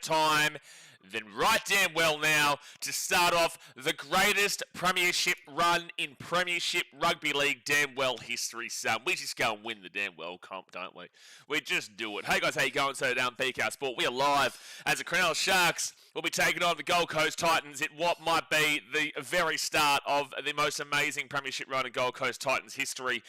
time than right damn well now to start off the greatest premiership run in Premiership Rugby League damn well history, son. We just go and win the damn well comp, don't we? We just do it. Hey guys, how you going? So down BKRsport, we are live as the Cronulla Sharks will be taking on the Gold Coast Titans at what might be the very start of the most amazing premiership run in Gold Coast Titans history.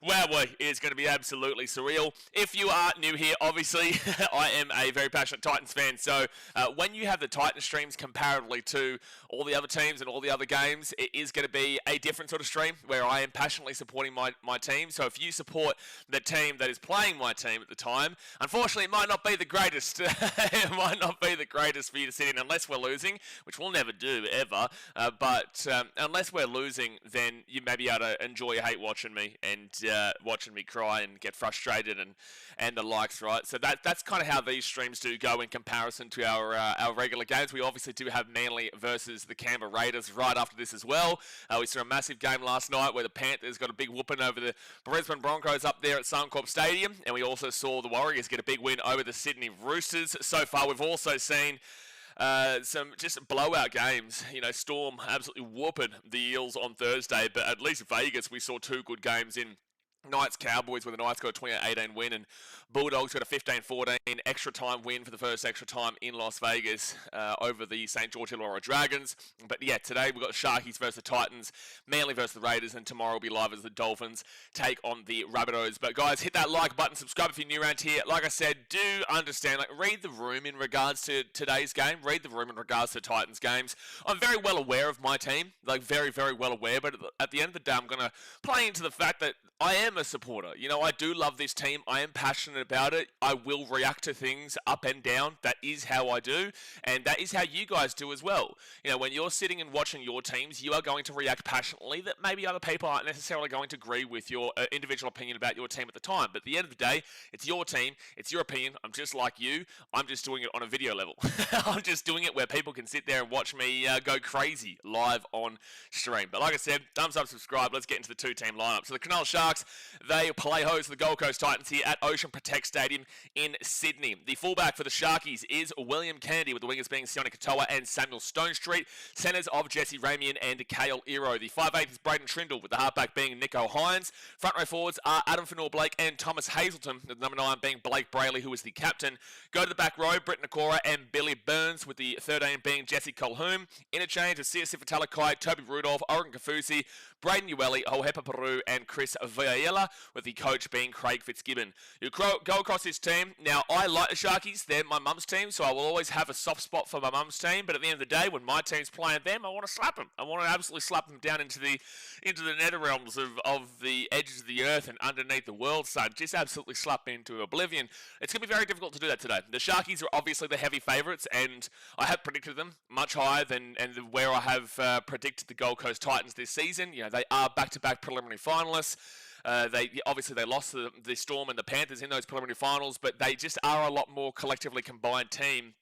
Wow, it is going to be absolutely surreal. If you are new here, obviously, I am a very passionate Titans fan. So when you have the Titans streams comparatively to all the other teams and all the other games, it is going to be a different sort of stream where I am passionately supporting my team. So if you support the team that is playing my team at the time, unfortunately, it might not be the greatest. It might not be the greatest for you to sit in unless we're losing, which we'll never do, ever. But unless we're losing, then you may be able to enjoy or hate watching me and watching me cry and get frustrated and the likes, right? So that's kind of how these streams do go in comparison to our regular games. We obviously do have Manly versus the Canberra Raiders right after this as well. We saw a massive game last night where the Panthers got a big whooping over the Brisbane Broncos up there at Suncorp Stadium, and we also saw the Warriors get a big win over the Sydney Roosters. So far, we've also seen some just blowout games. You know, Storm absolutely whooping the Eels on Thursday, but at least Vegas, we saw two good games in Knights Cowboys, where the Knights got a 28-18 win, and Bulldogs got a 15-14 extra time win for the first extra time in Las Vegas over the St. George Illawarra Dragons. But yeah, today we've got Sharkies versus the Titans, Manly versus the Raiders, and tomorrow will be live as the Dolphins take on the Rabbitohs. But guys, hit that like button, subscribe if you're new around here. Like I said, do understand, read the room in regards to today's game, read the room in regards to Titans games. I'm very well aware of my team, very, very well aware, but at the end of the day, I'm going to play into the fact that I am a supporter. You know, I do love this team. I am passionate about it. I will react to things up and down. That is how I do, and that is how you guys do as well. You know, when you're sitting and watching your teams, you are going to react passionately that maybe other people aren't necessarily going to agree with your individual opinion about your team at the time. But at the end of the day, it's your team. It's your opinion. I'm just like you. I'm just doing it on a video level. I'm just doing it where people can sit there and watch me go crazy live on stream. But like I said, thumbs up, subscribe. Let's get into the two-team lineup. So the Cronulla Sharks, they play host to the Gold Coast Titans here at Ocean Protect Stadium in Sydney. The fullback for the Sharkies is William Kennedy, with the wingers being Sione Katoa and Samuel Stonestreet. Centres of Jesse Ramian and Kale Iro. The 5'8" is Braden Trindle, with the halfback being Nico Hines. Front row forwards are Adam Fanor-Blake and Thomas Hazelton, with number 9 being Blake Brayley, who is the captain. Go to the back row, Britt Nakora and Billy Burns, with the 13 being Jesse Colquhoun. Interchange of Sia Sifatalakai, Toby Rudolph, Oregon Kafusi, Braden Ueli, Hohepa Peru, and Chris Villela, with the coach being Craig Fitzgibbon. You go across this team. Now, I like the Sharkies. They're my mum's team, so I will always have a soft spot for my mum's team. But at the end of the day, when my team's playing them, I want to slap them. I want to absolutely slap them down into the nether realms of the edges of the earth and underneath the world, so just absolutely slap me into oblivion. It's going to be very difficult to do that today. The Sharkies are obviously the heavy favourites, and I have predicted them much higher than where I have predicted the Gold Coast Titans this season. You know, they are back-to-back preliminary finalists. They lost the Storm and the Panthers in those preliminary finals, but they just are a lot more collectively combined team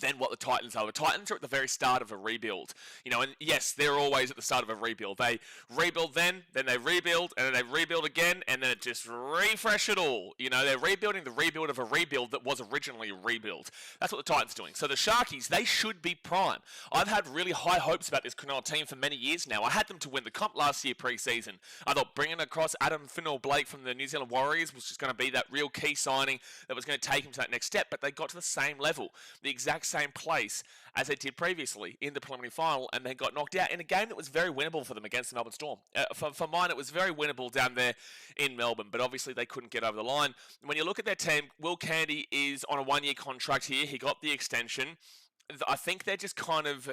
than what the Titans are. The Titans are at the very start of a rebuild. You know, and yes, they're always at the start of a rebuild. They rebuild then they rebuild, and then they rebuild again, and then it just refresh it all. You know, they're rebuilding the rebuild of a rebuild that was originally a rebuild. That's what the Titans are doing. So the Sharkies, they should be prime. I've had really high hopes about this Cronulla team for many years now. I had them to win the comp last year pre-season. I thought bringing across Adam Fanor-Blake from the New Zealand Warriors was just going to be that real key signing that was going to take him to that next step, but they got to the same level, the exact same place as they did previously in the preliminary final, and then got knocked out in a game that was very winnable for them against the Melbourne Storm. For mine, it was very winnable down there in Melbourne, but obviously they couldn't get over the line. When you look at their team, Will Kennedy is on a one-year contract here. He got the extension. I think they're just kind of...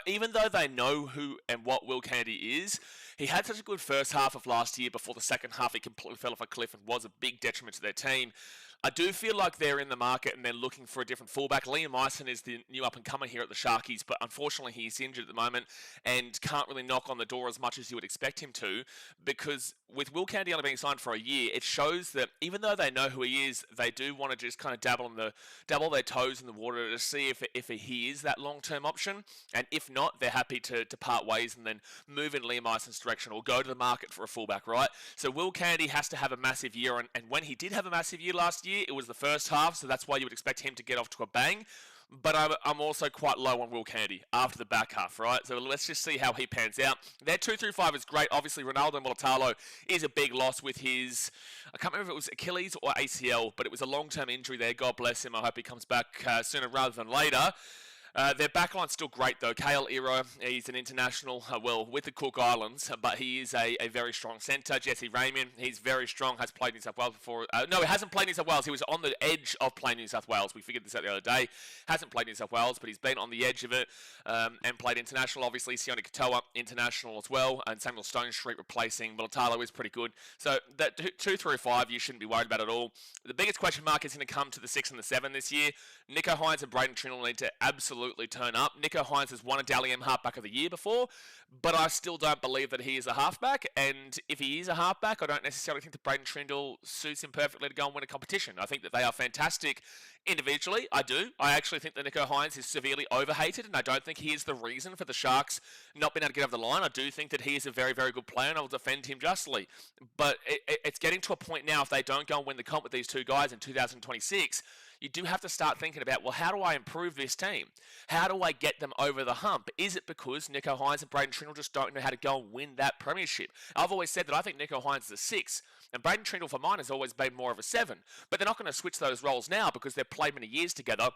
even though they know who and what Will Kennedy is, he had such a good first half of last year before the second half he completely fell off a cliff and was a big detriment to their team. I do feel like they're in the market and they're looking for a different fullback. Liam Eisen is the new up-and-comer here at the Sharkies, but unfortunately he's injured at the moment and can't really knock on the door as much as you would expect him to, because with Will Kennedy only being signed for a year, it shows that even though they know who he is, they do want to just kind of dabble their toes in the water to see if he is that long-term option, and if not, they're happy to part ways and then move in Liam Eisen's direction or go to the market for a fullback, right? So Will Kennedy has to have a massive year, and when he did have a massive year last year, it was the first half, so that's why you would expect him to get off to a bang. but I'm also quite low on Will Candy after the back half, right? So let's just see how he pans out. Their 2-3-5 is great. Obviously, Ronaldo Mulitalo is a big loss with his, I can't remember if it was Achilles or ACL, but it was a long-term injury there. God bless him. I hope he comes back sooner rather than later. Their backline's still great, though. Kale Iro, he's an international, with the Cook Islands, but he is a very strong centre. Jesse Raymond, he's very strong, has played New South Wales before. No, he hasn't played New South Wales. He was on the edge of playing New South Wales. We figured this out the other day. Hasn't played New South Wales, but he's been on the edge of it and played international. Obviously, Sione Katoa, international as well, and Samuel Stone Street replacing Mulitalo is pretty good. So that 2-3-5, you shouldn't be worried about at all. The biggest question mark is going to come to the 6 and the 7 this year. Nicho Hynes and Braden Trindle need to absolutely turn up. Nicho Hynes has won a Dally M halfback of the year before, but I still don't believe that he is a halfback. And if he is a halfback, I don't necessarily think that Braden Trindle suits him perfectly to go and win a competition. I think that they are fantastic individually. I do. I actually think that Nicho Hynes is severely overhated, and I don't think he is the reason for the Sharks not being able to get over the line. I do think that he is a very, very good player, and I will defend him justly. But it's getting to a point now, if they don't go and win the comp with these two guys in 2026, you do have to start thinking about, well, how do I improve this team? How do I get them over the hump? Is it because Nicho Hynes and Braden Trindle just don't know how to go and win that premiership? I've always said that I think Nicho Hynes is a 6, and Braden Trindle for mine has always been more of a 7. But they're not going to switch those roles now because they've played many years together.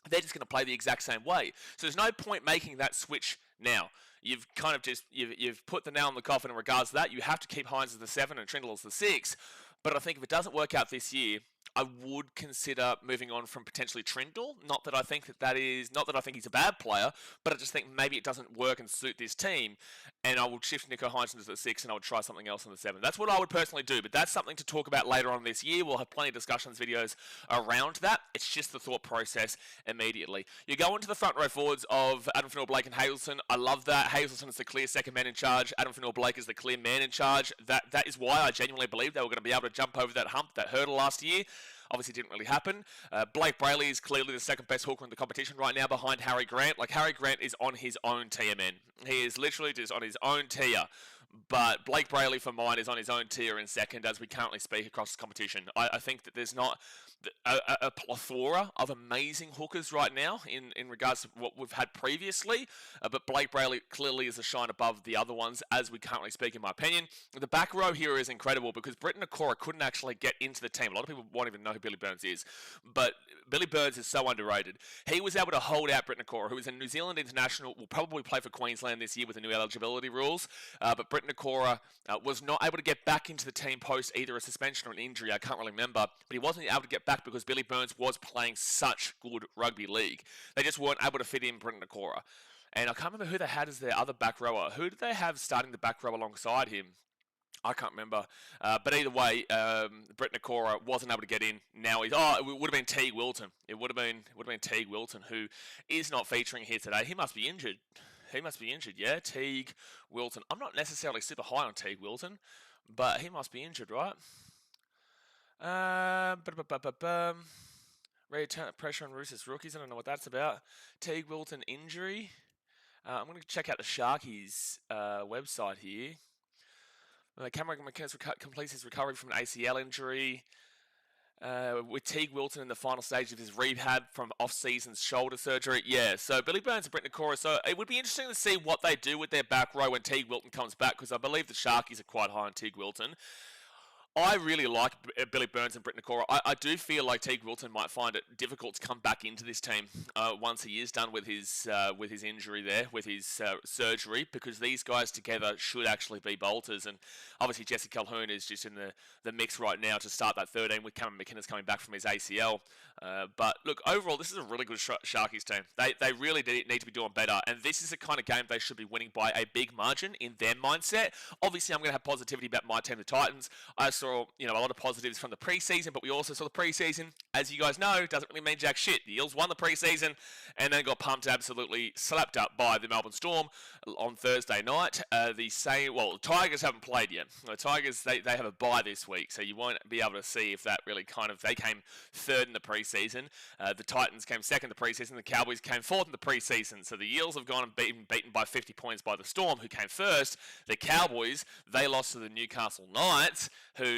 They're just going to play the exact same way. So there's no point making that switch now. You've kind of just, you've put the nail in the coffin in regards to that. You have to keep Hynes as the 7 and Trindle as the 6. But I think if it doesn't work out this year, I would consider moving on from potentially Trindle. Not that I think not that I think he's a bad player, but I just think maybe it doesn't work and suit this team. And I would shift Nicho Hynes into the 6 and I would try something else in the 7. That's what I would personally do, but that's something to talk about later on this year. We'll have plenty of discussions videos around that. It's just the thought process immediately. You go into the front row forwards of Adam Fanua-Blake and Hazelton. I love that. Hazelton is the clear second man in charge. Adam Fanua-Blake is the clear man in charge. That is why I genuinely believe they were going to be able to jump over that hump, that hurdle last year. Obviously didn't really happen. Blake Brayley is clearly the second best hooker in the competition right now behind Harry Grant. Like, Harry Grant is on his own tier, man. He is literally just on his own tier. But Blake Brayley, for mine, is on his own tier in second as we currently speak across the competition. I think that there's not a plethora of amazing hookers right now in regards to what we've had previously. But Blake Brayley clearly is a shine above the other ones as we currently speak, in my opinion. The back row here is incredible because Britton Okora couldn't actually get into the team. A lot of people won't even know who Billy Burns is. But Billy Burns is so underrated. He was able to hold out Britton Okora, who is a New Zealand international, will probably play for Queensland this year with the new eligibility rules. But Britton Okora was not able to get back into the team post either a suspension or an injury. I can't really remember. But he wasn't able to get back because Billy Burns was playing such good rugby league. They just weren't able to fit in Britton Okora. And I can't remember who they had as their other back rower. Who did they have starting the back row alongside him? I can't remember. But either way, Britton Okora wasn't able to get in. Now it would have been Teague Wilton. It would have been Teague Wilton, who is not featuring here today. He must be injured. Yeah, Teague Wilton. I'm not necessarily super high on Teague Wilton, but he must be injured, right? Return pressure on Roosters rookies. I don't know what that's about. Teague Wilton injury. I'm going to check out the Sharkies website here. Cameron McKenna completes his recovery from an ACL injury. With Teague Wilton in the final stage of his rehab from off-season shoulder surgery. Yeah, so Billy Burns and Britton Okora. So it would be interesting to see what they do with their back row when Teague Wilton comes back, because I believe the Sharkies are quite high on Teague Wilton. I really like Billy Burns and Britton Okora. I do feel like Teague Wilton might find it difficult to come back into this team once he is done with his injury there, with his surgery, because these guys together should actually be bolters. And obviously Jesse Calhoun is just in the mix right now to start that 13 with Cameron McKinnon coming back from his ACL. But look, overall, this is a really good Sharkies team. They really need to be doing better. And this is the kind of game they should be winning by a big margin in their mindset. Obviously, I'm going to have positivity about my team, the Titans. I saw a lot of positives from the preseason, but we also saw the preseason, as you guys know, doesn't really mean jack shit. The Eels won the preseason and then got pumped, absolutely slapped up by the Melbourne Storm on Thursday night. The Tigers haven't played yet. The Tigers, they have a bye this week, so you won't be able to see if that really they came third in the preseason. The Titans came second in the preseason. The Cowboys came fourth in the preseason. So the Eels have gone and beaten by 50 points by the Storm, who came first. The Cowboys, they lost to the Newcastle Knights, who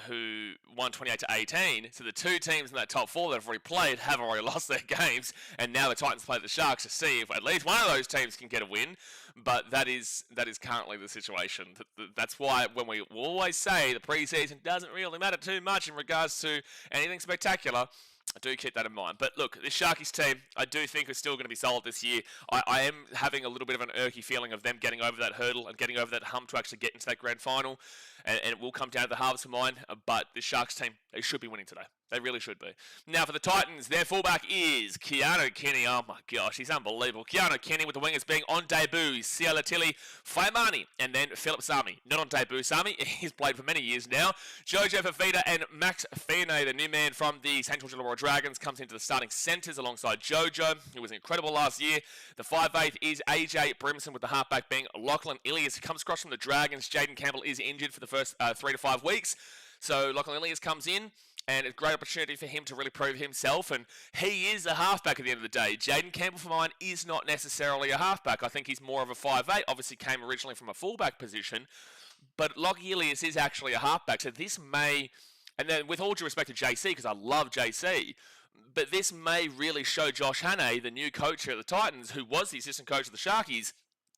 who won 28-18. So the two teams in that top four that have already played have already lost their games, and now the Titans play the Sharks to see if at least one of those teams can get a win. But that is currently the situation. That's why when we always say the preseason doesn't really matter too much in regards to anything spectacular, I do keep that in mind. But look, this Sharkies team, I do think is still going to be solid this year. I am having a little bit of an irky feeling of them getting over that hurdle and getting over that hump to actually get into that grand final. And it will come down to the halves of mine. But the Sharks team, they should be winning today. They really should be. Now for the Titans, their fullback is Keanu Kenny. Oh my gosh, he's unbelievable. Keanu Kenny with the wingers being on debut. Sialatili, Faimani, and then Philip Sami. Not on debut, Sami. He's played for many years now. Jojo Fafita and Max Fine, the new man from the Central Illawarra Dragons, comes into the starting centres alongside Jojo, who was incredible last year. The 5'8" is AJ Brimson with the halfback being Lachlan Ilias, who comes across from the Dragons. Jaden Campbell is injured for the first 3 to 5 weeks. So Lachlan Ilias comes in, and it's a great opportunity for him to really prove himself, and he is a halfback at the end of the day. Jaden Campbell, for mine, is not necessarily a halfback. I think he's more of a 5'8", obviously came originally from a fullback position, but Lachlan Ilias is actually a halfback, so this may, and then with all due respect to JC, because I love JC, but this may really show Josh Hannay, the new coach here at the Titans, who was the assistant coach of the Sharkies,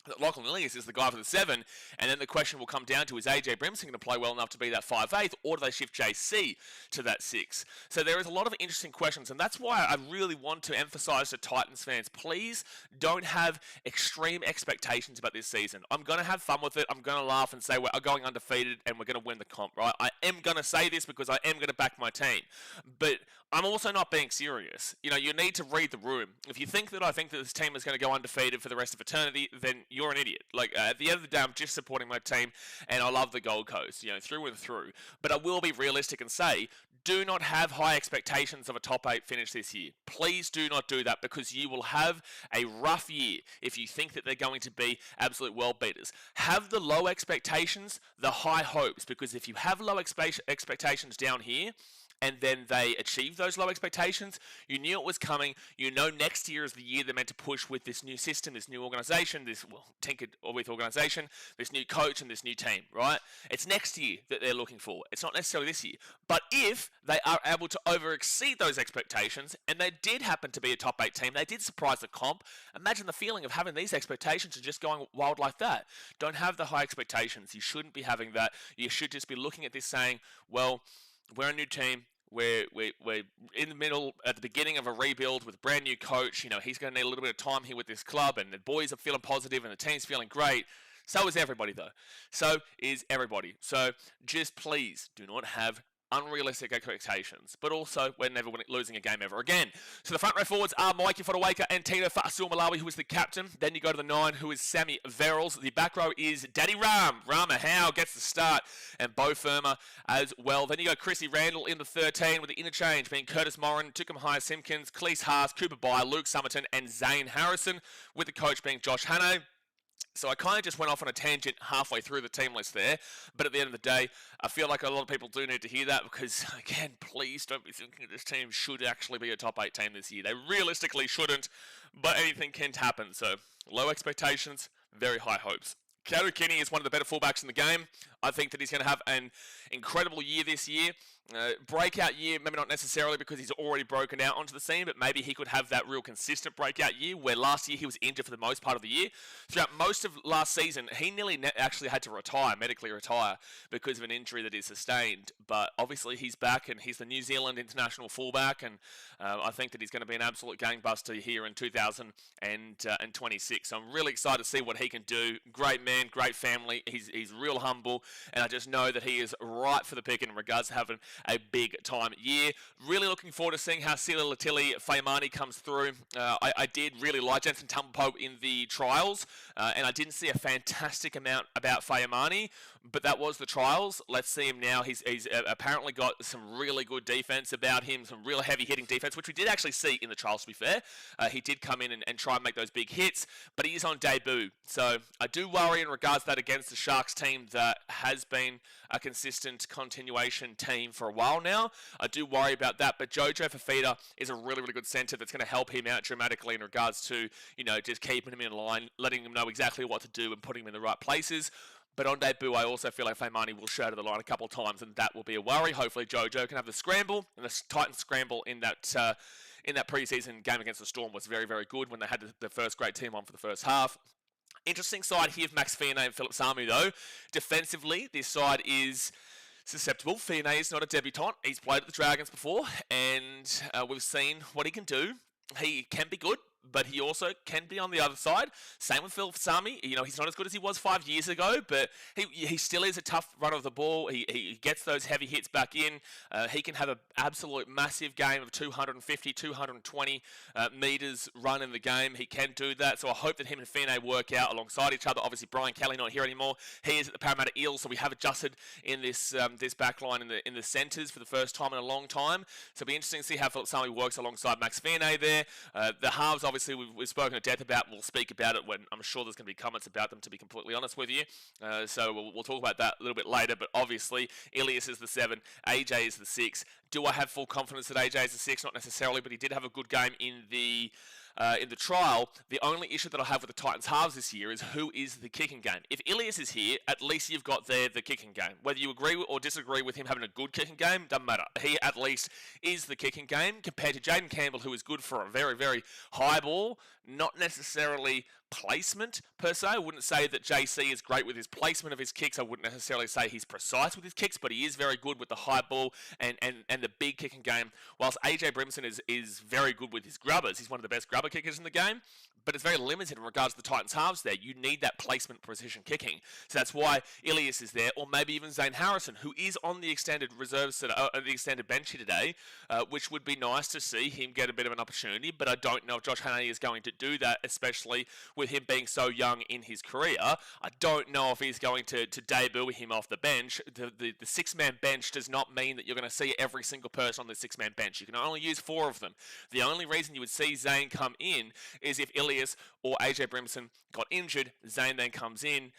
that Lachlan Ilias is the guy for the 7, and then the question will come down to, is AJ Brimson going to play well enough to be that 5'8", or do they shift JC to that 6? So there is a lot of interesting questions, and that's why I really want to emphasise to Titans fans, please don't have extreme expectations about this season. I'm going to have fun with it. I'm going to laugh and say we're going undefeated and we're going to win the comp, right? I am going to say this because I am going to back my team, but I'm also not being serious. You know, you need to read the room. If you think that I think that this team is going to go undefeated for the rest of eternity, then you're an idiot. Like, at the end of the day, I'm just supporting my team, and I love the Gold Coast, you know, through and through. But I will be realistic and say, do not have high expectations of a top 8 finish this year. Please do not do that, because you will have a rough year if you think that they're going to be absolute world beaters. Have the low expectations, the high hopes, because if you have low expectations down here, and then they achieve those low expectations, you knew it was coming. You know next year is the year they're meant to push with this new system, this new organisation, tinkered with organisation, this new coach and this new team, right? It's next year that they're looking for. It's not necessarily this year. But if they are able to over-exceed those expectations, and they did happen to be a top 8 team, they did surprise the comp, imagine the feeling of having these expectations and just going wild like that. Don't have the high expectations. You shouldn't be having that. You should just be looking at this saying, well, we're a new team. We're in the middle, at the beginning of a rebuild with a brand new coach. You know, he's going to need a little bit of time here with this club, and the boys are feeling positive, and the team's feeling great. So is everybody, though. So is everybody. So just please do not have unrealistic expectations, but also we're never losing a game ever again. So the front row forwards are Mikey Fodawaker and Tino Fa'asuamalawi, who is the captain. Then you go to the 9, who is Sammy Verrills. The back row is Daddy Rama Howe gets the start, and Bo Firma as well. Then you go Chrissy Randall in the 13 with the interchange being Curtis Moran, Tukumhaya Simpkins, Cleese Haas, Cooper Byer, Luke Summerton, and Zane Harrison, with the coach being Josh Hannay. So I kind of just went off on a tangent halfway through the team list there, but at the end of the day, I feel like a lot of people do need to hear that, because, again, please don't be thinking this team should actually be a top 8 team this year. They realistically shouldn't, but anything can happen. So low expectations, very high hopes. Keanu Kenny is one of the better fullbacks in the game. I think that he's going to have an incredible year this year. Breakout year, maybe not necessarily because he's already broken out onto the scene, but maybe he could have that real consistent breakout year, where last year he was injured for the most part of the year. Throughout most of last season, he nearly actually had to medically retire, because of an injury that he sustained. But obviously he's back, and he's the New Zealand international fullback, and I think that he's going to be an absolute gangbuster here in 2026. So I'm really excited to see what he can do. Great man, great family. He's real humble, and I just know that he is right for the pick in regards to having a big time year. Really looking forward to seeing how Sila Latili Faimani comes through. I did really like Jensen Tumpope in the trials, and I didn't see a fantastic amount about Faimani, but that was the trials. Let's see him now. He's apparently got some really good defense about him, some real heavy hitting defense, which we did actually see in the trials, to be fair. He did come in and try and make those big hits, but he is on debut. So I do worry in regards to that against the Sharks team that has been a consistent continuation team for a while now. I do worry about that, but Jojo Fafita is a really, really good centre that's going to help him out dramatically in regards to, you know, just keeping him in line, letting him know exactly what to do and putting him in the right places. But on debut, I also feel like Faimani will show to the line a couple of times, and that will be a worry. Hopefully, Jojo can have the scramble, and the Titans scramble in that preseason game against the Storm was very, very good when they had the first great team on for the first half. Interesting side here of Max Fiona and Philip Samu, though. Defensively, this side is susceptible. Fiona is not a debutant. He's played at the Dragons before, and we've seen what he can do. He can be good, but he also can be on the other side. Same with Phil Sami. He's not as good as he was 5 years ago, but he still is a tough runner of the ball. He gets those heavy hits back in. He can have an absolute massive game of 250, 220 metres run in the game. He can do that, so I hope that him and Fine work out alongside each other. Obviously, Brian Kelly not here anymore. He is at the Parramatta Eels, so we have adjusted in this back line in the centres for the first time in a long time. So it'll be interesting to see how Philip Sami works alongside Max Fine there. The halves, obviously, we've spoken at depth about. We'll speak about it when I'm sure there's going to be comments about them, to be completely honest with you. So we'll talk about that a little bit later. But obviously, Ilias is the 7, AJ is the 6. Do I have full confidence that AJ is the 6? Not necessarily, but he did have a good game in the trial. The only issue that I have with the Titans halves this year is who is the kicking game. If Ilias is here, at least you've got the kicking game. Whether you agree or disagree with him having a good kicking game, doesn't matter. He at least is the kicking game compared to Jaden Campbell, who is good for a very, very high ball, not necessarily placement per se. I wouldn't say that JC is great with his placement of his kicks. I wouldn't necessarily say he's precise with his kicks, but he is very good with the high ball and the big kicking game. Whilst AJ Brimson is very good with his grubbers. He's one of the best grubber kickers in the game, but it's very limited in regards to the Titans halves there. You need that placement precision kicking. So that's why Ilias is there, or maybe even Zane Harrison, who is on the extended reserves, the extended bench here today, which would be nice to see him get a bit of an opportunity, but I don't know if Josh Haney is going to do that, especially with him being so young in his career. I don't know if he's going to debut him off the bench. The six-man bench does not mean that you're going to see every single person on the six-man bench. You can only use 4 of them. The only reason you would see Zane come in is if Ilias or AJ Brimson got injured. Zane then comes in.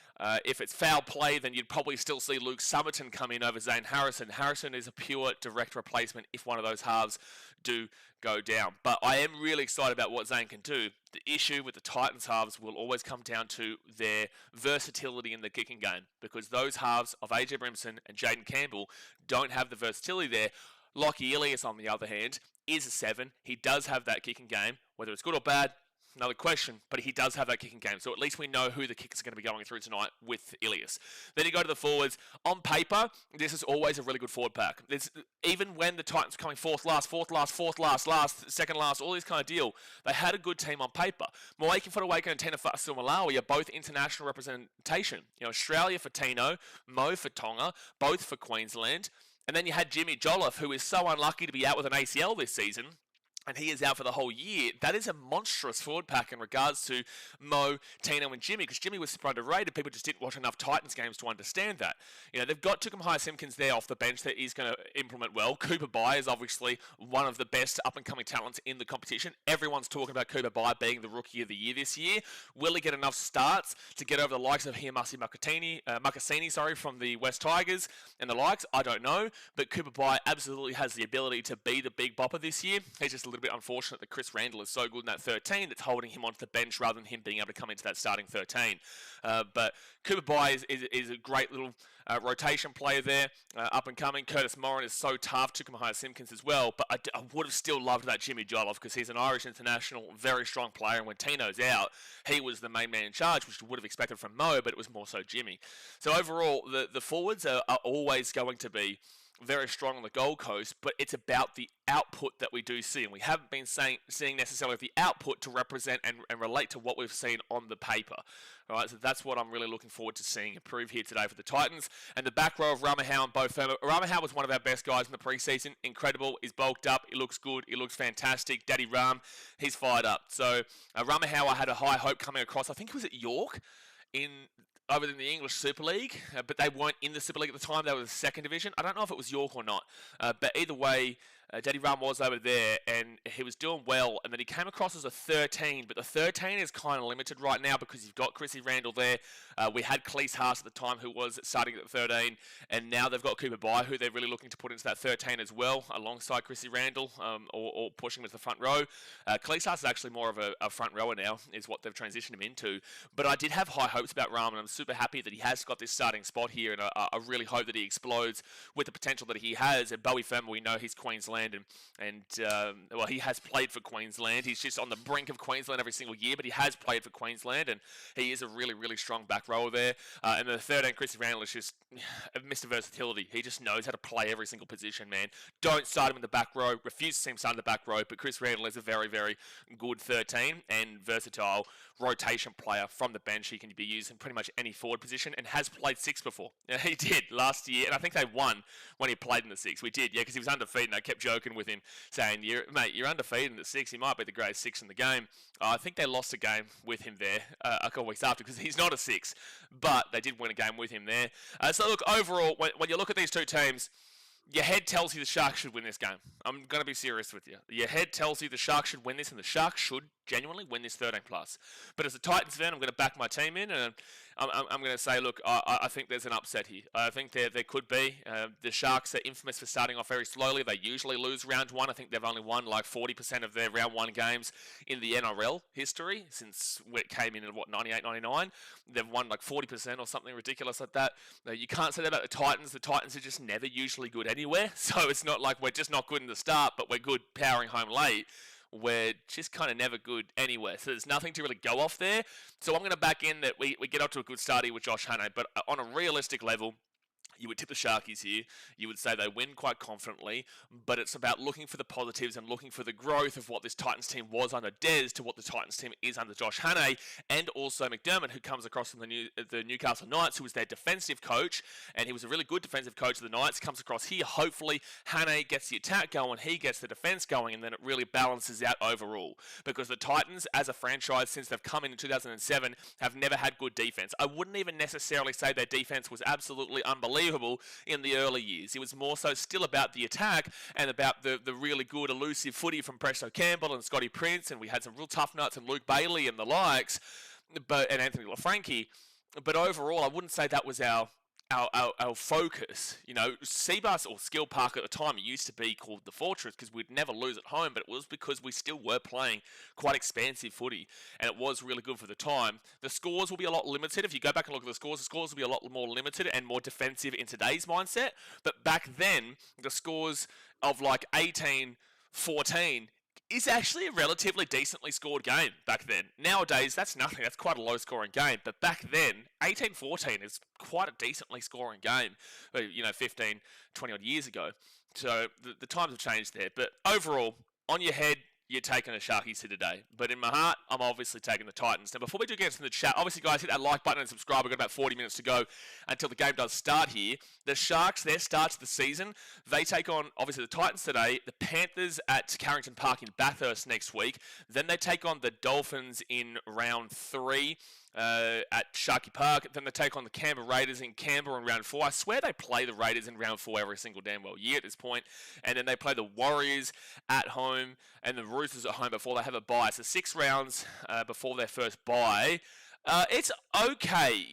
If it's foul play, then you'd probably still see Luke Summerton come in over Zane Harrison. Harrison is a pure direct replacement if one of those halves do go down. But I am really excited about what Zane can do. The issue with the Titans halves will always come down to their versatility in the kicking game, because those halves of AJ Brimson and Jaden Campbell don't have the versatility there. Lockie Ilias, on the other hand, is a 7. He does have that kicking game. Whether it's good or bad, another question, but he does have that kicking game. So at least we know who the kickers are going to be going through tonight with Ilias. Then you go to the forwards. On paper, this is always a really good forward pack. Even when the Titans were coming fourth last, second last, all this kind of deal, they had a good team on paper. Moeaki Fotuaika and Tina Fa'asuamaleaui are both international representation. Australia for Tino, Mo for Tonga, both for Queensland. And then you had Jimmy Jolliffe, who is so unlucky to be out with an ACL this season, and he is out for the whole year. That is a monstrous forward pack in regards to Mo, Tino, and Jimmy, because Jimmy was super underrated. People just didn't watch enough Titans games to understand that. They've got Tukumhaya Simpkins there off the bench that he's going to implement well. Cooper Bai is obviously one of the best up-and-coming talents in the competition. Everyone's talking about Cooper Bai being the Rookie of the Year this year. Will he get enough starts to get over the likes of Hiamasi Makasini from the West Tigers and the likes? I don't know, but Cooper Bai absolutely has the ability to be the big bopper this year. He's just a little bit unfortunate that Chris Randall is so good in that 13 that's holding him onto the bench rather than him being able to come into that starting 13. But Cooper Bai is a great little rotation player there, up and coming. Curtis Moran is so tough. Tukumhaya Simpkins as well. But I would have still loved that Jimmy Jolliffe, because he's an Irish international, very strong player. And when Tino's out, he was the main man in charge, which you would have expected from Mo, but it was more so Jimmy. So overall, the forwards are always going to be very strong on the Gold Coast, but it's about the output that we do see, and we haven't been seeing necessarily the output to represent and relate to what we've seen on the paper. All right, so that's what I'm really looking forward to seeing improve here today for the Titans. And the back row of Ramahau and Bo Firma. Ramahau was one of our best guys in the preseason. Incredible. He's bulked up. He looks good. He looks fantastic. Daddy Ram, he's fired up. So Ramahau, I had a high hope coming across. I think he was at York over in the English Super League, but they weren't in the Super League at the time. They were the second division. I don't know if it was York or not, but either way, Daddy Rum was over there, and he was doing well, and then he came across as a 13, but the 13 is kind of limited right now because you've got Chrissy Randall there. We had Cleese Haas at the time, who was starting at 13, and now they've got Cooper Bai, who they're really looking to put into that 13 as well, alongside Chrissy Randall, or pushing him to the front row. Cleese Haas is actually more of a front rower now, is what they've transitioned him into. But I did have high hopes about Rum, and I'm super happy that he has got this starting spot here, and I really hope that he explodes with the potential that he has. And Bowie Firma, we know he's Queensland, and well, he has played for Queensland. He's just on the brink of Queensland every single year, but he has played for Queensland, and he is a really, really strong back rower there. And the 13, Chrissy Randall, is just Mr. Versatility. He just knows how to play every single position, man. Don't start him in the back row. Refuse to see him start in the back row, but Chris Randall is a very, very good 13 and versatile rotation player from the bench. He can be used in pretty much any forward position and has played 6 before. Yeah, he did last year, and I think they won when he played in the 6. We did, yeah, because he was undefeated, and I kept joking with him, saying, mate, you're undefeated in the 6. He might be the greatest 6 in the game. I think they lost a game with him there a couple of weeks after because he's not a 6, but they did win a game with him there. So look, overall, when you look at these two teams, your head tells you the Sharks should win this game. I'm going to be serious with you. Your head tells you the Sharks should win this, and the Sharks should genuinely win this 13 plus. But as a Titans fan, I'm going to back my team in, and I'm going to say, look, I think there's an upset here. I think there could be. The Sharks are infamous for starting off very slowly. They usually lose round 1. I think they've only won like 40% of their round 1 games in the NRL history since it came in 98, 99. They've won like 40% or something ridiculous like that. You can't say that about the Titans. The Titans are just never usually good anywhere. So it's not like we're just not good in the start, but we're good powering home late. We're just kind of never good anywhere. So there's nothing to really go off there. So I'm going to back in that we get up to a good start here with Josh Hannay. But on a realistic level, you would tip the Sharkies here. You would say they win quite confidently, but it's about looking for the positives and looking for the growth of what this Titans team was under Des to what the Titans team is under Josh Hannay, and also McDermott, who comes across from the Newcastle Knights, who was their defensive coach, and he was a really good defensive coach of the Knights, comes across here. Hopefully, Hannay gets the attack going, he gets the defense going, and then it really balances out overall. Because the Titans, as a franchise, since they've come in 2007, have never had good defense. I wouldn't even necessarily say their defense was absolutely unbelievable in the early years. It was more so still about the attack and about the really good elusive footy from Presto Campbell and Scotty Prince, and we had some real tough nuts and Luke Bailey and the likes, and Anthony LaFranchi. But overall, I wouldn't say that was our focus. You know, Seabus or Skill Park at the time, it used to be called the Fortress because we'd never lose at home, but it was because we still were playing quite expansive footy, and it was really good for the time. The scores will be a lot limited. If you go back and look at the scores will be a lot more limited and more defensive in today's mindset. But back then, the scores of like 18-14 is actually a relatively decently scored game back then. Nowadays, that's nothing. That's quite a low-scoring game. But back then, 18-14 is quite a decently scoring game, 15, 20-odd years ago. So the times have changed there. But overall, on your head, you're taking the Sharkies here today. But in my heart, I'm obviously taking the Titans. Now, before we do get into the chat, obviously, guys, hit that like button and subscribe. We've got about 40 minutes to go until the game does start here. The Sharks, their start to the season, they take on, obviously, the Titans today, the Panthers at Carrington Park in Bathurst next week. Then they take on the Dolphins in round 3. At Sharky Park. Then they take on the Canberra Raiders in Canberra in round 4. I swear they play the Raiders in round 4 every single damn well year at this point. And then they play the Warriors at home and the Roosters at home before they have a bye. So 6 rounds before their first bye. It's okay.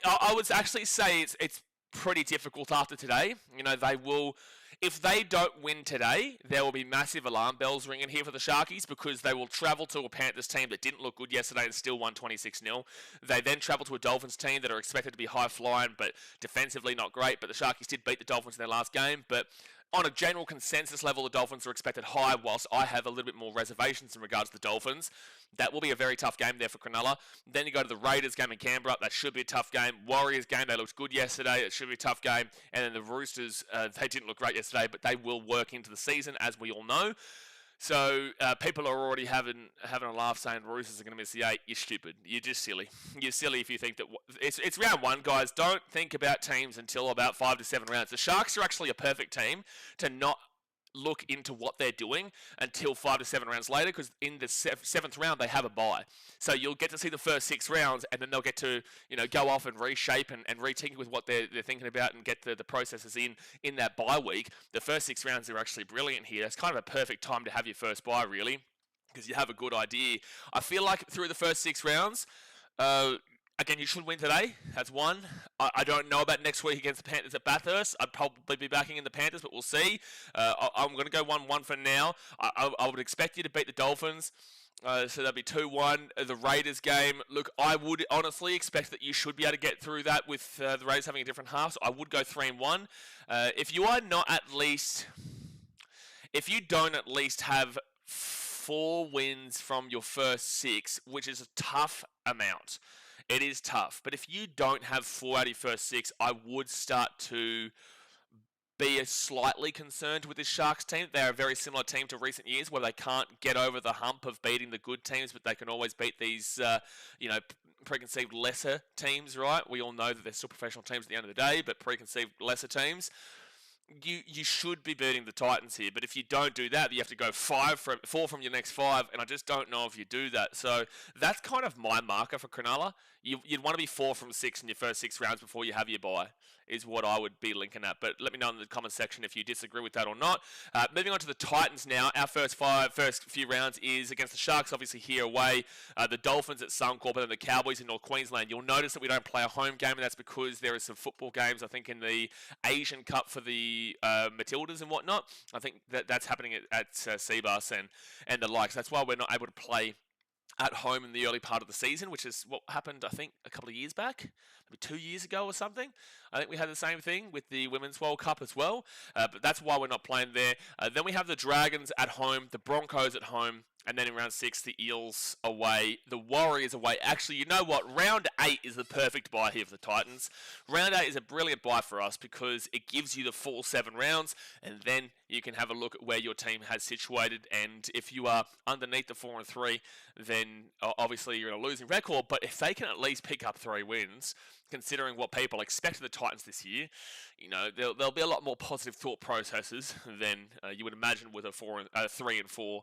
I would actually say it's pretty difficult after today. They will... If they don't win today, there will be massive alarm bells ringing here for the Sharkies because they will travel to a Panthers team that didn't look good yesterday and still won 26-0. They then travel to a Dolphins team that are expected to be high-flying but defensively not great. But the Sharkies did beat the Dolphins in their last game. But on a general consensus level, the Dolphins are expected high, whilst I have a little bit more reservations in regards to the Dolphins. That will be a very tough game there for Cronulla. Then you go to the Raiders game in Canberra. That should be a tough game. Warriors game, they looked good yesterday. It should be a tough game. And then the Roosters, they didn't look great yesterday, but they will work into the season, as we all know. So people are already having a laugh saying Roosters are going to miss the 8. You're stupid. You're just silly. You're silly if you think that... It's round 1, guys. Don't think about teams until about 5 to 7 rounds. The Sharks are actually a perfect team to not look into what they're doing until 5 to 7 rounds later, because in the seventh round they have a bye. So you'll get to see the first 6 rounds, and then they'll get to go off and reshape and retinker with what they're thinking about and get the processes in that bye week. The first 6 rounds are actually brilliant here. It's kind of a perfect time to have your first bye, really, because you have a good idea. I feel like through the first 6 rounds, again, you should win today. That's one. I don't know about next week against the Panthers at Bathurst. I'd probably be backing in the Panthers, but we'll see. I'm going to go 1-1 for now. I would expect you to beat the Dolphins. So that'd be 2-1. The Raiders game, look, I would honestly expect that you should be able to get through that with the Raiders having a different half. So I would go 3-1. If you don't at least have 4 wins from your first 6, which is a tough amount. It is tough, but if you don't have 4 out of your first 6, I would start to be slightly concerned with this Sharks team. They're a very similar team to recent years, where they can't get over the hump of beating the good teams, but they can always beat these, preconceived lesser teams, right? We all know that they're still professional teams at the end of the day, but preconceived lesser teams. You should be beating the Titans here, but if you don't do that, you have to go 4 from your next 5, and I just don't know if you do that. So that's kind of my marker for Cronulla. You'd want to be 4 from 6 in your first 6 rounds before you have your bye, is what I would be linking at. But let me know in the comment section if you disagree with that or not. Moving on to the Titans now. Our first few rounds is against the Sharks, obviously here away. The Dolphins at Suncorp, and then the Cowboys in North Queensland. You'll notice that we don't play a home game, and that's because there are some football games, I think, in the Asian Cup for the Matildas and whatnot. I think that's happening at Seabus and the likes. That's why we're not able to play at home in the early part of the season, which is what happened, I think, a couple of years back, maybe 2 years ago or something. I think we had the same thing with the Women's World Cup as well, but that's why we're not playing there. Then we have the Dragons at home, the Broncos at home, and then in round 6, the Eels away, the Warriors away. Actually, you know what? Round 8 is the perfect bye here for the Titans. Round 8 is a brilliant bye for us because it gives you the full 7 rounds, and then you can have a look at where your team has situated. And if you are underneath the 4-3, then obviously you're in a losing record. But if they can at least pick up 3 wins, considering what people expect of the Titans this year, there'll be a lot more positive thought processes than you would imagine with a 3-4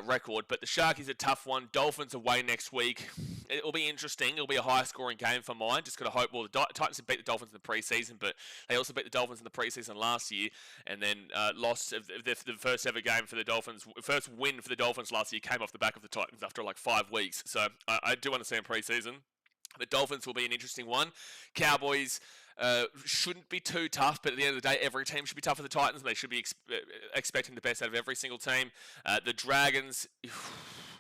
record. But the Sharkies a tough one. Dolphins away next week. It'll be interesting. It'll be a high-scoring game for mine. Just got to hope. Well, the Titans have beat the Dolphins in the preseason, but they also beat the Dolphins in the preseason last year, and then lost the first ever game for the Dolphins. First win for the Dolphins last year came off the back of the Titans after like 5 weeks. So I do understand preseason. The Dolphins will be an interesting one. Cowboys shouldn't be too tough, but at the end of the day, every team should be tough for the Titans. They should be expecting the best out of every single team. The Dragons,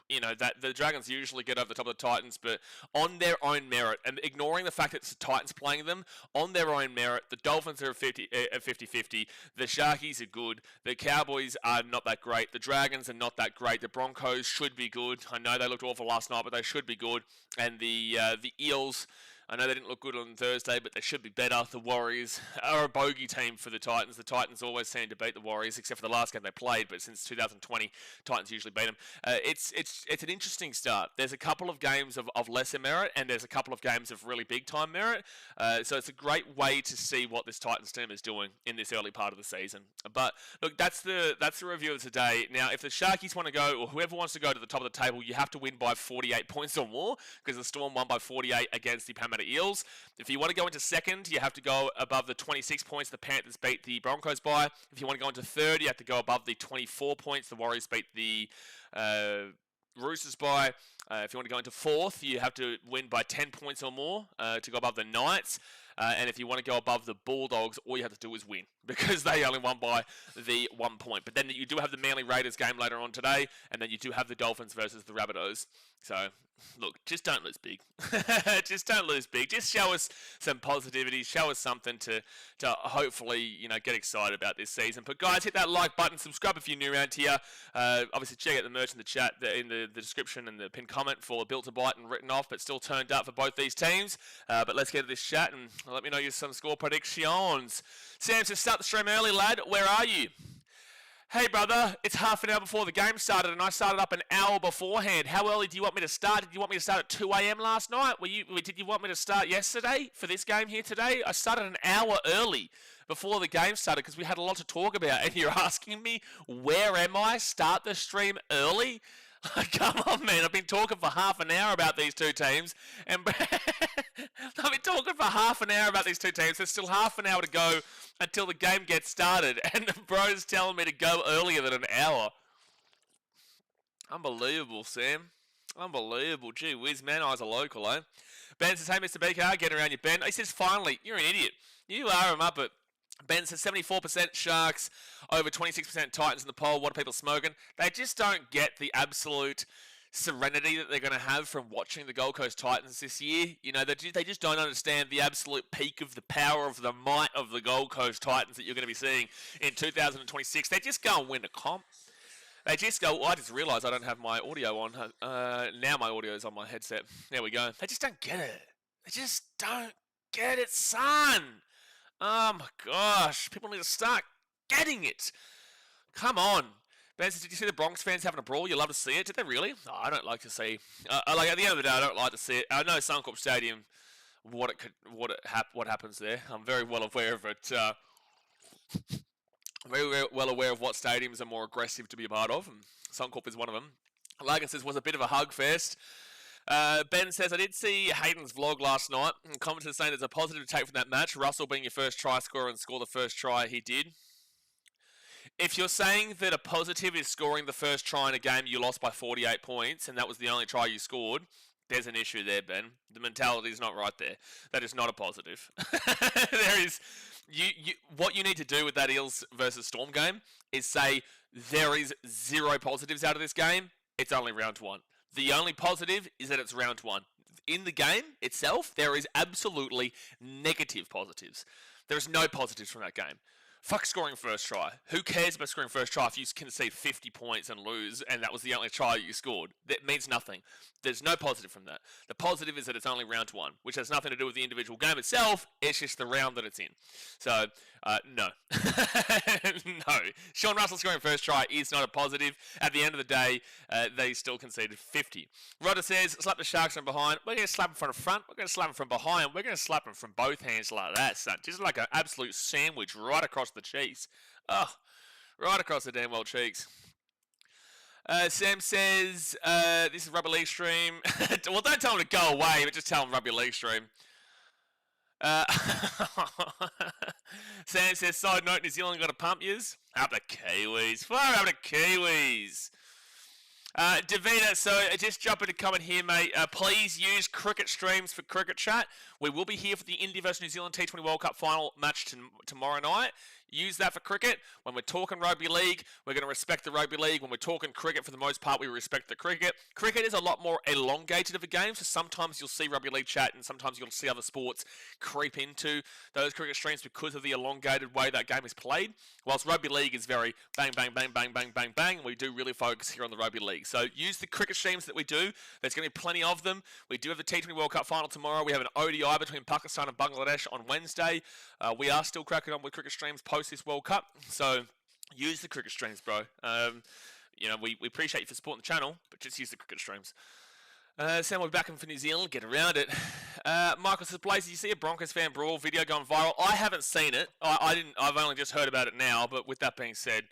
the Dragons usually get over the top of the Titans, but on their own merit, and ignoring the fact that it's the Titans playing them, on their own merit, the Dolphins are 50-50. The Sharkies are good. The Cowboys are not that great. The Dragons are not that great. The Broncos should be good. I know they looked awful last night, but they should be good. And the Eels, I know they didn't look good on Thursday, but they should be better. The Warriors are a bogey team for the Titans. The Titans always seem to beat the Warriors, except for the last game they played, but since 2020, Titans usually beat them. It's an interesting start. There's a couple of games of lesser merit, and there's a couple of games of really big-time merit. So it's a great way to see what this Titans team is doing in this early part of the season. But look, that's the review of today. Now, if the Sharkies want to go, or whoever wants to go to the top of the table, you have to win by 48 points or more, because the Storm won by 48 against the Parramatta Eels. If you want to go into second, you have to go above the 26 points the Panthers beat the Broncos by. If you want to go into third, you have to go above the 24 points the Warriors beat the Roosters by. If you want to go into fourth, you have to win by 10 points or more to go above the Knights. And if you want to go above the Bulldogs, all you have to do is win, because they only won by the 1 point. But then you do have the Manly Raiders game later on today, and then you do have the Dolphins versus the Rabbitohs. So, look, just don't lose big. Just don't lose big. Just show us some positivity. Show us something to hopefully, get excited about this season. But, guys, hit that like button. Subscribe if you're new around here. Obviously, check out the merch in the chat, in the description and the pinned comment for Built to Bite and Written Off, but still turned up for both these teams. But let's get to this chat and let me know some score predictions. Sam says, start the stream early, lad. Where are you? Hey, brother, it's half an hour before the game started, and I started up an hour beforehand. How early do you want me to start? Did you want me to start at 2 a.m. last night? Did you want me to start yesterday for this game here today? I started an hour early. before the game started because we had a lot to talk about, and you're asking me, where am I? Start the stream early? Come on, man. I've been talking for half an hour about these two teams, and I've been talking for half an hour about these two teams. There's still half an hour to go until the game gets started, and the bro's telling me to go earlier than an hour. Unbelievable, Sam. Unbelievable. Gee whiz, man. I was a local, eh? Ben says, hey, Mr. BKR, get around you, Ben. He says, finally, you're an idiot. You are him up at... Ben says 74% Sharks, over 26% Titans in the poll. What are people smoking? They just don't get the absolute serenity that they're going to have from watching the Gold Coast Titans this year. You know, they just don't understand the absolute peak of the power of the might of the Gold Coast Titans that you're going to be seeing in 2026. They just go and win a comp. They just go, I just realised I don't have my audio on. Now my audio is on my headset. There we go. They just don't get it. They just don't get it, son. Oh my gosh. People need to start getting it. Come on. Ben says, did you see the Bronx fans having a brawl? You love to see it. Did they really? Oh, I don't like to see. Like at the end of the day, I don't like to see it. I know Suncorp Stadium, what happens there. I'm very well aware of it. Very well aware of what stadiums are more aggressive to be a part of, and Suncorp is one of them. Lagan says, was a bit of a hug fest. Ben says, I did see Hayden's vlog last night, and commenters saying there's a positive to take from that match. Russell being your first try scorer and score the first try he did. If you're saying that a positive is scoring the first try in a game you lost by 48 points, and that was the only try you scored, there's an issue there, Ben. The mentality is not right there. That is not a positive. There is... what you need to do with that Eels versus Storm game is say there is zero positives out of this game. It's only round one. The only positive is that it's round one. In the game itself, there is absolutely negative positives. There is no positives from that game. Fuck scoring first try. Who cares about scoring first try if you concede 50 points and lose and that was the only try you scored? That means nothing. There's no positive from that. The positive is that it's only round one, which has nothing to do with the individual game itself. It's just the round that it's in. So, no. No. Sean Russell scoring first try is not a positive. At the end of the day, they still conceded 50. Rodder says, slap the Sharks from behind. We're going to slap them from the front. We're going to slap them from behind. We're going to slap them from both hands like that, son. Just like an absolute sandwich right across the cheeks. Oh, right across the damn well cheeks. Sam says, this is Rugby League Stream. Well, don't tell him to go away, but just tell him Rugby League Stream. Sam says, side note, New Zealand got to pump yous. Up the Kiwis. Far up the Kiwis. Davina, so just jump in to comment here, mate. Please use cricket streams for cricket chat. We will be here for the India versus New Zealand T20 World Cup final match tomorrow night. Use that for cricket. When we're talking rugby league, we're going to respect the rugby league. When we're talking cricket, for the most part, we respect the cricket. Cricket is a lot more elongated of a game, so sometimes you'll see rugby league chat and sometimes you'll see other sports creep into those cricket streams because of the elongated way that game is played. Whilst rugby league is very bang, bang, bang, bang, bang, bang, bang, we do really focus here on the rugby league. So use the cricket streams that we do. There's going to be plenty of them. We do have the T20 World Cup final tomorrow. We have an ODI between Pakistan and Bangladesh on Wednesday. We are still cracking on with cricket streams post this World Cup. So use the cricket streams, bro. You know, we appreciate you for supporting the channel, but just use the cricket streams. Sam, we're back in for New Zealand. Get around it. Michael says, Blaze, did you see a Broncos fan brawl video going viral? I haven't seen it. I didn't. I've only just heard about it now. But with that being said,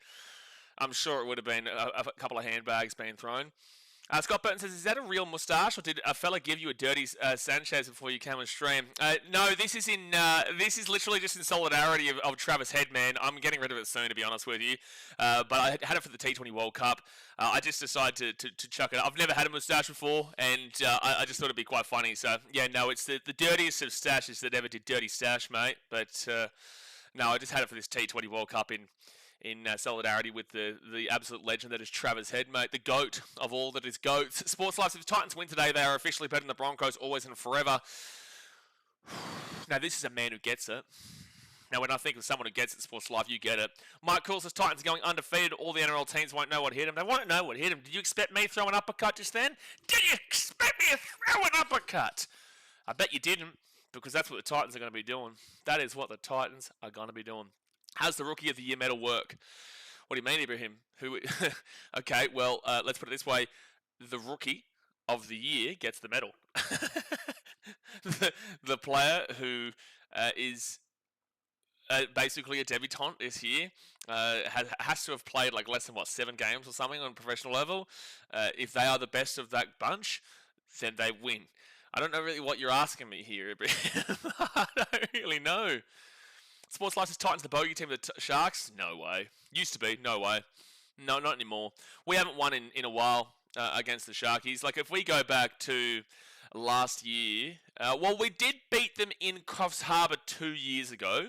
I'm sure it would have been a couple of handbags being thrown. Scott Burton says, is that a real moustache, or did a fella give you a dirty Sanchez before you came on stream? No, this is literally just in solidarity of Travis Head, man. I'm getting rid of it soon, to be honest with you. But I had it for the T20 World Cup. I just decided to chuck it. I've never had a moustache before, and I just thought it'd be quite funny. So, yeah, no, it's the dirtiest of stashes that ever did dirty stash, mate. But, no, I just had it for this T20 World Cup in solidarity with the absolute legend that is Travis Head, mate, the GOAT of all that is GOATs. Sports Life, if the Titans win today, they are officially better than the Broncos always and forever. Now, this is a man who gets it. Now, when I think of someone who gets it, Sports Life, you get it. Mike Cool says, Titans going undefeated. All the NRL teams won't know what hit them. They won't know what hit them. Did you expect me to throw an uppercut just then? Did you expect me to throw an uppercut? I bet you didn't, because that's what the Titans are going to be doing. That is what the Titans are going to be doing. How's the Rookie of the Year medal work? What do you mean, Ibrahim? Okay, well, let's put it this way. The Rookie of the Year gets the medal. the player who is basically a debutante this year. Has to have played like less than 7 games or something on professional level. If they are the best of that bunch, then they win. I don't know really what you're asking me here, but I don't really know. Sports License Titans, the bogey team of the Sharks? No way. Used to be, no way. No, not anymore. We haven't won in a while against the Sharkies. Like, if we go back to last year, we did beat them in Coffs Harbour 2 years ago.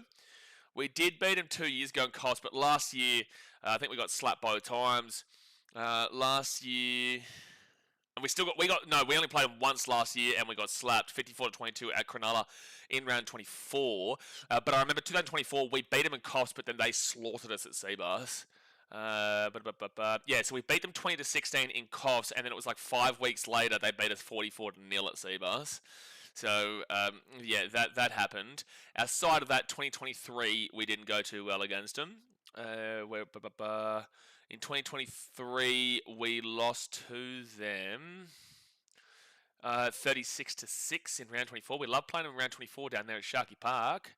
We did beat them 2 years ago in Coffs, but last year, I think we got slapped both times. Last year... And we only played them once last year and we got slapped 54-22 at Cronulla in round 24. But I remember 2024, we beat them in Coffs, but then they slaughtered us at Seabars. Yeah, so we beat them 20-16 in Coffs, and then it was like 5 weeks later, they beat us 44-0 at Seabars. So, yeah, that happened. Outside of that, 2023, we didn't go too well against them. In 2023, we lost to them 36-6 in round 24. We love playing in round 24 down there at Sharky Park.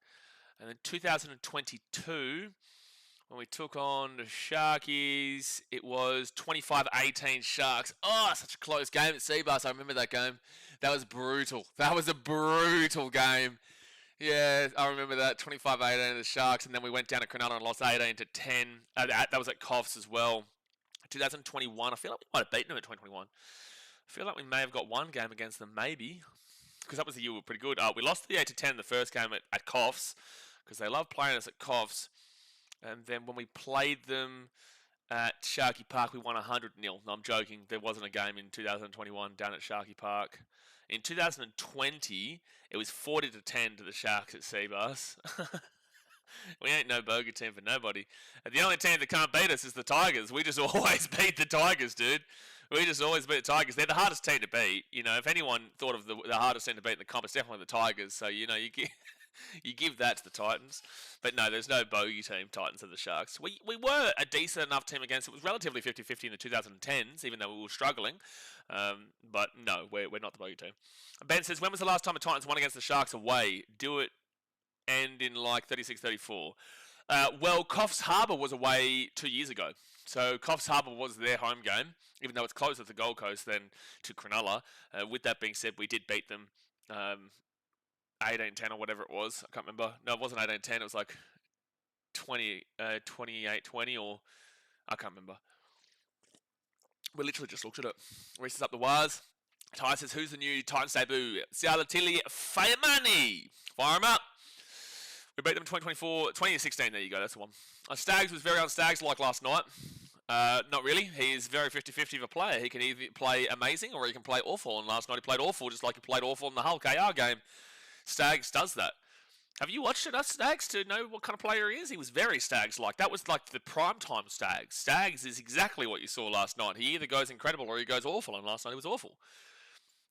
And then 2022, when we took on the Sharkies, it was 25-18 Sharks. Oh, such a close game at Seabus. I remember that game. That was brutal. That was a brutal game. Yeah, I remember that, 25-18 the Sharks, and then we went down to Cronulla and lost 18-10. That was at Coffs as well. 2021, I feel like we might have beaten them in 2021. I feel like we may have got one game against them, maybe, because that was the year we were pretty good. We lost the 8-10 the first game at Coffs, because they love playing us at Coffs. And then when we played them at Sharky Park, we won 100-0. No, I'm joking. There wasn't a game in 2021 down at Sharky Park. In 2020, it was 40-10 to the Sharks at Seabus. We ain't no bogey team for nobody. And the only team that can't beat us is the Tigers. We just always beat the Tigers, dude. We just always beat the Tigers. They're the hardest team to beat. You know, if anyone thought of the hardest team to beat in the comp, it's definitely the Tigers. So, you know, you give that to the Titans. But no, there's no bogey team, Titans of the Sharks. We were a decent enough team against it. It was relatively 50-50 in the 2010s, even though we were struggling. But no, we're not the bogey team. Ben says, when was the last time the Titans won against the Sharks away? Do it end in like 36-34. Well, Coffs Harbour was away 2 years ago. So Coffs Harbour was their home game, even though it's closer to Gold Coast than to Cronulla. With that being said, we did beat them 18-10 or whatever it was. I can't remember. No, it wasn't 18-10. It was like 28-20 or... I can't remember. We literally just looked at it. Reese's up the wires. Ty says, who's the new Titans debut? Sialatili Fayamani. Fire him up. We beat them in 2016. There you go. That's the one. Staggs was very on Staggs like last night. Not really. He is very 50-50 of a player. He can either play amazing or he can play awful. And last night he played awful, just like he played awful in the Hull KR game. Staggs does that. Have you watched enough Staggs to know what kind of player he is? He was very Staggs-like. That was like the primetime Staggs. Staggs is exactly what you saw last night. He either goes incredible or he goes awful, and last night he was awful.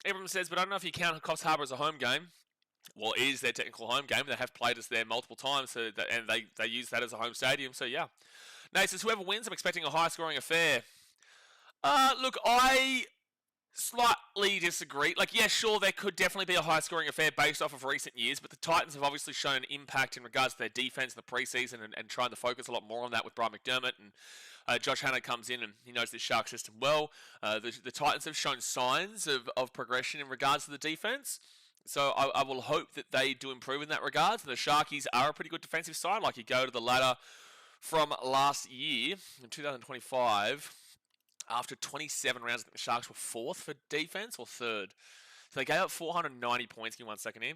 Everyone says, but I don't know if you count Coffs Harbour as a home game. Well, it is their technical home game. They have played us there multiple times, and they use that as a home stadium, so yeah. Nate says, whoever wins, I'm expecting a high-scoring affair. Look, I slightly disagree. Like, yeah, sure, there could definitely be a high-scoring affair based off of recent years, but the Titans have obviously shown impact in regards to their defense in the preseason and trying to focus a lot more on that with Brian McDermott. And Josh Hannah comes in and he knows the Shark system well. The Titans have shown signs of progression in regards to the defense. So I will hope that they do improve in that regard. The Sharkies are a pretty good defensive side. Like, you go to the ladder from last year, in 2025, after 27 rounds, I think the Sharks were 4th for defense or 3rd. So they gave up 490 points. Give me 1 second here.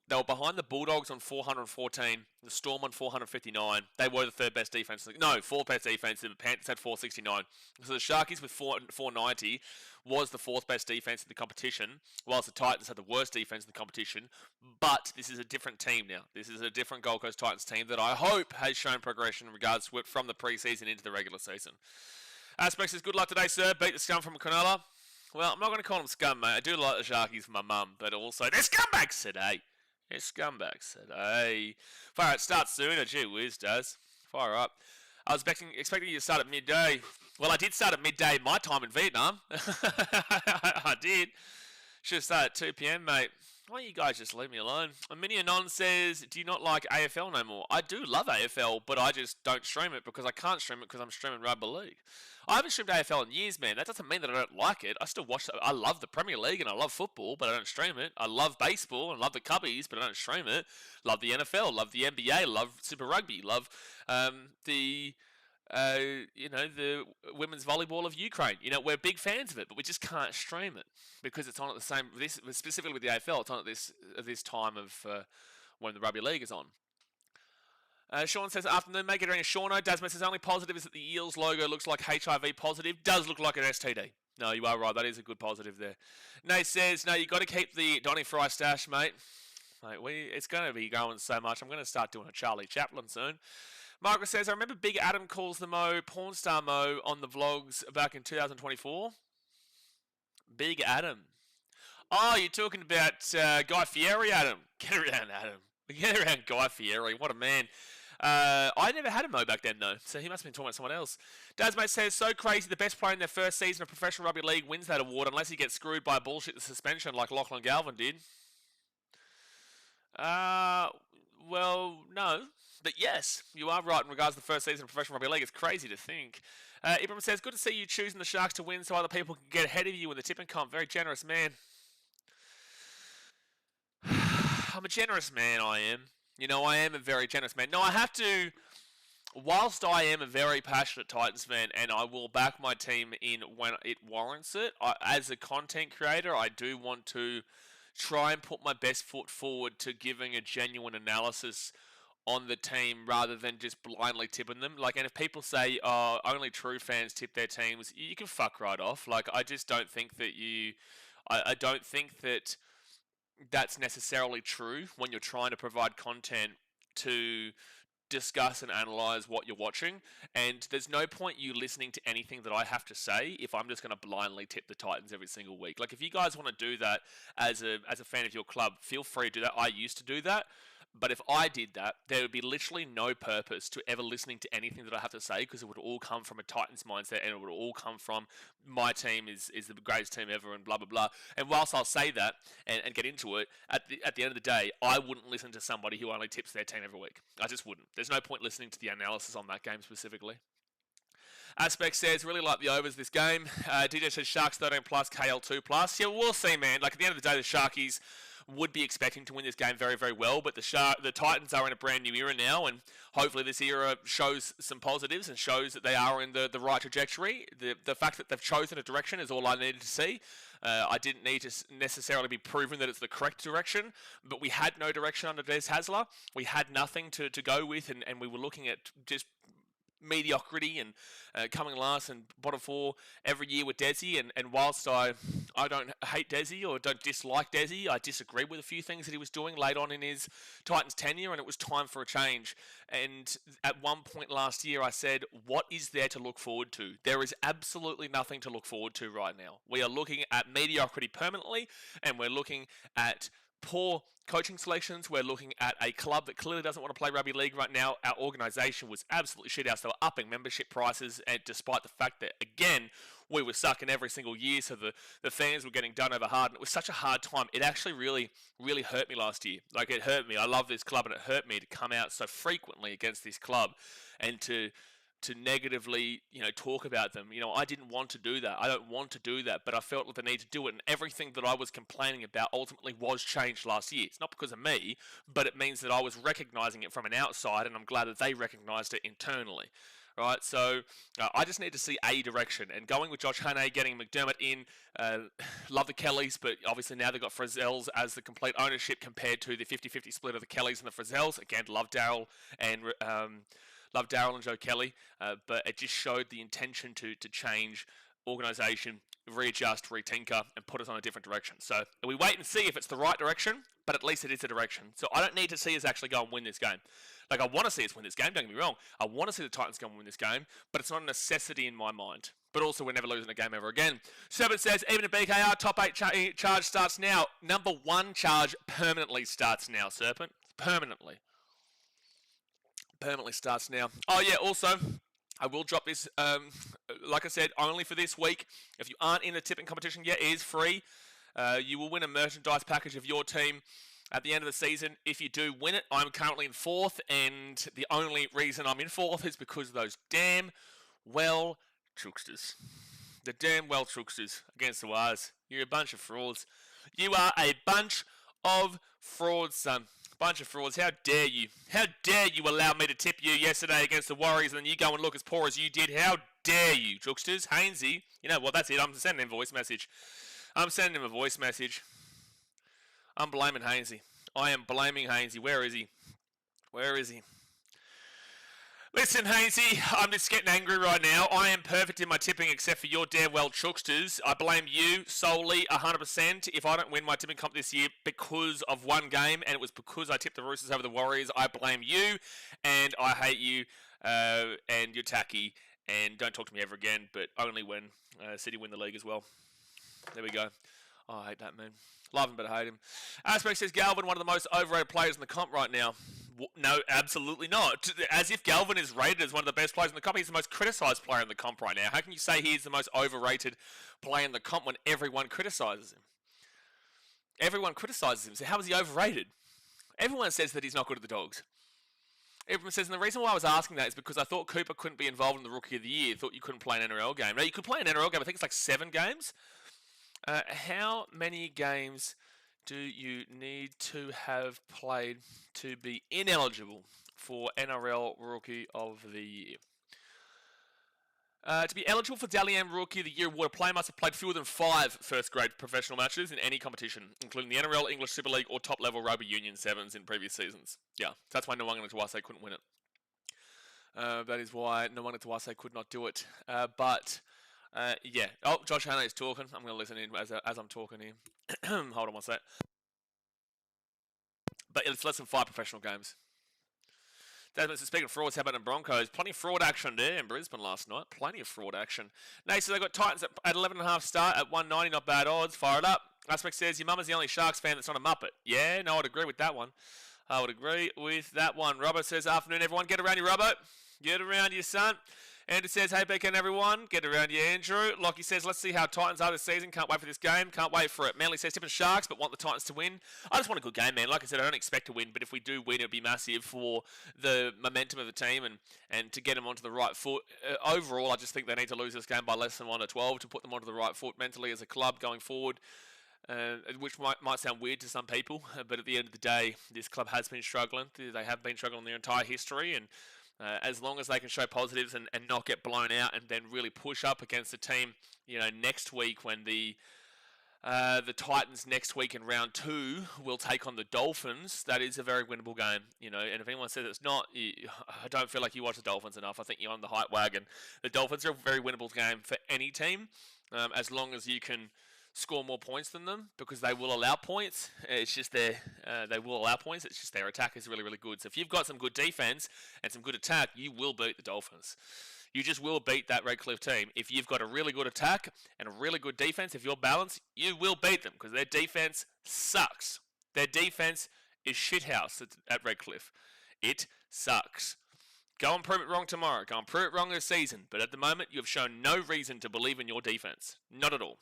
They were behind the Bulldogs on 414, the Storm on 459. They were the 3rd best defense. No, 4th best defense. The Panthers had 469. So the Sharkies with 490 was the 4th best defense in the competition, whilst the Titans had the worst defense in the competition. But this is a different team now. This is a different Gold Coast Titans team that I hope has shown progression in regards to it from the preseason into the regular season. Aspect says, good luck today, sir. Beat the scum from Cronulla. Well, I'm not going to call them scum, mate. I do like the Sharkies for my mum, but also they're scumbags today. They're scumbags today. Fire out starts sooner. Gee whiz, does. Fire up. I was expecting you to start at midday. Well, I did start at midday my time in Vietnam. I did. Should have started at 2 p.m, mate. Why don't you guys just leave me alone? Amin Anon says, do you not like AFL no more? I do love AFL, but I just don't stream it because I can't stream it because I'm streaming Rugby League. I haven't streamed AFL in years, man. That doesn't mean that I don't like it. I still watch it. I love the Premier League and I love football, but I don't stream it. I love baseball and love the Cubbies, but I don't stream it. Love the NFL, love the NBA, love Super Rugby, love the the women's volleyball of Ukraine. We're big fans of it, but we just can't stream it because it's on at the same. This specifically with the AFL, it's on at this time of when the Rugby League is on. Sean says, afternoon, make it rain. Shauno. Dasma says, only positive is that the Eels logo looks like HIV positive. Does look like an STD. No, you are right. That is a good positive there. Nate says, no, you got to keep the Donny Fry stash, mate. It's going to be going so much. I'm going to start doing a Charlie Chaplin soon. Margaret says, I remember Big Adam calls the Mo porn star Mo on the vlogs back in 2024. Big Adam. Oh, you're talking about Guy Fieri, Adam. Get around, Adam. Get around Guy Fieri. What a man. I never had a Mo back then, though, so he must have been talking about someone else. Dasmate says, so crazy the best player in their first season of professional rugby league wins that award unless he gets screwed by bullshit suspension like Lachlan Galvin did. Well, no. But yes, you are right in regards to the first season of professional rugby league. It's crazy to think. Ibrahim says, good to see you choosing the Sharks to win so other people can get ahead of you in the tipping comp. Very generous man. I'm a generous man, I am. I am a very generous man. No, I have to, whilst I am a very passionate Titans fan and I will back my team in when it warrants it, as a content creator, I do want to try and put my best foot forward to giving a genuine analysis on the team rather than just blindly tipping them. And if people say, oh, only true fans tip their teams, you can fuck right off. I just don't think that I don't think that that's necessarily true when you're trying to provide content to discuss and analyze what you're watching. And there's no point you listening to anything that I have to say if I'm just going to blindly tip the Titans every single week. If you guys want to do that as a fan of your club, feel free to do that. I used to do that. But if I did that, there would be literally no purpose to ever listening to anything that I have to say because it would all come from a Titans mindset and it would all come from my team is the greatest team ever and blah, blah, blah. And whilst I'll say that and get into it, at the end of the day, I wouldn't listen to somebody who only tips their team every week. I just wouldn't. There's no point listening to the analysis on that game specifically. Aspect says, really like the overs this game. DJ says, Sharks 13 plus, KL 2 plus. Yeah, we'll see, man. At the end of the day, the Sharkies would be expecting to win this game very, very well, but the Titans are in a brand new era now, and hopefully this era shows some positives and shows that they are in the right trajectory. The fact that they've chosen a direction is all I needed to see. I didn't need to necessarily be proven that it's the correct direction, but we had no direction under Des Hasler. We had nothing to go with, and we were looking at just mediocrity and coming last and bottom four every year with Desi, and whilst I don't hate Desi or don't dislike Desi, I disagree with a few things that he was doing late on in his Titans tenure, and it was time for a change. And at one point last year I said, what is there to look forward to? There is absolutely nothing to look forward to right now. We are looking at mediocrity permanently, and we're looking at poor coaching selections. We're looking at a club that clearly doesn't want to play rugby league right now. Our organisation was absolutely shit house. They were upping membership prices, and despite the fact that, again, we were sucking every single year, so the fans were getting done over hard, and it was such a hard time. It actually really, really hurt me last year. It hurt me. I love this club, and it hurt me to come out so frequently against this club and to negatively, talk about them. I didn't want to do that. I don't want to do that, but I felt the need to do it. And everything that I was complaining about ultimately was changed last year. It's not because of me, but it means that I was recognizing it from an outside, and I'm glad that they recognized it internally. Right, so I just need to see a direction. And going with Josh Hannay, getting McDermott in, love the Kellys, but obviously now they've got Frizzels as the complete ownership compared to the 50-50 split of the Kellys and the Frizzels. Again, love Daryl and Joe Kelly, but it just showed the intention to change organisation, readjust, retinker, and put us on a different direction. So we wait and see if it's the right direction, but at least it is a direction. So I don't need to see us actually go and win this game. I want to see us win this game, don't get me wrong. I want to see the Titans go and win this game, but it's not a necessity in my mind. But also, we're never losing a game ever again. Serpent says, even at BKR, top 8 charge starts now. Number 1 charge permanently starts now, Serpent. Permanently starts now. Oh yeah, also, I will drop this, like I said, only for this week. If you aren't in the tipping competition yet, it is free. You will win a merchandise package of your team at the end of the season if you do win it. I'm currently in 4th, and the only reason I'm in 4th is because of those damn well Chooksters. The damn well Chooksters against the Wars. You're a bunch of frauds. You are a bunch of frauds, son. Bunch of frauds. How dare you? How dare you allow me to tip you yesterday against the Warriors and then you go and look as poor as you did? How dare you, Chooksters? Hainsey. You know what? That's it. I'm sending him a voice message. I'm sending him a voice message. I'm blaming Hainsey. I am blaming Hainsey. Where is he? Where is he? Listen, Hainsey, I'm just getting angry right now. I am perfect in my tipping except for your damn well Chooksters. I blame you solely 100% if I don't win my tipping comp this year because of one game, and it was because I tipped the Roosters over the Warriors. I blame you, and I hate you, and you're tacky, and don't talk to me ever again, but only when City win the league as well. There we go. Oh, I hate that, man. Love him, but I hate him. Aspect says Galvin, one of the most overrated players in the comp right now. No, absolutely not. As if Galvin is rated as one of the best players in the comp. He's the most criticised player in the comp right now. How can you say he's the most overrated player in the comp when everyone criticises him? Everyone criticises him. So how is he overrated? Everyone says that he's not good at the Dogs. Everyone says, and the reason why I was asking that is because I thought Cooper couldn't be involved in the Rookie of the Year. I thought you couldn't play an NRL game. No, you could play an NRL game. I think it's like 7 games. How many games do you need to have played to be ineligible for NRL Rookie of the Year? To be eligible for Dally M Rookie of the Year award, a player must have played fewer than 5 first-grade professional matches in any competition, including the NRL, English Super League, or top-level Rugby Union 7s in previous seasons. Yeah, that's why Nwanga Tuwase couldn't win it. That is why Nwanga Tuwase could not do it. Yeah. Oh, Josh Hannah is talking. I'm going to listen in as I'm talking here. Hold on one sec. But it's less than 5 professional games. Desmond, speaking of frauds, how about in Broncos? Plenty of fraud action there in Brisbane last night. Plenty of fraud action. Nate says they got Titans at 11.5 start at 190. Not bad odds. Fire it up. Aspect says your mum is the only Sharks fan that's not a Muppet. Yeah, no, I'd agree with that one. I would agree with that one. Robbo says, afternoon, everyone. Get around you, Robbo. Get around you, son. Andrew says, hey, BKN, everyone. Get around you, Andrew. Lockie says, let's see how Titans are this season. Can't wait for this game. Can't wait for it. Manly says, tipping Sharks, but want the Titans to win. I just want a good game, man. Like I said, I don't expect to win, but if we do win, it'll be massive for the momentum of the team and to get them onto the right foot. Overall, I just think they need to lose this game by less than 1 or 12 to put them onto the right foot mentally as a club going forward. Which might sound weird to some people, but at the end of the day, this club has been struggling. They have been struggling their entire history, and as long as they can show positives and not get blown out and then really push up against the team, next week when the Titans next week in round 2 will take on the Dolphins, that is a very winnable game, and if anyone says it's not, I don't feel like you watch the Dolphins enough. I think you're on the hype wagon. The Dolphins are a very winnable game for any team, as long as you can score more points than them, because they will allow points. It's just they will allow points. It's just their attack is really, really good. So if you've got some good defense and some good attack, you will beat the Dolphins. You just will beat that Redcliffe team. If you've got a really good attack and a really good defense, if you're balanced, you will beat them because their defense sucks. Their defense is shithouse at Redcliffe. It sucks. Go and prove it wrong tomorrow. Go and prove it wrong this season. But at the moment, you have shown no reason to believe in your defense. Not at all.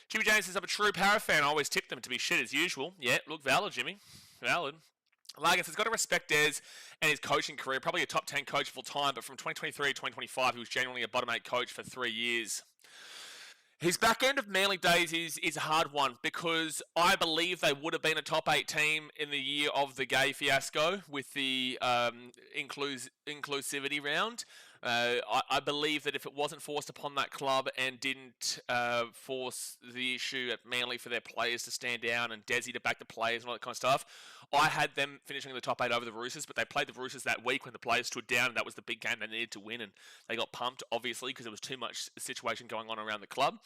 Jimmy James says, I'm a true Para fan. I always tip them to be shit as usual. Yeah, look, valid, Jimmy. Valid. Lagan says, got to respect Des and his coaching career. Probably a top 10 coach of all time, but from 2023 to 2025, he was genuinely a bottom 8 coach for 3 years. His back end of Manly days is a hard one because I believe they would have been a top 8 team in the year of the gay fiasco with the inclusivity round. I believe that if it wasn't forced upon that club and didn't force the issue at Manly for their players to stand down and Desi to back the players and all that kind of stuff, I had them finishing in the top 8 over the Roosters, but they played the Roosters that week when the players stood down, and that was the big game they needed to win, and they got pumped, obviously, because there was too much situation going on around the club.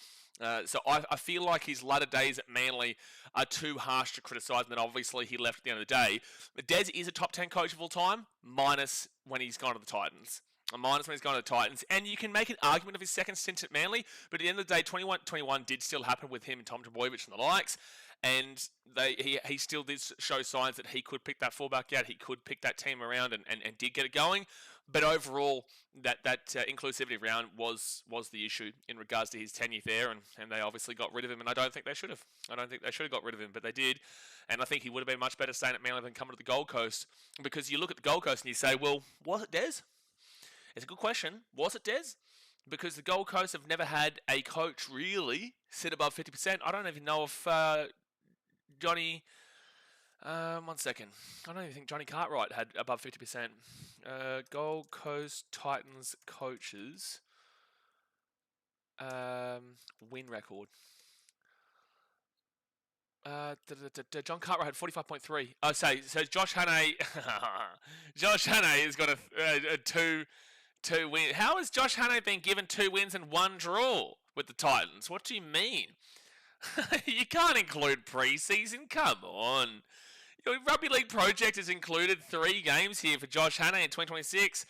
So I feel like his latter days at Manly are too harsh to criticise, and then obviously he left at the end of the day. Des is a top 10 coach of all time, minus when he's gone to the Titans. Minus when he's gone to the Titans. And you can make an argument of his second stint at Manly, but at the end of the day, 21 did still happen with him and Tom Trbojevic and the likes, and he still did show signs that he could pick that fullback out, he could pick that team around and did get it going. But overall, that inclusivity round was the issue in regards to his tenure there, and they obviously got rid of him. And I don't think they should have. I don't think they should have got rid of him, but they did. And I think he would have been much better staying at Manly than coming to the Gold Coast, because you look at the Gold Coast and you say, well, was it Des? It's a good question. Was it Des? Because the Gold Coast have never had a coach really sit above 50%. I don't even know if Johnny. One second. I don't even think Johnny Cartwright had above 50%. Gold Coast Titans coaches win record. John Cartwright had 45.3. Oh, so Josh Hannay. Josh Hannay has got a two win. How has Josh Hannay been given 2 wins and 1 draw with the Titans? What do you mean? You can't include preseason. Come on. Rugby League Project has included 3 games here for Josh Hannay in 2026.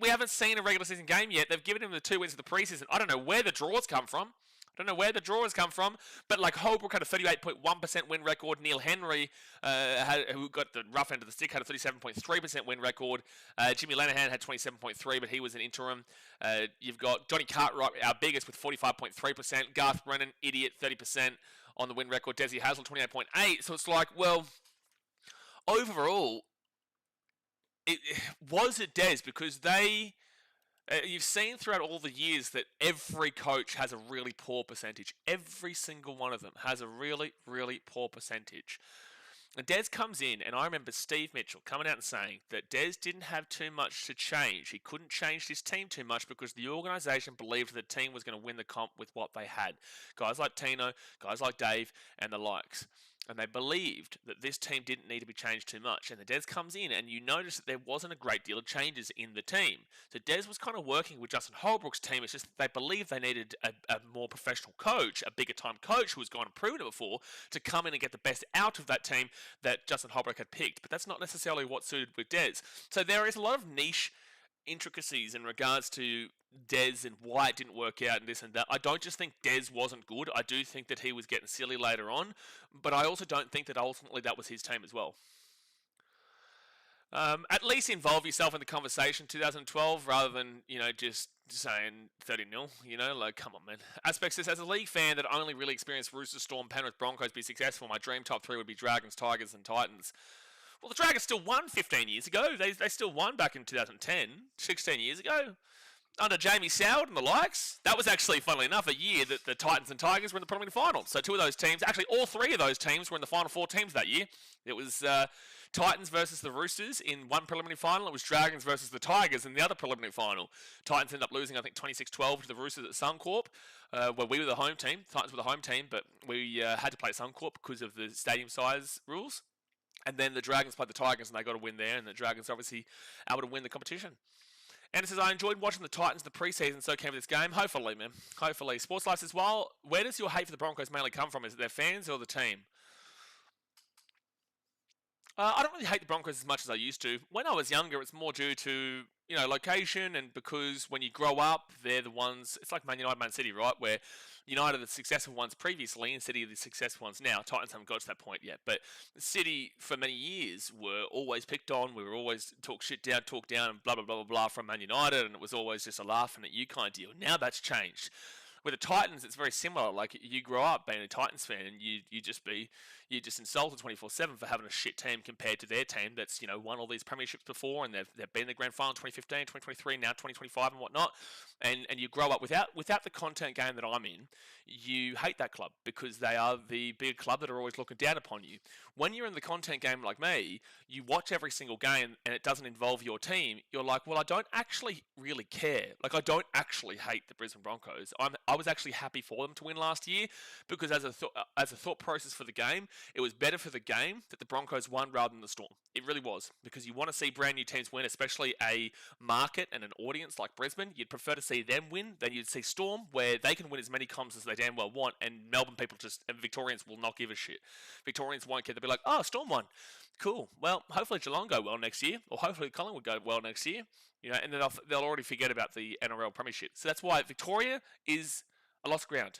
We haven't seen a regular season game yet. They've given him the 2 wins of the preseason. I don't know where the draws come from. But like Holbrook had a 38.1% win record. Neil Henry, who got the rough end of the stick, had a 37.3% win record. Jimmy Lanahan had 27.3%, but he was an interim. You've got Johnny Cartwright, our biggest, with 45.3%. Garth Brennan, idiot, 30% on the win record. Desi Hazel, 28.8%. So it's like, well, overall, was it Des? Because you've seen throughout all the years that every coach has a really poor percentage. Every single one of them has a really, really poor percentage. And Des comes in, and I remember Steve Mitchell coming out and saying that Des didn't have too much to change. He couldn't change his team too much because the organisation believed the team was going to win the comp with what they had. Guys like Tino, guys like Dave, and the likes. And they believed that this team didn't need to be changed too much. And the Des comes in, and you notice that there wasn't a great deal of changes in the team. So Des was kind of working with Justin Holbrook's team. It's just that they believed they needed a more professional coach, a bigger time coach who has gone and proven it before, to come in and get the best out of that team that Justin Holbrook had picked. But that's not necessarily what suited with Des. So there is a lot of niche intricacies in regards to Des and why it didn't work out and this and that. I don't just think Des wasn't good. I do think that he was getting silly later on, but I also don't think that ultimately that was his team as well. At least involve yourself in the conversation 2012 rather than, just saying 30-0, like, come on, man. Aspect says, as a league fan that only really experienced Roosters, Storm, Penrith, Broncos be successful, my dream top 3 would be Dragons, Tigers and Titans. Well, the Dragons still won 15 years ago. They still won back in 2010, 16 years ago. Under Jamie Soward and the likes. That was actually, funnily enough, a year that the Titans and Tigers were in the preliminary finals. So 2 of those teams, actually all 3 of those teams were in the final 4 teams that year. It was Titans versus the Roosters in one preliminary final. It was Dragons versus the Tigers in the other preliminary final. Titans ended up losing, I think, 26-12 to the Roosters at Suncorp, where we were the home team. Titans were the home team, but we had to play at Suncorp because of the stadium size rules. And then the Dragons played the Tigers, and they got a win there, and the Dragons obviously able to win the competition. And it says, I enjoyed watching the Titans in the preseason, so came to this game. Hopefully, man. Hopefully. Sports Life says, well, where does your hate for the Broncos mainly come from? Is it their fans or the team? I don't really hate the Broncos as much as I used to. When I was younger, it's more due to, location, and because when you grow up, they're the ones, it's like Man United, Man City, right? Where United are the successful ones previously, and City are the successful ones now. Titans haven't got to that point yet. But City, for many years, were always picked on. We were always talk down, and blah, blah, blah, blah, blah from Man United, and it was always just a laughing at you kind of deal. Now that's changed. With the Titans, it's very similar. Like, you grow up being a Titans fan, and you just insulted 24/7 for having a shit team compared to their team that's, won all these premierships before, and they've been in the grand final in 2015, 2023, now 2025 and whatnot. And you grow up without the content game that I'm in. You hate that club because they are the big club that are always looking down upon you. When you're in the content game like me, you watch every single game and it doesn't involve your team. You're like, well, I don't actually really care. Like, I don't actually hate the Brisbane Broncos. I was actually happy for them to win last year because as a thought process for the game, it was better for the game that the Broncos won rather than the Storm. It really was, because you want to see brand new teams win, especially a market and an audience like Brisbane. You'd prefer to see them win than you'd see Storm, where they can win as many comps as they damn well want, and Melbourne people and Victorians will not give a shit. Victorians won't care. They'll be like, oh, Storm won. Cool. Well, hopefully Geelong go well next year, or hopefully Collingwood go well next year. And then they'll already forget about the NRL premiership. So that's why Victoria is a lost ground.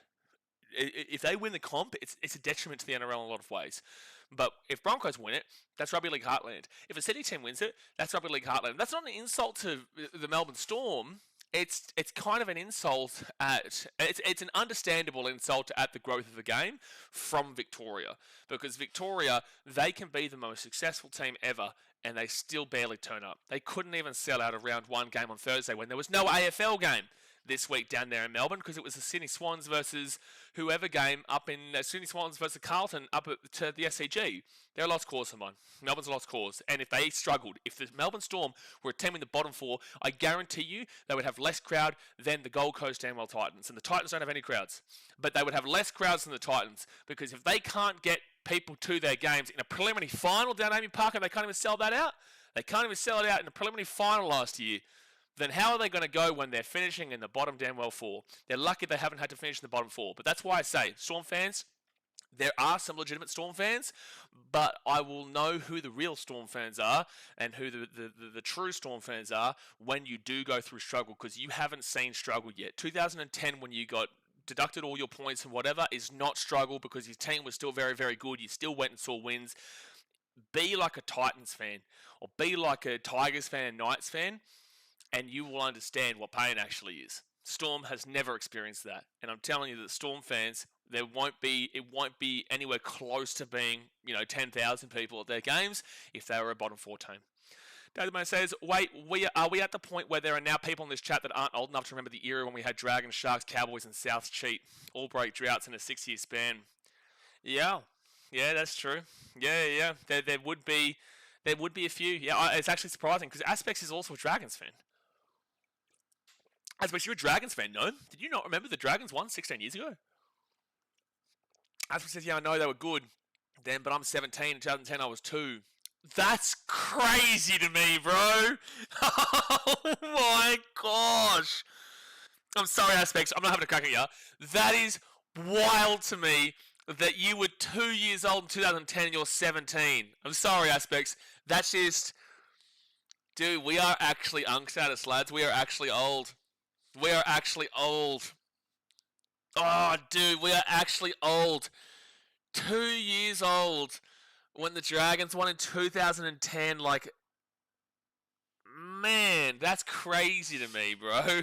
if they win the comp, it's a detriment to the NRL in a lot of ways. But if Broncos win it, that's Rugby League Heartland. If a Sydney team wins it, that's Rugby League Heartland. That's not an insult to the Melbourne Storm. It's kind of an insult at it's an understandable insult at the growth of the game from Victoria, because Victoria, they can be the most successful team ever and they still barely turn up. They couldn't even sell out a round one game on Thursday when there was no AFL game this week down there in Melbourne, because it was the Sydney Swans versus whoever game up in Sydney Swans versus Carlton up to the SCG. They're a lost cause for mine. Melbourne's a lost cause. And if they struggled, if the Melbourne Storm were a team in the bottom four, I guarantee you they would have less crowd than the Gold Coast Danwell Titans. And the Titans don't have any crowds. But they would have less crowds than the Titans, because if they can't get people to their games in a preliminary final down Amy Park and they can't even sell that out, they can't even sell it out in a preliminary final last year, then how are they going to go when they're finishing in the bottom Danwell 4? They're lucky they haven't had to finish in the bottom 4. But that's why I say, Storm fans, there are some legitimate Storm fans, but I will know who the real Storm fans are and who the true Storm fans are when you do go through struggle, because you haven't seen struggle yet. 2010, when you got deducted all your points and whatever, is not struggle, because your team was still very, very good. You still went and saw wins. Be like a Titans fan, or be like a Tigers fan, Knights fan, and you will understand what pain actually is. Storm has never experienced that, and I'm telling you that Storm fans, it won't be anywhere close to being 10,000 people at their games if they were a bottom four team. David May says, wait, are we at the point where there are now people in this chat that aren't old enough to remember the era when we had Dragons, Sharks, Cowboys, and South cheat, all break droughts in a 6-year span? Yeah, that's true. Yeah. There would be a few. Yeah, it's actually surprising, because Aspects is also a Dragons fan. Aspects, you're a Dragons fan, no? Did you not remember the Dragons won 16 years ago? Aspects says, yeah, I know they were good then, but I'm 17. In 2010, I was 2. That's crazy to me, bro. Oh my gosh. I'm sorry, Aspects. I'm not having a crack at you. That is wild to me that you were 2 years old in 2010 and you're 17. I'm sorry, Aspects. That's just... Dude, we are actually unstatus, lads. We are actually old. We are actually old. Oh, dude, we are actually old. 2 years old when the Dragons won in 2010. Like, man, that's crazy to me, bro.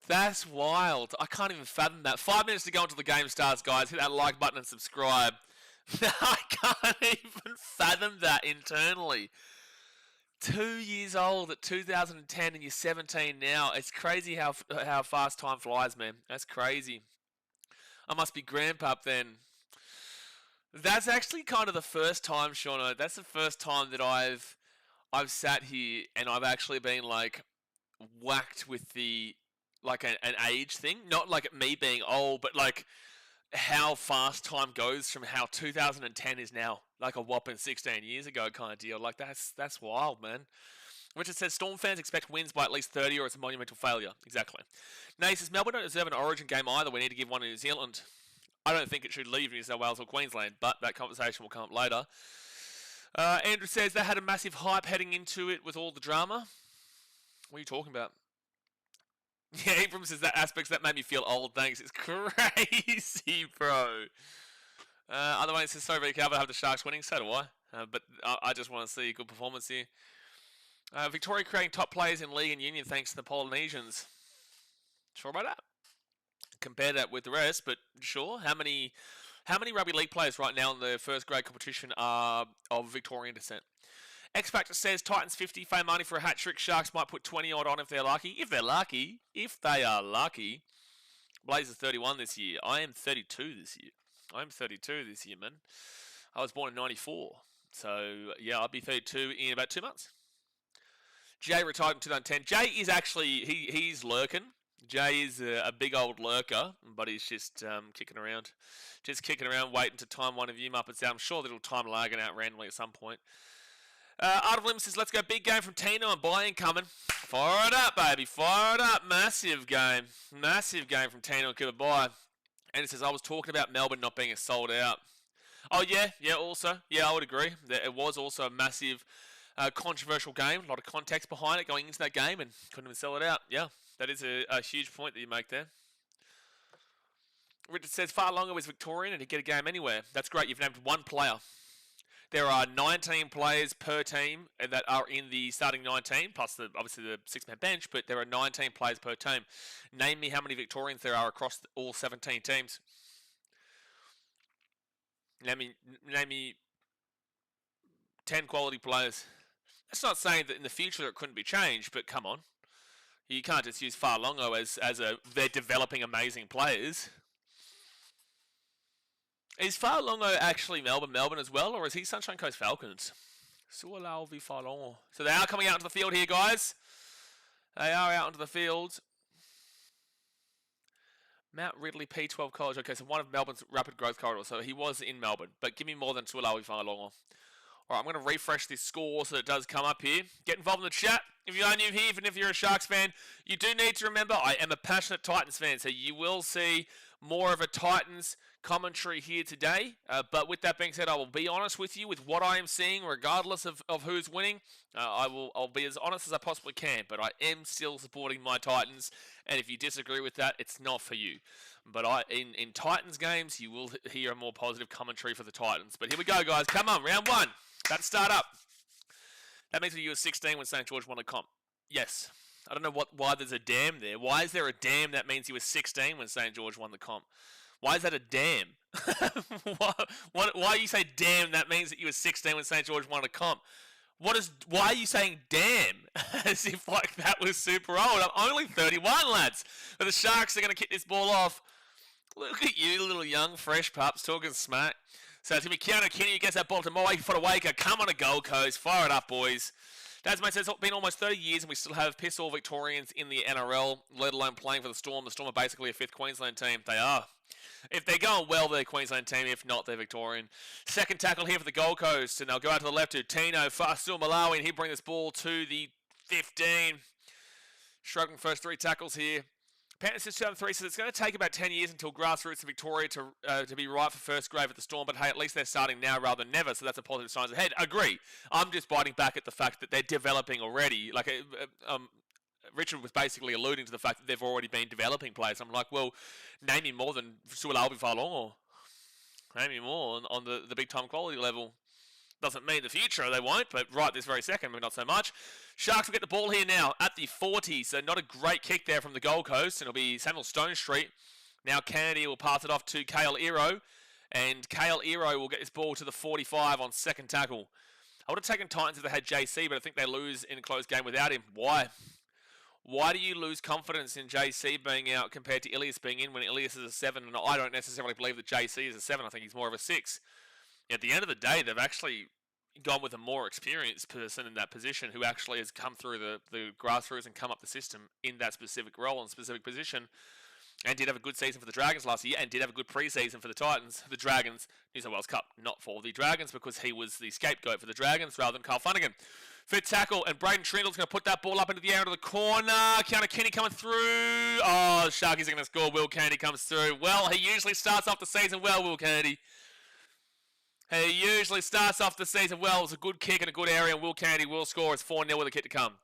That's wild. I can't even fathom that. 5 minutes to go until the game starts, guys. Hit that like button and subscribe. I can't even fathom that internally. 2 years old at 2010 and you're 17 now. It's crazy how fast time flies, man. That's crazy. I must be grandpa then. That's actually kind of the first time, Shauno. That's the first time that I've sat here and I've actually been like whacked with the like an age thing. Not like me being old, but like how fast time goes from how 2010 is now. Like a whopping 16 years ago kind of deal. Like that's wild, man. Richard says, Storm fans expect wins by at least 30 or it's a monumental failure. Exactly. Nay says, Melbourne don't deserve an Origin game either. We need to give one to New Zealand. I don't think it should leave New South Wales or Queensland, but that conversation will come up later. Andrew says, they had a massive hype heading into it with all the drama. What are you talking about? Yeah, Abram says, that Aspects, that made me feel old. Thanks. It's crazy, bro. Otherwise, says, sorry, Calvin, I have the Sharks winning. So do I. But I just want to see a good performance here. Victoria creating top players in league and union thanks to the Polynesians. Sure about that? Compare that with the rest, but sure. How many rugby league players right now in the first grade competition are of Victorian descent? X Factor says Titans 50, Fame money for a hat trick. Sharks might put 20 odd on if they're lucky. If they are lucky. Blazers 31 this year. I am 32 this year. Man. I was born in 94. So, yeah, I'll be 32 in about 2 months. Jay retired in 2010. Jay is actually, he's lurking. Jay is a big old lurker, but he's just kicking around. Just kicking around, waiting to time one of you Muppets out. I'm sure that it'll time lagging out randomly at some point. Art of Lim says, let's go. Big game from Tino and buy-in coming. Fire it up, baby. Fire it up. Massive game. Massive game from Tino and Cooper Buy. And it says, I was talking about Melbourne not being a sold out. Oh, yeah, also. Yeah, I would agree. It was also a massive, controversial game. A lot of context behind it going into that game and couldn't even sell it out. Yeah, that is a huge point that you make there. Richard says, far longer was Victorian and he'd get a game anywhere. That's great. You've named one player. There are 19 players per team that are in the starting 19, plus obviously the six-man bench, but there are 19 players per team. Name me how many Victorians there are across all 17 teams. Name me 10 quality players. That's not saying that in the future it couldn't be changed, but come on. You can't just use Farlongo as they're developing amazing players. Is Farlongo actually Melbourne as well, or is he Sunshine Coast Falcons? Sualau v Farlongo. So they are coming out into the field here, guys. They are out into the field. Mount Ridley P12 College. Okay, so one of Melbourne's rapid growth corridors. So he was in Melbourne, but give me more than Sualau v Farlongo. All right, I'm going to refresh this score so it does come up here. Get involved in the chat. If you are new here, even if you're a Sharks fan, you do need to remember I am a passionate Titans fan, so you will see more of a Titans commentary here today. But with that being said, I will be honest with you with what I am seeing, regardless of who's winning. I'll be as honest as I possibly can, but I am still supporting my Titans, and if you disagree with that, it's not for you. But in Titans games, you will hear a more positive commentary for the Titans. But here we go, guys. Come on, round one. About to start up. That means you were 16 when St. George won the comp. Yes. I don't know why there's a damn there. Why is there a damn that means you were 16 when St. George won the comp? Why is that a damn? Why you say damn that means that you were 16 when St. George won the comp? Why are you saying damn? As if like that was super old. I'm only 31, lads. But the Sharks are going to kick this ball off. Look at you, little young, fresh pups, talking smack. So it's going to be Keanu Kinney who gets that ball to Moe for the Waker. Come on to Gold Coast. Fire it up, boys. Dasmate says it's been almost 30 years and we still have piss-all Victorians in the NRL, let alone playing for the Storm. The Storm are basically a fifth Queensland team. They are. If they're going well, they're a Queensland team. If not, they're Victorian. Second tackle here for the Gold Coast. And they'll go out to the left to Tino Fasul Malawi. And he'll bring this ball to the 15. Struggling first three tackles here. Panthers 2003 says it's going to take about 10 years until grassroots in Victoria to be right for first grade at the Storm, but hey, at least they're starting now rather than never, so that's a positive sign ahead. Agree. I'm just biting back at the fact that they're developing already. Like, Richard was basically alluding to the fact that they've already been developing players. I'm like, well, name me more than Sualau Falong, or name me more on the big-time quality level. Doesn't mean the future they won't, but right this very second, maybe not so much. Sharks will get the ball here now at the 40, so not a great kick there from the Gold Coast, and it'll be Samuel Stone Street. Now Kennedy will pass it off to Kale Ero, and Kale Ero will get this ball to the 45 on second tackle. I would have taken Titans if they had JC, but I think they lose in a close game without him. Why? Why do you lose confidence in JC being out compared to Ilias being in when Ilias is a 7, and I don't necessarily believe that JC is a 7. I think he's more of a 6. At the end of the day, they've actually gone with a more experienced person in that position who actually has come through the grassroots and come up the system in that specific role and specific position, and did have a good season for the Dragons last year and did have a good pre-season for the Titans, the Dragons, New South Wales Cup, not for the Dragons because he was the scapegoat for the Dragons rather than Carl Flanagan. Fifth tackle, and Braden Trindle's going to put that ball up into the air into the corner. Keanu Kinney coming through. Oh, Sharkies are going to score. Will Kennedy comes through. Well, he usually starts off the season well, Will Kennedy. He usually starts off the season well. It was a good kick in a good area, and Will Kennedy will score. It's 4-0 with a kick to come.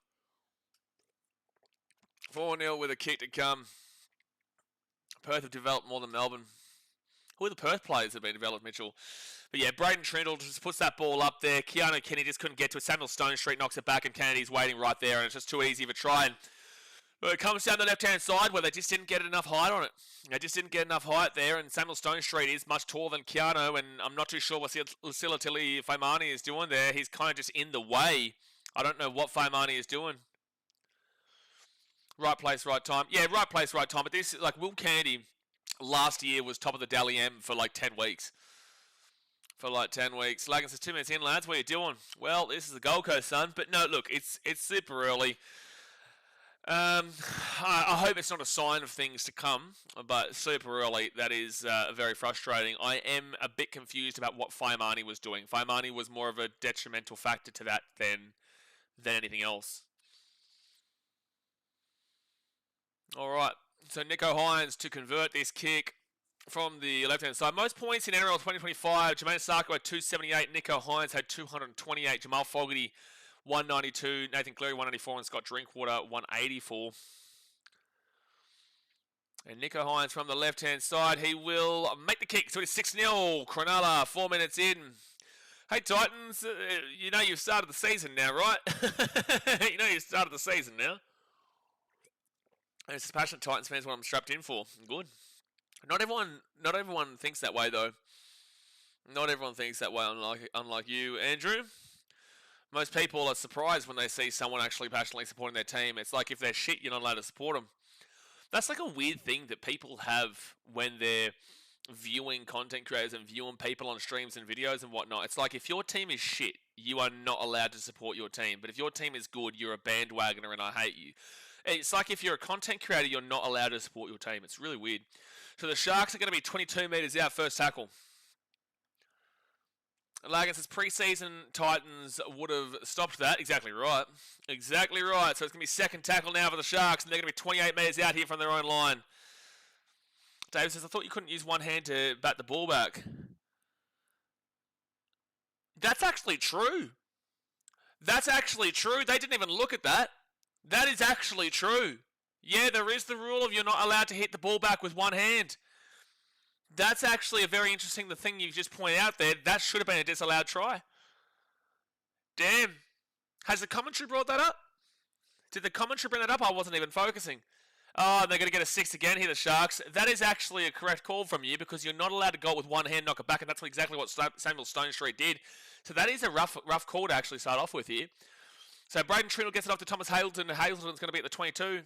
4-0 with a kick to come. Perth have developed more than Melbourne. Who are the Perth players that have been developed, Mitchell? But yeah, Braden Trindle just puts that ball up there. Keanu Kinney just couldn't get to it. Samuel Stone Street knocks it back, and Kennedy's waiting right there, and it's just too easy of a try. But it comes down the left-hand side where they just didn't get enough height on it. They just didn't get enough height there, and Samuel Stone Street is much taller than Keanu, and I'm not too sure what Silatili Faimani is doing there. He's kind of just in the way. I don't know what Faimani is doing. Right place, right time. Yeah, right place, right time. But this, like, Will Kennedy last year was top of the Dally M for like 10 weeks. Lagan says 2 minutes in, lads. What are you doing? Well, this is the Gold Coast, son. But no, look, it's super early. I hope it's not a sign of things to come, but super early, that is very frustrating. I am a bit confused about what Faimani was doing. Faimani was more of a detrimental factor to that than anything else. All right, so Nico Hines to convert this kick from the left-hand side. Most points in NRL 2025, Jermaine Sarko had 278, Nico Hines had 228, Jamal Fogarty 192, Nathan Cleary 194, and Scott Drinkwater 184. And Nico Hines from the left-hand side, he will make the kick. So it's 6-0. Cronulla, 4 minutes in. Hey, Titans, you know you've started the season now, right? You know you've started the season now. And it's passionate Titans fans what I'm strapped in for. Good. Not everyone thinks that way, though. Not everyone thinks that way, unlike you, Andrew. Most people are surprised when they see someone actually passionately supporting their team. It's like if they're shit, you're not allowed to support them. That's like a weird thing that people have when they're viewing content creators and viewing people on streams and videos and whatnot. It's like if your team is shit, you are not allowed to support your team. But if your team is good, you're a bandwagoner and I hate you. It's like if you're a content creator, you're not allowed to support your team. It's really weird. So the Sharks are going to be 22 metres out, first tackle. Lagan says pre-season Titans would have stopped that. Exactly right. Exactly right. So it's going to be second tackle now for the Sharks, and they're going to be 28 metres out here from their own line. David says, I thought you couldn't use one hand to bat the ball back. That's actually true. That's actually true. They didn't even look at that. That is actually true. Yeah, there is the rule of you're not allowed to hit the ball back with one hand. That's actually a very interesting thing you've just pointed out there. That should have been a disallowed try. Damn. Has the commentary brought that up? Did the commentary bring that up? I wasn't even focusing. Oh, they're going to get a 6 again here, the Sharks. That is actually a correct call from you because you're not allowed to go with one hand, knock it back, and that's exactly what Samuel Stone Street did. So that is a rough call to actually start off with here. So Braden Trindle gets it off to Thomas Hazelton. Hazelton's going to be at the 22.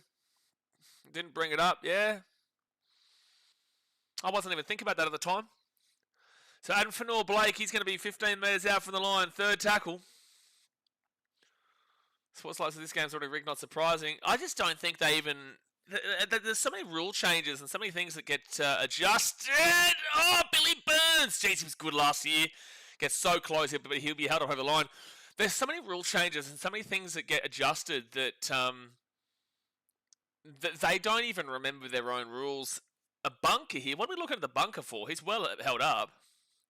Didn't bring it up, yeah. I wasn't even thinking about that at the time. So Adam Fanor-Blake, he's going to be 15 metres out from the line. Third tackle. Sports Lights of this game's already rigged, not surprising. I just don't think they even... There's so many rule changes and so many things that get adjusted. Oh, Billy Burns! Jeez, he was good last year. Gets so close, but he'll be held over the line. There's so many rule changes and so many things that get adjusted that they don't even remember their own rules. A bunker here. What are we looking at the bunker for? He's well held up.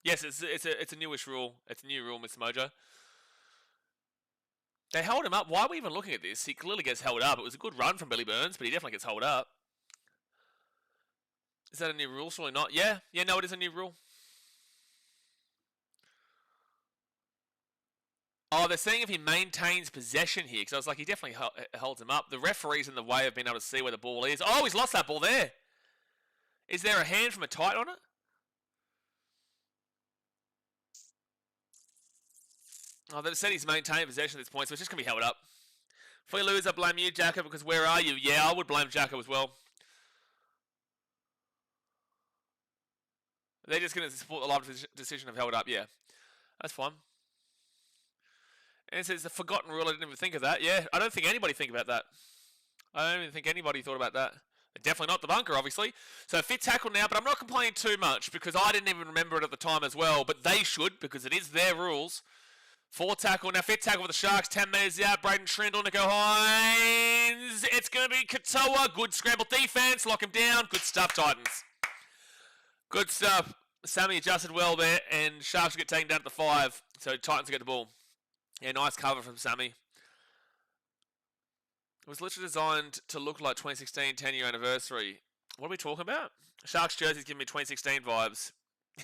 Yes, it's a newish rule. It's a new rule, Mr. Mojo. They held him up. Why are we even looking at this? He clearly gets held up. It was a good run from Billy Burns, but he definitely gets held up. Is that a new rule? Surely not. Yeah, no, it is a new rule. Oh, they're saying if he maintains possession here, because I was like, he definitely holds him up. The referee's in the way of being able to see where the ball is. Oh, he's lost that ball there. Is there a hand from a tight on it? Oh, they've said he's maintained possession at this point, so it's just going to be held up. If we lose, I blame you, Jacko, because where are you? Yeah, I would blame Jacko as well. They're just going to support the live decision of held up, yeah. That's fine. And it says the forgotten rule, I didn't even think of that. Yeah, I don't think anybody think about that. I don't even think anybody thought about that. Definitely not the bunker, obviously. So fit tackle now, but I'm not complaining too much because I didn't even remember it at the time as well. But they should because it is their rules. 4 tackle, now fit tackle for the Sharks, 10 metres out, Braden Trindle, Nico Hines, it's going to be Katoa, good scramble defence, lock him down, good stuff Titans. Good stuff, Sammy adjusted well there, and Sharks get taken down to the 5, so Titans get the ball. Yeah, nice cover from Sammy. It was literally designed to look like 2016 10-year anniversary. What are we talking about? Sharks jerseys giving me 2016 vibes.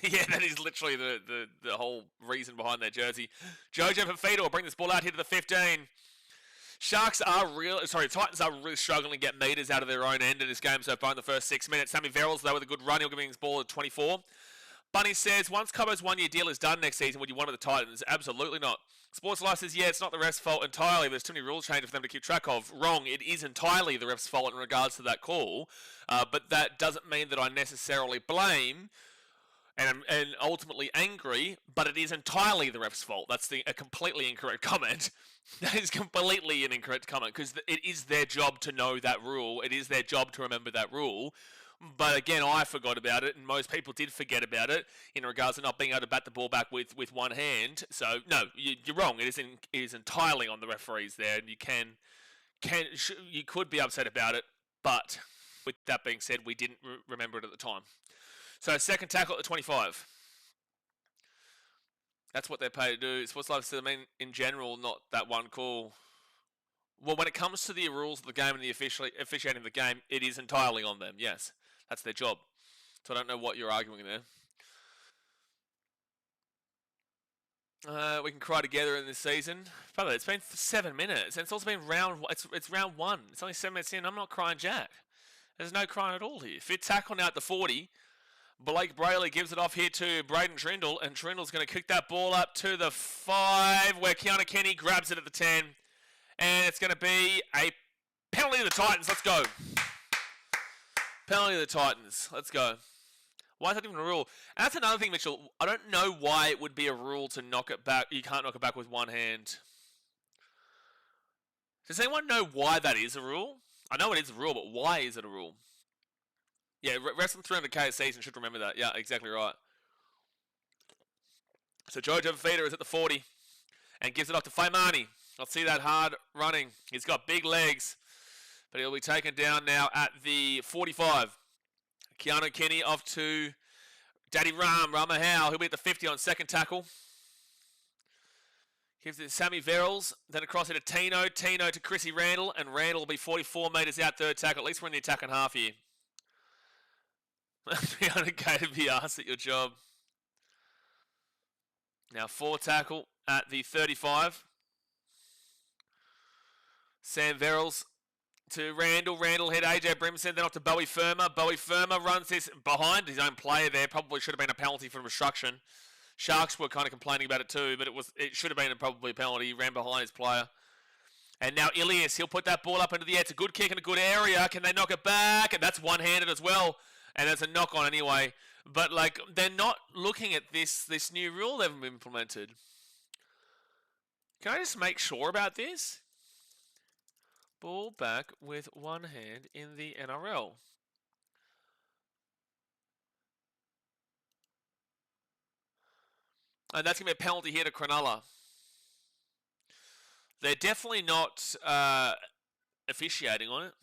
Yeah, that is literally the whole reason behind their jersey. Jojo Fafita will bring this ball out here to the 15. Titans are really struggling to get metres out of their own end in this game so far in the first 6 minutes. Sammy Verrills, though, with a good run. He'll give his ball at 24. Bunny says, once Cobbo's one-year deal is done next season, would you want the Titans? Absolutely not. Sports Life says, yeah, it's not the ref's fault entirely. There's too many rule changes for them to keep track of. Wrong. It is entirely the ref's fault in regards to that call. But that doesn't mean that I necessarily blame and ultimately angry, but it is entirely the ref's fault. That's a completely incorrect comment. That is completely an incorrect comment because it is their job to know that rule. It is their job to remember that rule. But again, I forgot about it, and most people did forget about it in regards to not being able to bat the ball back with one hand. So, no, you're wrong. It is entirely on the referees there, and you could be upset about it. But with that being said, we didn't remember it at the time. So, second tackle at the 25. That's what they're paid to do. Sports Life said, I mean, in general, not that one call. Well, when it comes to the rules of the game and the officiating of the game, it is entirely on them, yes. That's their job. So I don't know what you're arguing there. We can cry together in this season. Brother, it's been 7 minutes, and it's also been round. It's round 1. It's only 7 minutes in. I'm not crying jack. There's no crying at all here. Fit tackle now at the 40. Blake Brayley gives it off here to Braden Trindle, and Trindle's going to kick that ball up to the 5, where Keanu Kenny grabs it at the 10, and it's going to be a penalty to the Titans. Let's go. Penalty to the Titans. Let's go. Why is that even a rule? And that's another thing, Mitchell. I don't know why it would be a rule to knock it back. You can't knock it back with one hand. Does anyone know why that is a rule? I know it is a rule, but why is it a rule? Yeah, wrestling 300k a season should remember that. Yeah, exactly right. So Jojo Fafita is at the 40 and gives it off to Faimani. I'll see that hard running. He's got big legs, but he'll be taken down now at the 45. Keanu Kenny off to Daddy Rama Howe. He'll be at the 50 on second tackle. Gives it to Sammy Verrills. Then across it to Tino. Tino to Chrissy Randall. And Randall will be 44 metres out third tackle. At least we're in the attacking half here. 300k to be asked at your job. Now 4 tackle at the 35. Sam Verrills to Randall. Randall hit AJ Brimson, then off to Bowie Firma. Bowie Firma runs this behind his own player there. Probably should have been a penalty for obstruction. Sharks were kind of complaining about it too, but it should have been probably a penalty. He ran behind his player. And now Ilias, he'll put that ball up into the air. It's a good kick in a good area. Can they knock it back? And that's one-handed as well. And there's a knock on anyway. But like, they're not looking at this new rule they've implemented. Can I just make sure about this? Ball back with one hand in the NRL. And that's going to be a penalty here to Cronulla. They're definitely not officiating on it.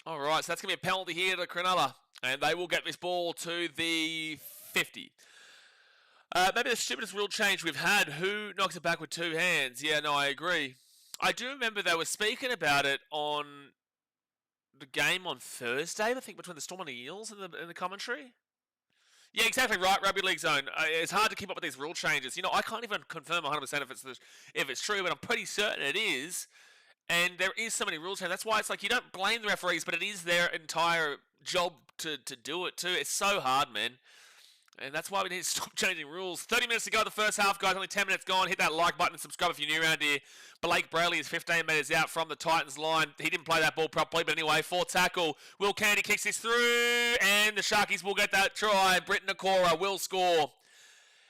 All right, so that's going to be a penalty here to Cronulla. And they will get this ball to the 50. Maybe the stupidest rule change we've had. Who knocks it back with 2 hands? Yeah, no, I agree. I do remember they were speaking about it on the game on Thursday, I think, between the Storm and the Eels in the commentary. Yeah, exactly right, Rugby League Zone. It's hard to keep up with these rule changes. You know, I can't even confirm 100% if it's true, but I'm pretty certain it is. And there is so many rule changes. That's why it's like you don't blame the referees, but it is their entire job to do it too. It's so hard, man. And that's why we need to stop changing rules. 30 minutes to go the first half, guys. Only 10 minutes gone. Hit that like button and subscribe if you're new around here. Blake Brayley is 15 metres out from the Titans line. He didn't play that ball properly, but anyway, 4 tackle. Will Candy kicks this through, and the Sharkies will get that try. Britton Nakora will score.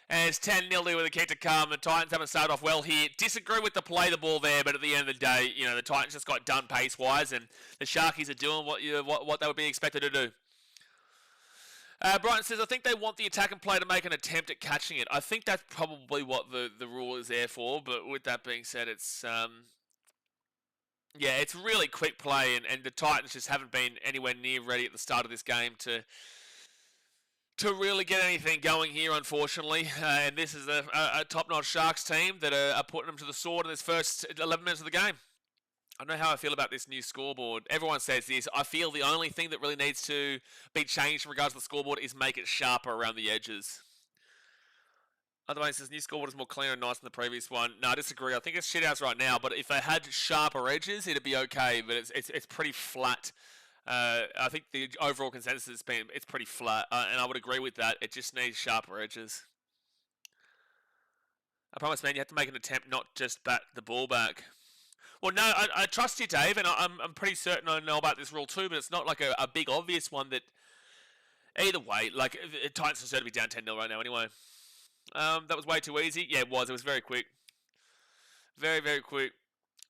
And it's 10-0 with a kick to come. The Titans haven't started off well here. Disagree with the play the ball there, but at the end of the day, you know, the Titans just got done pace-wise, and the Sharkies are doing what they would be expected to do. Brighton says, I think they want the attacking player to make an attempt at catching it. I think that's probably what the rule is there for, but with that being said, it's yeah, it's really quick play, and the Titans just haven't been anywhere near ready at the start of this game to really get anything going here, unfortunately. And this is a top-notch Sharks team that are putting them to the sword in this first 11 minutes of the game. I don't know how I feel about this new scoreboard. Everyone says this. I feel the only thing that really needs to be changed in regards to the scoreboard is make it sharper around the edges. Otherwise, this new scoreboard is more clear and nice than the previous one. No, I disagree. I think it's shit house right now, but if they had sharper edges, it'd be okay, but it's pretty flat. I think the overall consensus has been it's pretty flat, and I would agree with that. It just needs sharper edges. I promise, man, you have to make an attempt, not just bat the ball back. Well, no, I trust you, Dave, and I'm pretty certain I know about this rule too, but it's not like a big obvious one that... Either way, like, Titans deserve to be down 10-0 right now anyway. That was way too easy. Yeah, it was. It was very quick. Very, very quick.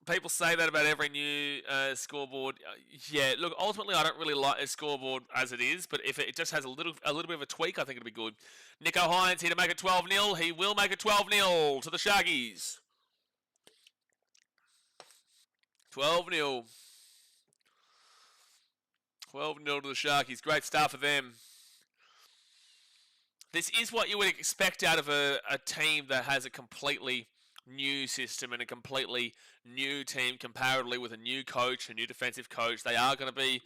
People say that about every new scoreboard. Yeah, look, ultimately I don't really like a scoreboard as it is, but if it just has a little bit of a tweak, I think it'll be good. Nico Hines here to make it 12-0. He will make it 12-0 to the Sharkies. 12-0. 12-0 to the Sharkies. Great start for them. This is what you would expect out of a team that has a completely new system and a completely new team comparatively with a new coach, a new defensive coach. They are going to be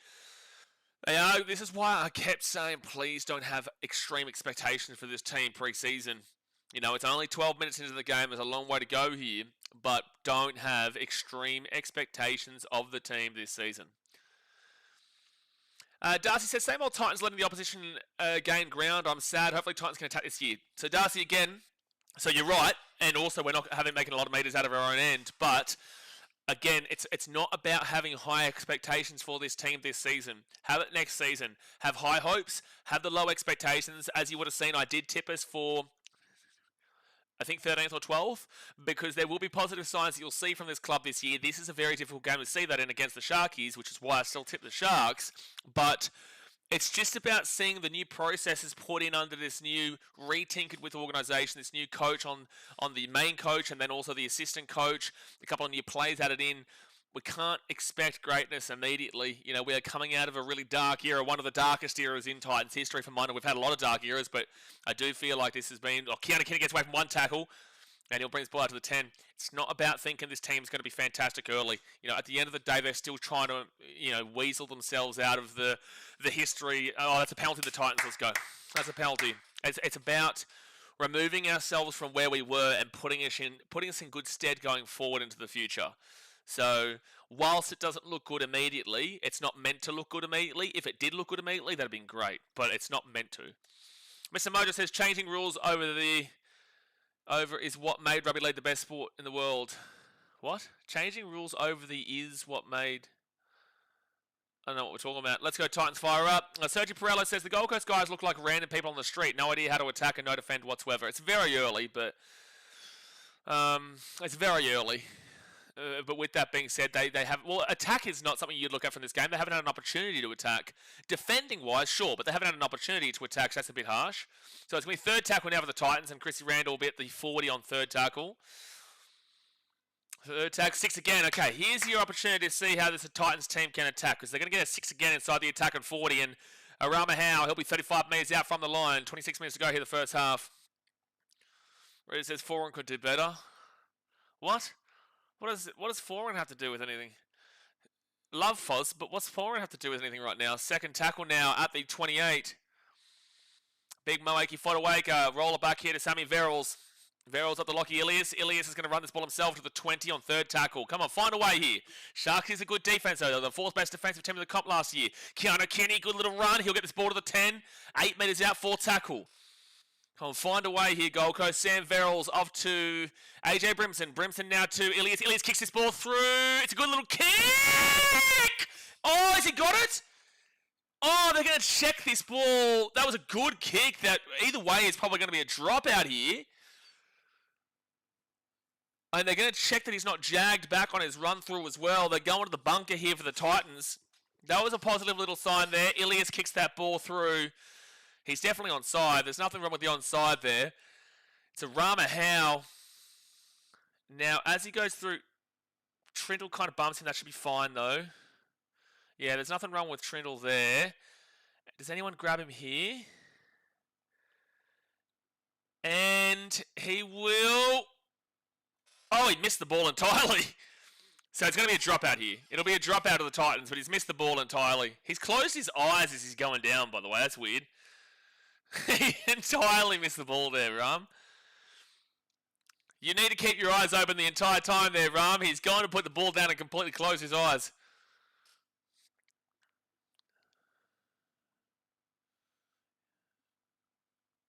This is why I kept saying, please don't have extreme expectations for this team pre-season. You know, it's only 12 minutes into the game. There's a long way to go here, but don't have extreme expectations of the team this season. Darcy says, same old Titans letting the opposition gain ground. I'm sad. Hopefully Titans can attack this year. So Darcy, again, so you're right, and also we're not making a lot of meters out of our own end, but again, it's not about having high expectations for this team this season. Have it next season. Have high hopes. Have the low expectations. As you would have seen, I did tip us for, I think, 13th or 12th, because there will be positive signs that you'll see from this club this year. This is a very difficult game to see that in against the Sharkies, which is why I still tip the Sharks. But it's just about seeing the new processes put in under this new retinkered with organisation, this new coach on the main coach, and then also the assistant coach, a couple of new players added in. We can't expect greatness immediately. You know, we are coming out of a really dark era, one of the darkest eras in Titans history for mine. We've had a lot of dark eras, but I do feel like this has been... Keanu Kenny gets away from one tackle, and he'll bring his ball out to the 10. It's not about thinking this team's going to be fantastic early. You know, at the end of the day, they're still trying to, weasel themselves out of the history. Oh, that's a penalty to the Titans. Let's go. That's a penalty. It's about removing ourselves from where we were and putting us in good stead going forward into the future. So, whilst it doesn't look good immediately, it's not meant to look good immediately. If it did look good immediately, that'd have been great, but it's not meant to. Mr. Mojo says, changing rules over is what made rugby league the best sport in the world. What? Changing rules over the is what made... I don't know what we're talking about. Let's go Titans fire up. Sergio Perello says, the Gold Coast guys look like random people on the street. No idea how to attack and no defend whatsoever. It's very early, but... it's very early. But with that being said, they have... Well, attack is not something you'd look at from this game. They haven't had an opportunity to attack. Defending-wise, sure, but they haven't had an opportunity to attack, so that's a bit harsh. So it's going to be third tackle now for the Titans, and Chrissy Randall will be at the 40 on third tackle. Third tackle, 6 again. Okay, here's your opportunity to see how this Titans team can attack, because they're going to get a 6 again inside the attack at 40, and Arama Howe, he'll be 35 metres out from the line. 26 minutes to go here the first half. Where it says Foran could do better. What? What does Foran have to do with anything? Love Foz, but what's Foran have to do with anything right now? Second tackle now at the 28. Big Moaki Fodawaker. Roll it back here to Sammy Verrills. Verrills up to Lockie Ilias. Ilias is going to run this ball himself to the 20 on third tackle. Come on, find a way here. Sharks is a good defense, though. They're the fourth best defensive team in the comp last year. Keanu Kenny, good little run. He'll get this ball to the 10. 8 metres out, fourth tackle. Come on, find a way here, Gold Coast. Sam Verrills off to AJ Brimson. Brimson now to Ilias. Ilias kicks this ball through. It's a good little kick! Oh, has he got it? Oh, they're going to check this ball. That was a good kick. That either way is probably going to be a dropout here. And they're going to check that he's not jagged back on his run through as well. They're going to the bunker here for the Titans. That was a positive little sign there. Ilias kicks that ball through. He's definitely onside. There's nothing wrong with the onside there. It's a Rama Howe. Now, as he goes through, Trindle kind of bumps him. That should be fine, though. Yeah, there's nothing wrong with Trindle there. Does anyone grab him here? And he will... Oh, he missed the ball entirely. So it's going to be a dropout here. It'll be a dropout of the Titans, but he's missed the ball entirely. He's closed his eyes as he's going down, by the way. That's weird. He entirely missed the ball there, Ram. You need to keep your eyes open the entire time there, Ram. He's going to put the ball down and completely close his eyes.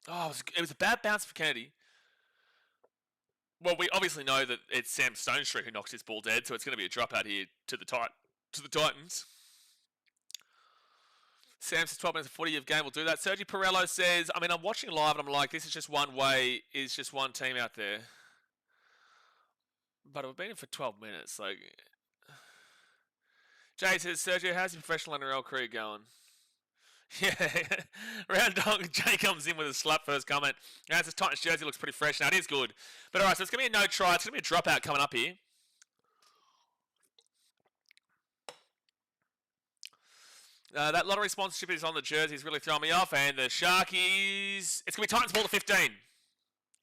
Oh, it was a bad bounce for Kennedy. Well, we obviously know that it's Sam Stonestreet who knocks his ball dead, so it's going to be a dropout here to the Titans. Sam says 12 minutes and 40 of game will do that. Sergio Perello says, I mean, I'm watching live and I'm like, this is just one way, is just one team out there. But I've been in for 12 minutes. Like, Jay says, Sergio, how's your professional NRL career going? Yeah, round dog. Jay comes in with a slap first comment. Now, this Titans jersey looks pretty fresh. Now, it is good. But all right, so it's going to be a no try. It's going to be a dropout coming up here. That lottery sponsorship is on the jersey. Is really throwing me off. And the Sharkies... It's going to be Titans ball to 15.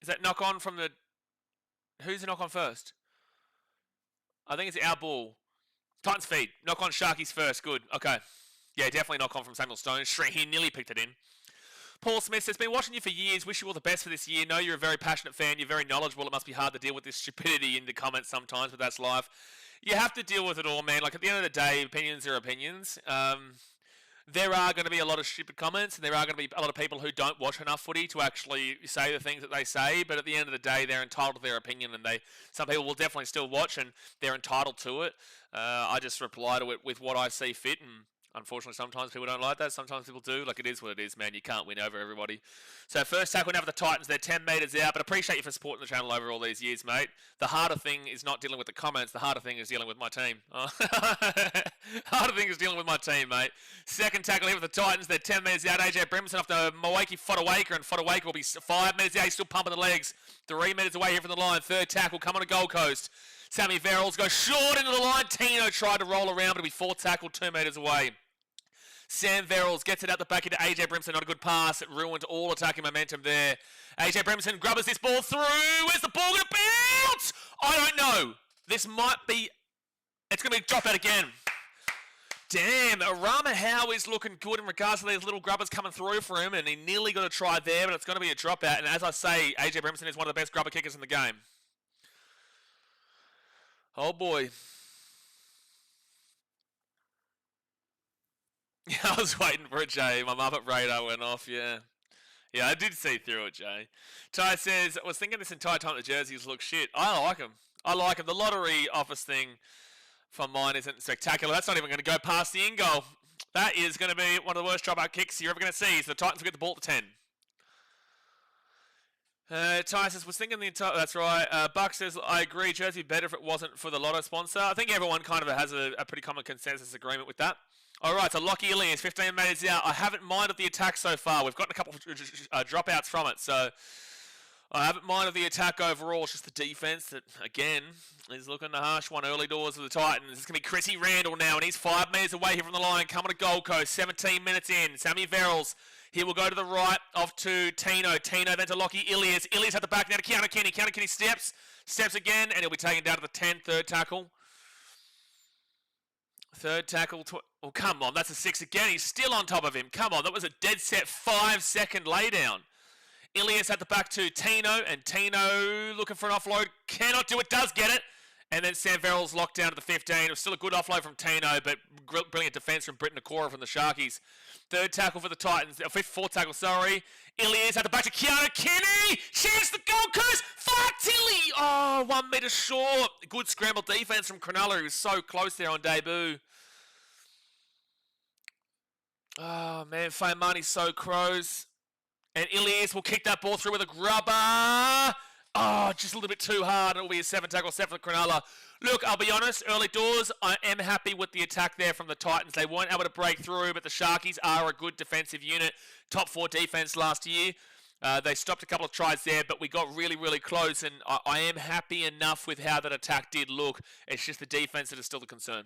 Is that knock on from the... Who's the knock on first? I think it's our ball. Titans feed. Knock on Sharkies first. Good. Okay. Yeah, definitely not come from Samuel Stone. He nearly picked it in. Paul Smith says, been watching you for years. Wish you all the best for this year. Know you're a very passionate fan. You're very knowledgeable. It must be hard to deal with this stupidity in the comments sometimes, but that's life. You have to deal with it all, man. Like, at the end of the day, opinions are opinions. There are going to be a lot of stupid comments, and there are going to be a lot of people who don't watch enough footy to actually say the things that they say, but at the end of the day, they're entitled to their opinion, and some people will definitely still watch, and they're entitled to it. I just reply to it with what I see fit, and unfortunately, sometimes people don't like that. Sometimes people do. Like, it is what it is, man. You can't win over everybody. So, first tackle now for the Titans. They're 10 metres out, but appreciate you for supporting the channel over all these years, mate. The harder thing is not dealing with the comments. The harder thing is dealing with my team. Harder thing is dealing with my team, mate. Second tackle here for the Titans. They're 10 metres out. AJ Brimson off to Mawaki Fodawaker, and Fodawaker will be 5 metres out. He's still pumping the legs. 3 metres away here from the line. Third tackle coming to Gold Coast. Sammy Verrills goes short into the line. Tino tried to roll around, but he'll be fourth tackle 2 metres away. Sam Verrills gets it out the back into AJ Brimson. Not a good pass. It ruined all attacking momentum there. AJ Brimson grubbers this ball through. Where's the ball going to bounce? I don't know. This might be... It's going to be drop out again. Damn, Arama Howe is looking good in regards to these little grubbers coming through for him, and he nearly got a try there, but it's going to be a dropout. And as I say, AJ Brimson is one of the best grubber kickers in the game. Oh boy. Yeah, I was waiting for it, Jay. My Muppet radar went off, yeah. Yeah, I did see through it, Jay. Ty says, I was thinking this entire time the jerseys look shit. I like them. I like them. The lottery office thing from mine isn't spectacular. That's not even going to go past the in goal. That is going to be one of the worst dropout kicks you're ever going to see. So the Titans will get the ball to 10. Ty says, was thinking the entire... That's right. Buck says, I agree. Jersey would be better if it wasn't for the lotto sponsor. I think everyone kind of has a pretty common consensus agreement with that. All right, so Lockie Ilias, 15 metres out. I haven't minded the attack so far. We've gotten a couple of dropouts from it, so I haven't minded the attack overall. It's just the defence that, again, is looking the harsh one early doors of the Titans. It's going to be Chrissy Randall now, and he's 5 metres away here from the line, coming to Gold Coast, 17 minutes in. Sammy Verrills, he will go to the right, off to Tino. Tino then to Lockie Ilias. Ilias at the back now to Keanu Kenny. Keanu Kenny steps again, and he'll be taken down to the 10, third tackle. Third tackle. Oh, come on. That's a 6 again. He's still on top of him. Come on. That was a dead set 5-second laydown. Ilias at the back to Tino. And Tino looking for an offload. Cannot do it. Does get it. And then Sam Verrills locked down to the 15. It was still a good offload from Tino, but brilliant defence from Britton Nakora from the Sharkies. Third tackle for the Titans. Fourth tackle, sorry. Ilias at the back to Keanu Kenny. Chance the Gold Coast. Fuck Tilly. Oh, 1 metre short. Good scramble defence from Cronulla. He was so close there on debut. Oh, man. Faimani's so crows. And Ilias will kick that ball through with a grubber. Oh, just a little bit too hard. It'll be a 7 tackle set for Cronulla. Look, I'll be honest, early doors, I am happy with the attack there from the Titans. They weren't able to break through, but the Sharkies are a good defensive unit. Top 4 defense last year. They stopped a couple of tries there, but we got really, really close, and I am happy enough with how that attack did look. It's just the defense that is still the concern.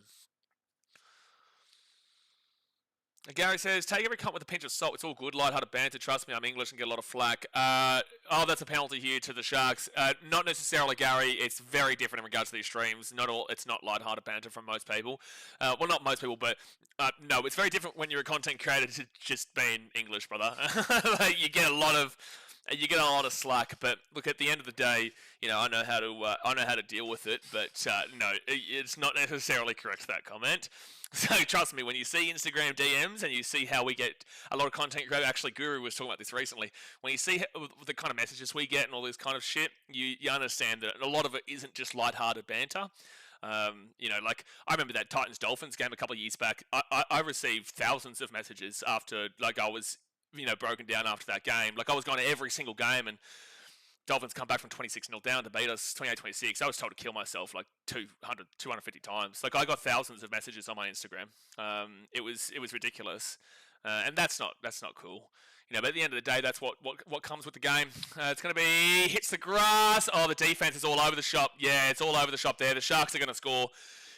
Gary says, take every comment with a pinch of salt. It's all good. Light-hearted banter. Trust me, I'm English and get a lot of flack. Oh, that's a penalty here to the Sharks. Not necessarily, Gary. It's very different in regards to these streams. It's not light-hearted banter from most people. Well, not most people, but no, it's very different when you're a content creator to just being English, brother. You get a lot of slack, but look, at the end of the day, I know how to deal with it. But no, it's not necessarily correct, that comment. So trust me, when you see Instagram DMs and you see how we get a lot of content creators, actually Guru was talking about this recently, when you see the kind of messages we get and all this kind of shit, you understand that a lot of it isn't just lighthearted banter. Like I remember that Titans-Dolphins game a couple of years back. I received thousands of messages after, like, I was, broken down after that game. Like, I was going to every single game, and Dolphins come back from 26-0 down to beat us 28-26. I was told to kill myself like 250 times. Like, I got thousands of messages on my Instagram. It was ridiculous, and that's not cool. But at the end of the day, that's what comes with the game. It's going to be hits the grass. Oh, the defense is all over the shop. Yeah, it's all over the shop there. The Sharks are going to score.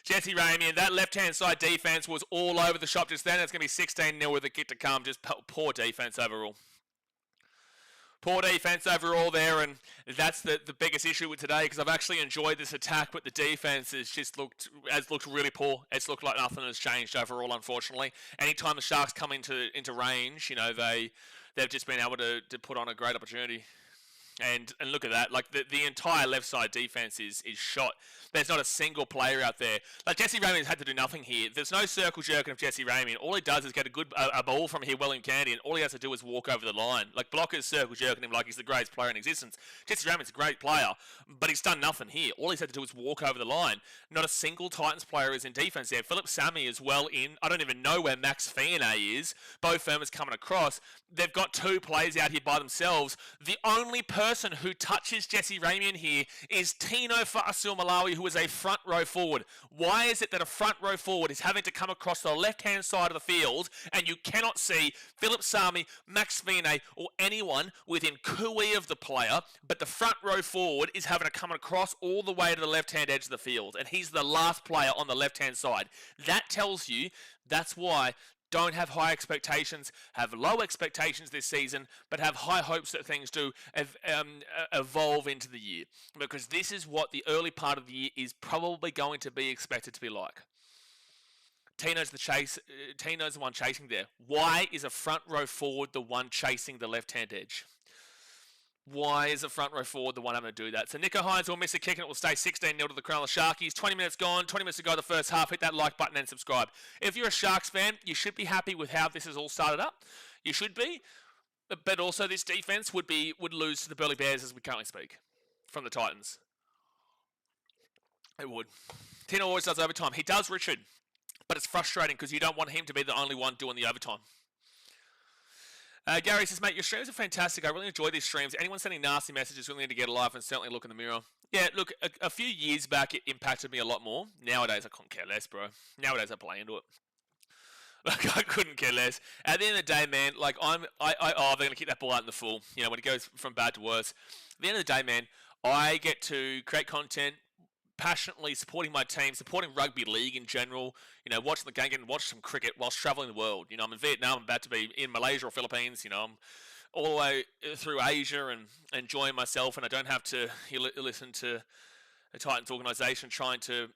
Jesse Ramian, that left-hand side defense was all over the shop just then. It's going to be 16-0 with a kick to come. Just poor defense overall. Poor defense overall there, and that's the biggest issue with today, because I've actually enjoyed this attack, but the defense has looked really poor. It's looked like nothing has changed overall, unfortunately. Anytime the Sharks come into range, they've just been able to put on a great opportunity. And look at that, like the entire left side defense is shot. There's not a single player out there. Like, Jesse Ramien's had to do nothing here. There's no circle jerking of Jesse Ramien. All he does is get a ball from here well in candy, and all he has to do is walk over the line. Like, blockers circle jerking him like he's the greatest player in existence. Jesse Ramien's a great player, but he's done nothing here. All he's had to do is walk over the line. Not a single Titans player is in defense there. Philip Sammy is well in. I don't even know where Max Fianet is. Bo Firma's coming across. They've got two players out here by themselves. The only person who touches Jesse Ramien here is Tino Fa'asul-Malawi, who is a front row forward. Why is it that a front row forward is having to come across the left-hand side of the field and you cannot see Philip Sami, Max Fianet, or anyone within cooee of the player, but the front row forward is having to come across all the way to the left-hand edge of the field, and he's the last player on the left-hand side. That tells you that's why don't have high expectations, have low expectations this season, but have high hopes that things do evolve into the year. Because this is what the early part of the year is probably going to be expected to be like. Tino's the one chasing there. Why is a front row forward the one chasing the left-hand edge? Why is the front row forward the one having to do that? So Nico Hines will miss a kick and it will stay 16-0 to the Cronulla Sharkies. 20 minutes gone, 20 minutes to go the first half. Hit that like button and subscribe. If you're a Sharks fan, you should be happy with how this has all started up. You should be. But also this defense would lose to the Burleigh Bears as we currently speak from the Titans. It would. Tino always does overtime. He does, Richard. But it's frustrating because you don't want him to be the only one doing the overtime. Gary says, mate, your streams are fantastic. I really enjoy these streams. Anyone sending nasty messages really need to get a life and certainly look in the mirror. Yeah, look, a few years back it impacted me a lot more. Nowadays I couldn't care less, bro. Nowadays I play into it. Like, I couldn't care less. At the end of the day, man, like they're gonna kick that ball out in the full. You know, when it goes from bad to worse. At the end of the day, man, I get to create content, passionately supporting my team, supporting rugby league in general, watching the game, getting to watch some cricket whilst traveling the world. I'm in Vietnam, I'm about to be in Malaysia or Philippines, I'm all the way through Asia and enjoying myself, and I don't have to listen to a Titans organisation trying to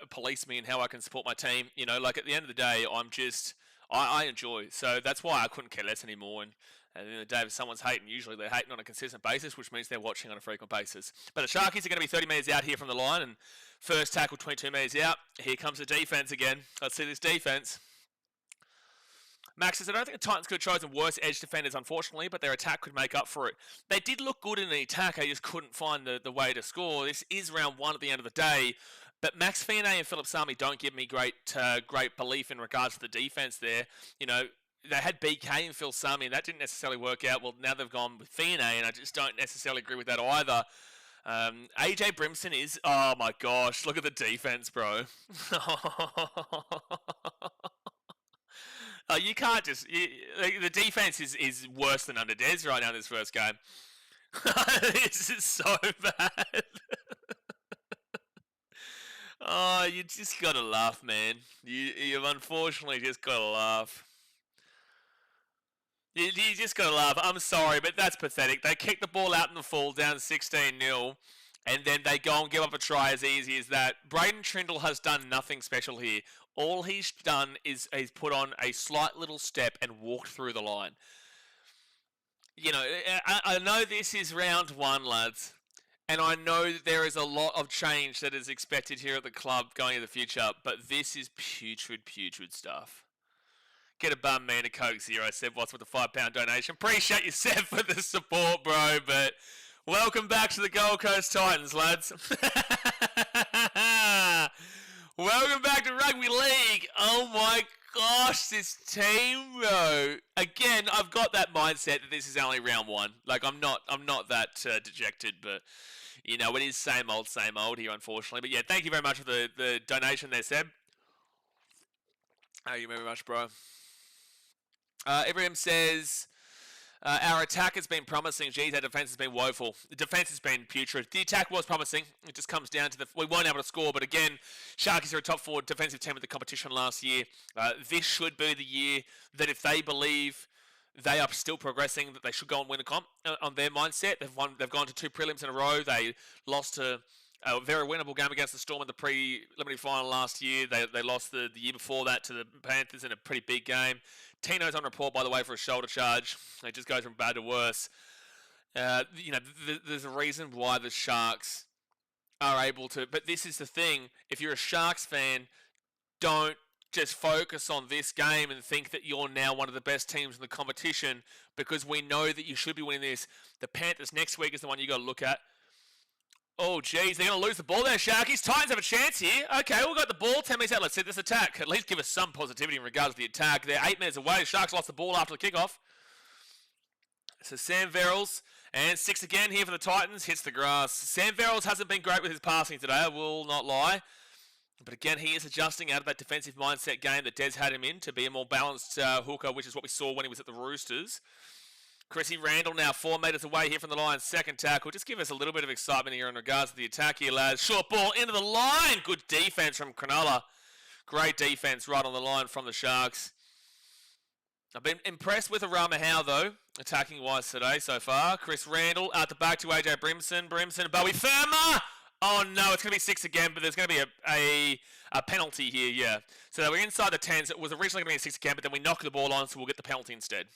police me and how I can support my team. Like, at the end of the day, I enjoy. So that's why I couldn't care less anymore. And at the end of the day, if someone's hating, usually they're hating on a consistent basis, which means they're watching on a frequent basis. But the Sharkies are going to be 30 metres out here from the line, and first tackle 22 metres out. Here comes the defence again. Let's see this defence. Max says, I don't think the Titans could have chosen worse edge defenders, unfortunately, but their attack could make up for it. They did look good in the attack, they just couldn't find the way to score. This is round one at the end of the day, but Max Fianet and Philip Sami don't give me great belief in regards to the defence there. They had BK and Phil Sami, and that didn't necessarily work out. Well, now they've gone with Fianet, and I just don't necessarily agree with that either. AJ Brimson is, oh my gosh, look at the defense, bro. You can't just, the defense is worse than under Des right now in this first game. This is so bad. Oh, you just gotta laugh, man. You've unfortunately just gotta laugh. You just gotta laugh. I'm sorry, but that's pathetic. They kick the ball out in the full, down 16-0, and then they go and give up a try as easy as that. Braden Trindle has done nothing special here. All he's done is he's put on a slight little step and walked through the line. I know this is round one, lads, and I know that there is a lot of change that is expected here at the club going into the future, but this is putrid stuff. Get a bum, man, a Coke Zero. Seb Watts with a £5 donation. Appreciate you, Seb, for the support, bro. But welcome back to the Gold Coast Titans, lads. Welcome back to Rugby League. Oh my gosh, this team, bro. Again, I've got that mindset that this is only round one. Like, I'm not that dejected, but it is same old here, unfortunately. But yeah, thank you very much for the donation there, Seb. Thank you very much, bro. Ibrahim says, our attack has been promising. Geez, our defense has been woeful. The defense has been putrid. The attack was promising. It just comes down to we weren't able to score. But again, Sharkies are a top 4 defensive team of the competition last year. This should be the year that if they believe they are still progressing, that they should go and win a comp on their mindset. They've gone to 2 prelims in a row. They lost to a very winnable game against the Storm in the preliminary final last year. They lost the year before that to the Panthers in a pretty big game. Tino's on report, by the way, for a shoulder charge. It just goes from bad to worse. There's a reason why the Sharks are able to. But this is the thing. If you're a Sharks fan, don't just focus on this game and think that you're now one of the best teams in the competition, because we know that you should be winning this. The Panthers next week is the one you got to look at. Oh, geez, they're going to lose the ball there, Sharkies. Titans have a chance here. Okay, we've got the ball. 10 minutes out. Let's set this attack. At least give us some positivity in regards to the attack. They're 8 minutes away. Sharks lost the ball after the kickoff. So Sam Verrills, and 6 again here for the Titans, hits the grass. Sam Verrills hasn't been great with his passing today, I will not lie. But again, he is adjusting out of that defensive mindset game that Des had him in to be a more balanced hooker, which is what we saw when he was at the Roosters. Chrissy Randall now 4 metres away here from the Lions' second tackle. Just give us a little bit of excitement here in regards to the attack here, lads. Short ball into the line. Good defence from Cronulla. Great defence right on the line from the Sharks. I've been impressed with Arama Howe, though, attacking-wise today so far. Chris Randall out the back to AJ Brimson. Brimson, Bowie Firma. Oh, no, it's going to be 6 again, but there's going to be a penalty here, yeah. So they were inside the 10s. It was originally going to be a 6 again, but then we knocked the ball on, so we'll get the penalty instead.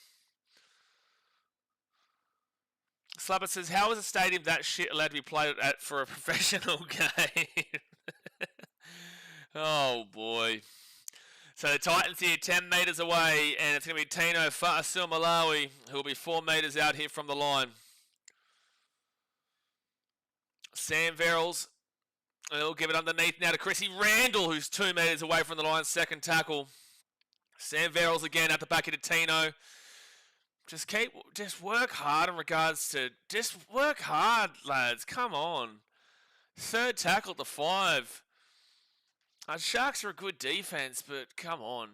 Slapper says, how is a stadium that shit allowed to be played at for a professional game? Oh, boy. So the Titans here 10 metres away, and it's going to be Tino Fa'asil-Malawi, who will be 4 metres out here from the line. Sam Verrills, he'll give it underneath now to Chrissy Randall, who's 2 metres away from the line's second tackle. Sam Verrills again at the back of Tino. Just work hard in regards to, just work hard, lads. Come on. Third tackle to 5. Sharks are a good defense, but come on.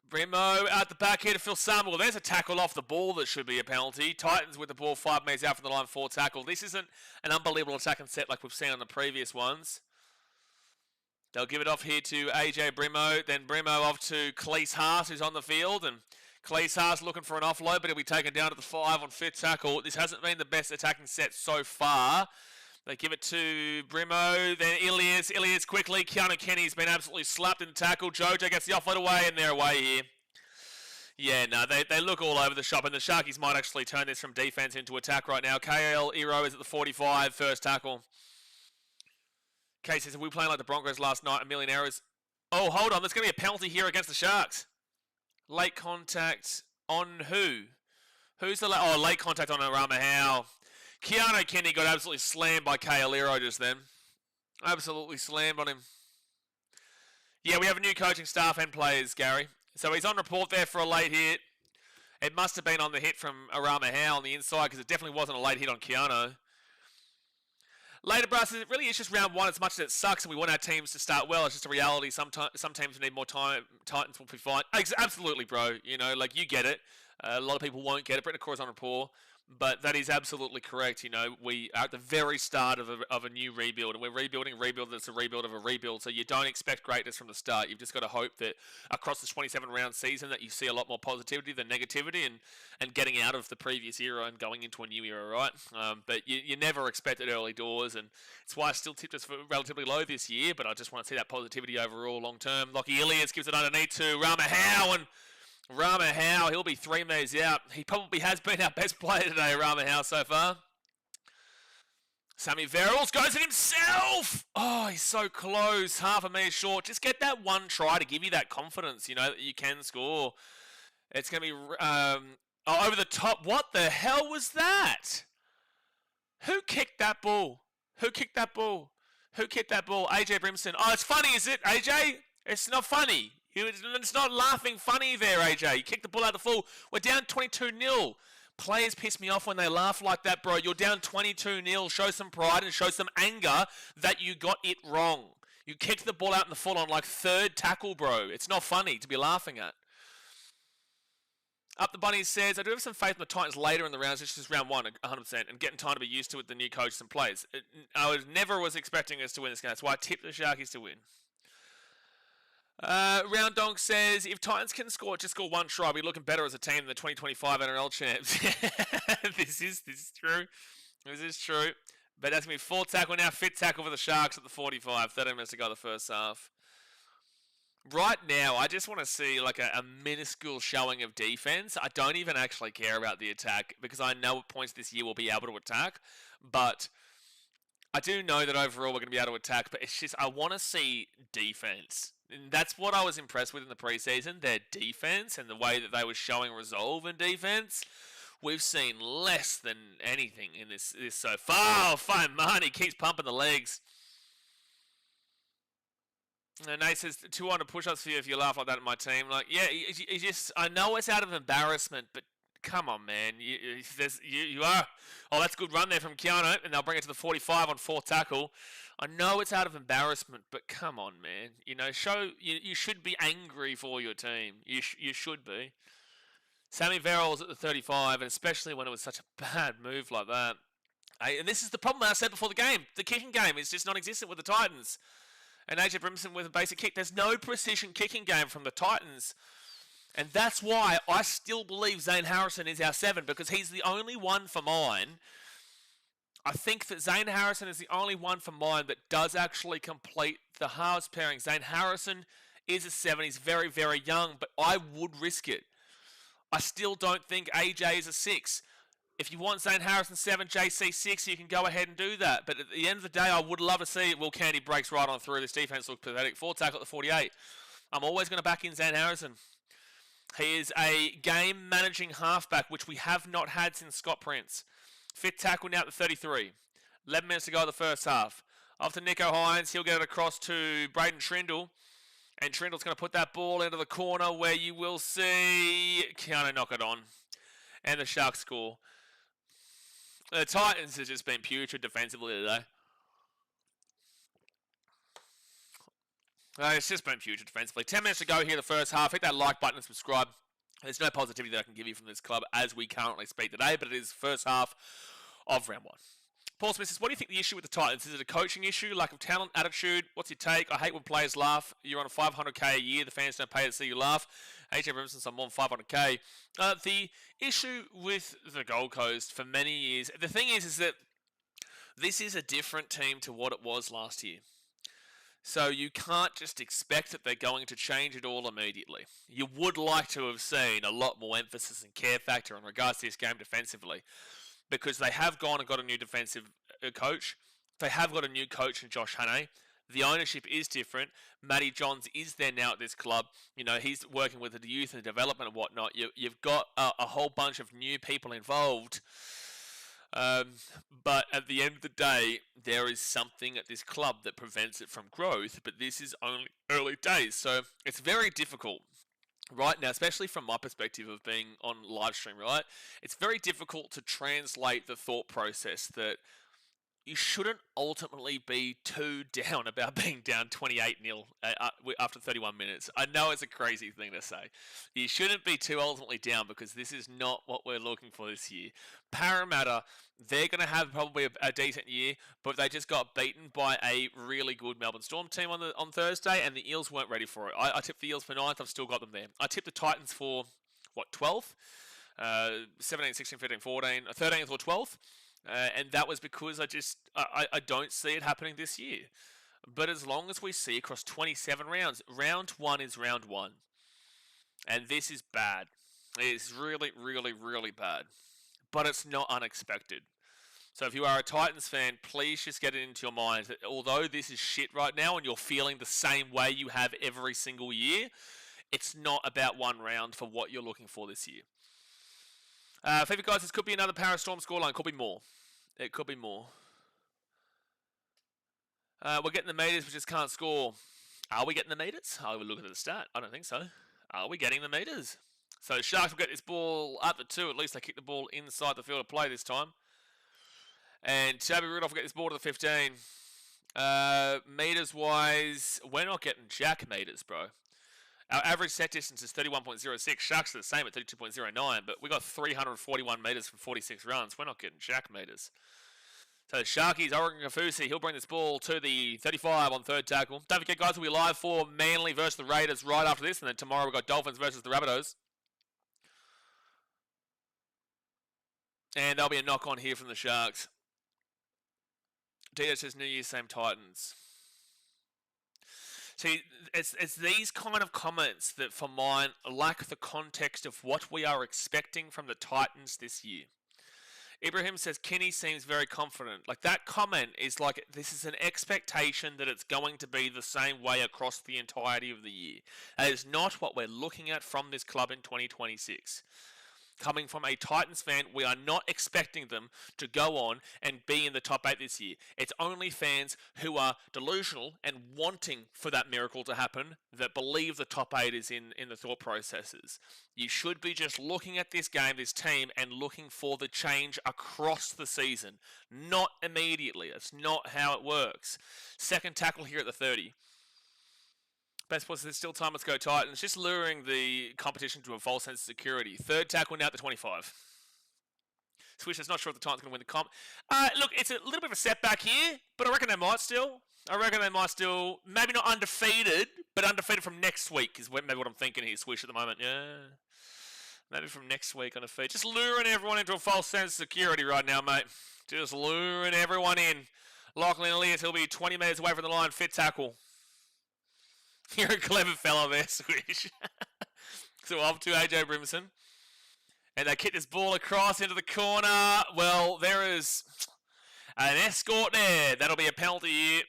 Brimo out the back here to Phil Samuel. There's a tackle off the ball that should be a penalty. Titans with the ball 5 metres out from the line, 4 tackle. This isn't an unbelievable attack and set like we've seen on the previous ones. They'll give it off here to AJ Brimo. Then Brimo off to Cleese Haas, who's on the field. And Cleese Haas looking for an offload, but he'll be taken down to the 5 on 5th tackle. This hasn't been the best attacking set so far. They give it to Brimo, then Ilias. Ilias quickly. Keanu Kenny's been absolutely slapped in the tackle. Jojo gets the offload away, and they're away here. Yeah, no, they look all over the shop, and the Sharkies might actually turn this from defense into attack right now. KL Iro is at the 45, first tackle. Kay says, we playing like the Broncos last night, a million errors. Oh, hold on, there's going to be a penalty here against the Sharks. Late contact on who? Who's the late contact on Arama Howe. Keanu Kenny got absolutely slammed by Kaeliro just then. Absolutely slammed on him. Yeah, we have a new coaching staff and players, Gary. So he's on report there for a late hit. It must have been on the hit from Arama Howe on the inside, because it definitely wasn't a late hit on Keanu. Later, Brass, it really is just round 1 as much as it sucks and we want our teams to start well. It's just a reality. Some teams need more time. Titans will be fine. Absolutely, bro. You know, like, you get it. A lot of people won't get it. Brendan Cora's on report. But that is absolutely correct. You know, we are at the very start of a new rebuild, and we're rebuilding a rebuild that's a rebuild of a rebuild. So you don't expect greatness from the start. You've just got to hope that across the 27-round season that you see a lot more positivity than negativity, and getting out of the previous era and going into a new era, right? But you never expect it early doors, and it's why I still tipped us for relatively low this year. But I just want to see that positivity overall long term. Lockie Ilias gives it underneath to Rama Howe, and Rama Howe, he'll be 3 metres out. He probably has been our best player today, Rama Howe, so far. Sammy Verrills goes at himself. Oh, he's so close. Half a metre short. Just get that one try to give you that confidence, you know, that you can score. It's going to be over the top. What the hell was that? Who kicked that ball? Who kicked that ball? Who kicked that ball? AJ Brimson. Oh, it's funny, is it, AJ? It's not funny. It's not laughing funny there, AJ. You kicked the ball out the full. We're down 22-0. Players piss me off when they laugh like that, bro. You're down 22-0. Show some pride and show some anger that you got it wrong. You kicked the ball out in the full on like 3rd tackle, bro. It's not funny to be laughing at. Up the Bunnies says, I do have some faith in the Titans later in the rounds. It's just round 1, 100%, and getting time to be used to it, the new coaches and players. I never was expecting us to win this game. That's why I tipped the Sharkies to win. Round Donk says, if Titans can just score one try, we're looking better as a team than the 2025 NRL champs. This is true. This is true. But that's going to be 4 tackle now, fit tackle for the Sharks at the 45. 13 minutes to go the first half. Right now, I just want to see like a minuscule showing of defense. I don't even actually care about the attack because I know at points this year we'll be able to attack. But I do know that overall we're going to be able to attack. But it's just, I want to see defense. And that's what I was impressed with in the preseason, their defense and the way that they were showing resolve in defense. We've seen less than anything in this so far. Oh, fine, Marnie keeps pumping the legs. And Nate says, 200 push-ups for you if you laugh like that at my team. Like, yeah, you just, I know it's out of embarrassment, but come on, man. You are. Oh, that's a good run there from Keanu, and they'll bring it to the 45 on 4th tackle. I know it's out of embarrassment, but come on, man. You know, you should be angry for your team. You should be. Sammy Verrills at the 35, and especially when it was such a bad move like that. And this is the problem I said before the game. The kicking game is just non-existent with the Titans. And AJ Brimson with a basic kick. There's no precision kicking game from the Titans. And that's why I still believe Zane Harrison is our 7, because he's the only one for mine. I think that Zane Harrison is the only one for mine that does actually complete the halves pairing. Zane Harrison is a 7. He's very, very young, but I would risk it. I still don't think AJ is a 6. If you want Zane Harrison 7, JC 6, you can go ahead and do that. But at the end of the day, I would love to see Will Candy breaks right on through. This defense looks pathetic. 4 tackle at the 48. I'm always going to back in Zane Harrison. He is a game-managing halfback, which we have not had since Scott Prince. 5th tackle now at the 33. 11 minutes to go in the first half. After Nico Hines, he'll get it across to Braden Trindle. And Trindle's going to put that ball into the corner where you will see Keanu knock it on. And the Sharks score. The Titans have just been putrid defensively today. It's just been putrid defensively. 10 minutes to go here the first half. Hit that like button and subscribe. There's no positivity that I can give you from this club as we currently speak today, but it is first half of round 1. Paul Smith says, what do you think the issue with the Titans? Is it a coaching issue, lack of talent, attitude? What's your take? I hate when players laugh. You're on a $500K a year. The fans don't pay to see you laugh. AJ Brimson's on more than $500K. The issue with the Gold Coast for many years, the thing is that this is a different team to what it was last year. So you can't just expect that they're going to change it all immediately. You would like to have seen a lot more emphasis and care factor in regards to this game defensively, because they have gone and got a new defensive coach. They have got a new coach in Josh Hannay. The ownership is different. Matty Johns is there now at this club. You know, he's working with the youth and development and whatnot. You've got a whole bunch of new people involved. But at the end of the day, there is something at this club that prevents it from growth, but this is only early days. So it's very difficult right now, especially from my perspective of being on live stream, right? It's very difficult to translate the thought process that you shouldn't ultimately be too down about being down 28-0 after 31 minutes. I know it's a crazy thing to say. You shouldn't be too ultimately down, because this is not what we're looking for this year. Parramatta, they're going to have probably a decent year, but they just got beaten by a really good Melbourne Storm team on Thursday, and the Eels weren't ready for it. I tipped the Eels for 9th. I've still got them there. I tipped the Titans for, 12th? 17, 16, 15, 14, 13th or 12th. And that was because I don't see it happening this year. But as long as we see across 27 rounds, round 1 is round 1. And this is bad. It's really, really, really bad. But it's not unexpected. So if you are a Titans fan, please just get it into your mind that although this is shit right now and you're feeling the same way you have every single year, it's not about one round for what you're looking for this year. Favorite guys, this could be another Para Storm scoreline. Could be more. It could be more. We're getting the meters, we just can't score. Are we getting the meters? I will look at the stat. I don't think so. Are we getting the meters? So Sharks will get this ball up at 2. At least they kick the ball inside the field of play this time. And Shabby Rudolph will get this ball to the 15. Meters-wise, we're not getting jack meters, bro. Our average set distance is 31.06. Sharks are the same at 32.09, but we got 341 metres from 46 runs. We're not getting jack meters. So Sharkies, Oregon Kafusi, he'll bring this ball to the 35 on third tackle. Don't forget, guys, we'll be live for Manly versus the Raiders right after this, and then tomorrow we've got Dolphins versus the Rabbitohs. And there'll be a knock on here from the Sharks. Dito says New Year's same Titans. See, it's these kind of comments that, for mine, lack the context of what we are expecting from the Titans this year. Ibrahim says, Kenny seems very confident. Like, that comment is like, this is an expectation that it's going to be the same way across the entirety of the year. That is not what we're looking at from this club in 2026. Coming from a Titans fan, we are not expecting them to go on and be in the top 8 this year. It's only fans who are delusional and wanting for that miracle to happen that believe the top 8 is in the thought processes. You should be just looking at this game, this team, and looking for the change across the season, not immediately. That's not how it works. Second tackle here at the 30. Best points, there's still time, let's go Titans. Just luring the competition to a false sense of security. Third tackle now at the 25. Swish is not sure if the Titans going to win the comp. Look, it's a little bit of a setback here, but I reckon they might still. Maybe not undefeated, but undefeated from next week is maybe what I'm thinking here, Swish, at the moment. Yeah. Maybe from next week on a feed. Just luring everyone into a false sense of security right now, mate. Just luring everyone in. Lachlan Elias, he'll be 20 metres away from the line, fit tackle. You're a clever fellow there, Swish. So off to AJ Brimson. And they kick this ball across into the corner. Well, there is an escort there. That'll be a penalty here.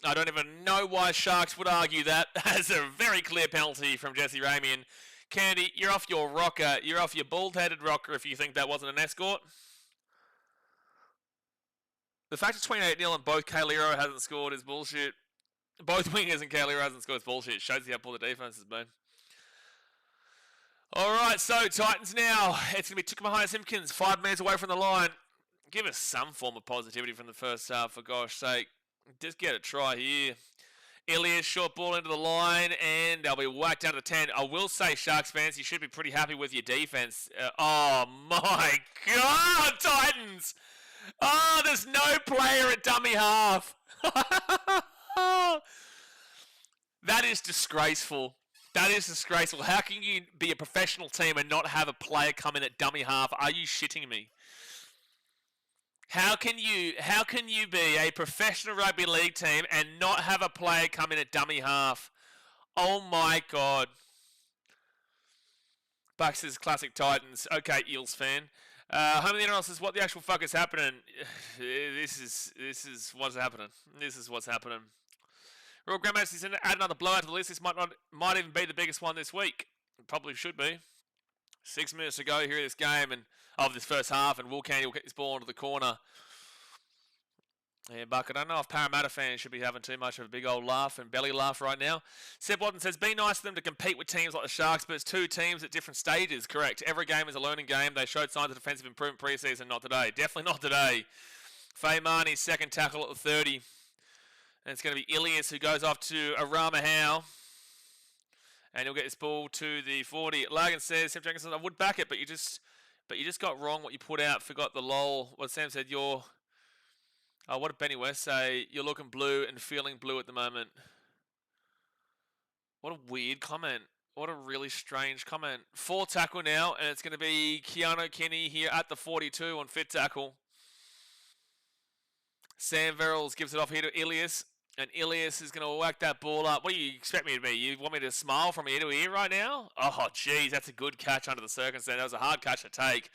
I don't even know why Sharks would argue that. That's a very clear penalty from Jesse Ramian. Candy, you're off your rocker. You're off your bald-headed rocker if you think that wasn't an escort. The fact it's 28-0 and both Kailero hasn't scored is bullshit. Both wingers and Kailero hasn't scored is bullshit. It shows you how poor the defense has been. Alright, so Titans now. It's going to be Tukamahaya Simpkins, 5 metres away from the line. Give us some form of positivity from the first half, for gosh sake. Just get a try here. Ilias, short ball into the line, and they'll be whacked down to the 10. I will say, Sharks fans, you should be pretty happy with your defense. Oh my God, Titans! Oh, there's no player at dummy half. That is disgraceful. That is disgraceful. How can you be a professional team and not have a player come in at dummy half? Are you shitting me? How can you be a professional rugby league team and not have a player come in at dummy half? Oh my God. Bucks is classic Titans. Okay, Eels fan. Home of the NRL says, what the actual fuck is happening? This is what's happening. This is what's happening. Royal Grandmaster is add another blowout to the list. This might even be the biggest one this week. It probably should be. 6 minutes to go here in this game and of this first half, and Will Candy will get this ball into the corner. Yeah, Buck, I don't know if Parramatta fans should be having too much of a big old laugh and belly laugh right now. Seb Watson says, be nice to them to compete with teams like the Sharks, but it's two teams at different stages. Correct. Every game is a learning game. They showed signs of defensive improvement pre-season. Not today. Definitely not today. Faye Marnie's second tackle at the 30. And it's going to be Ilias who goes off to Arama Howe. And he'll get this ball to the 40. Logan says, Sam Jenkins, I would back it, but you just got wrong what you put out. Forgot the lol. What Sam said, what did Benny West say? You're looking blue and feeling blue at the moment. What a weird comment. What a really strange comment. 4 tackle now, and it's going to be Keanu Kenny here at the 42 on fit tackle. Sam Verrills gives it off here to Ilias. And Ilias is going to whack that ball up. What do you expect me to be? You want me to smile from ear to ear right now? Oh, geez, that's a good catch under the circumstance. That was a hard catch to take.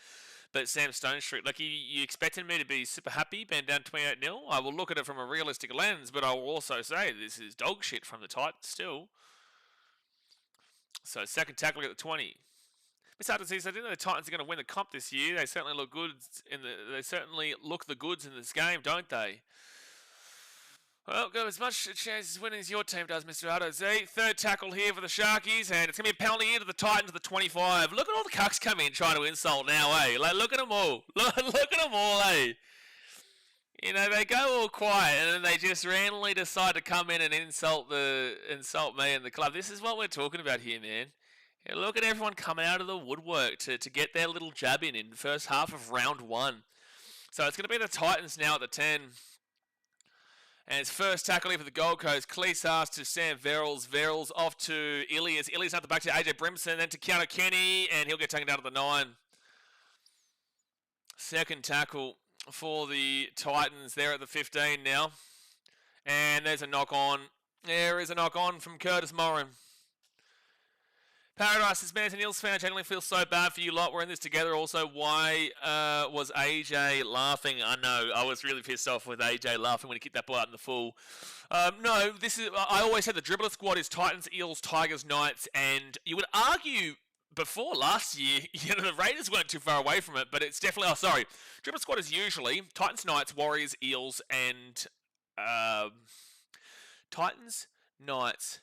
But Sam Stone Street, like you expected me to be super happy, being down 28-0. I will look at it from a realistic lens, but I will also say this is dog shit from the Titans still. So second tackle at the 20. It's hard to see. So I didn't know the Titans are going to win the comp this year. They certainly look good They certainly look the goods in this game, don't they? Well, got as much chance of winning as your team does, Mr. Otto Z. Third tackle here for the Sharkies, and it's going to be a penalty into the Titans at the 25. Look at all the cucks come in trying to insult now, eh? Like, look at them all. Look at them all, eh? You know, they go all quiet, and then they just randomly decide to come in and insult me and the club. This is what we're talking about here, man. Yeah, look at everyone coming out of the woodwork to get their little jab in the first half of round 1. So it's going to be the Titans now at the 10. And it's first tackle here for the Gold Coast. Cleese to Sam Verrills. Verrills off to Ilias. Ilias up the back to AJ Brimson. Then to Keanu Kenny. And he'll get taken down to the 9. Second tackle for the Titans. They're at the 15 now. And there's a knock on. There is a knock on from Curtis Moran. Paradise, this man's an Eels fan. I genuinely feel so bad for you lot. We're in this together. Also, why was AJ laughing? I know. I was really pissed off with AJ laughing when he kicked that ball out in the full. No, this is. I always said the dribbler squad is Titans, Eels, Tigers, Knights, and you would argue before last year, the Raiders weren't too far away from it, but it's definitely. Oh, sorry. Dribbler squad is usually Titans, Knights, Warriors, Eels, and Titans, Knights,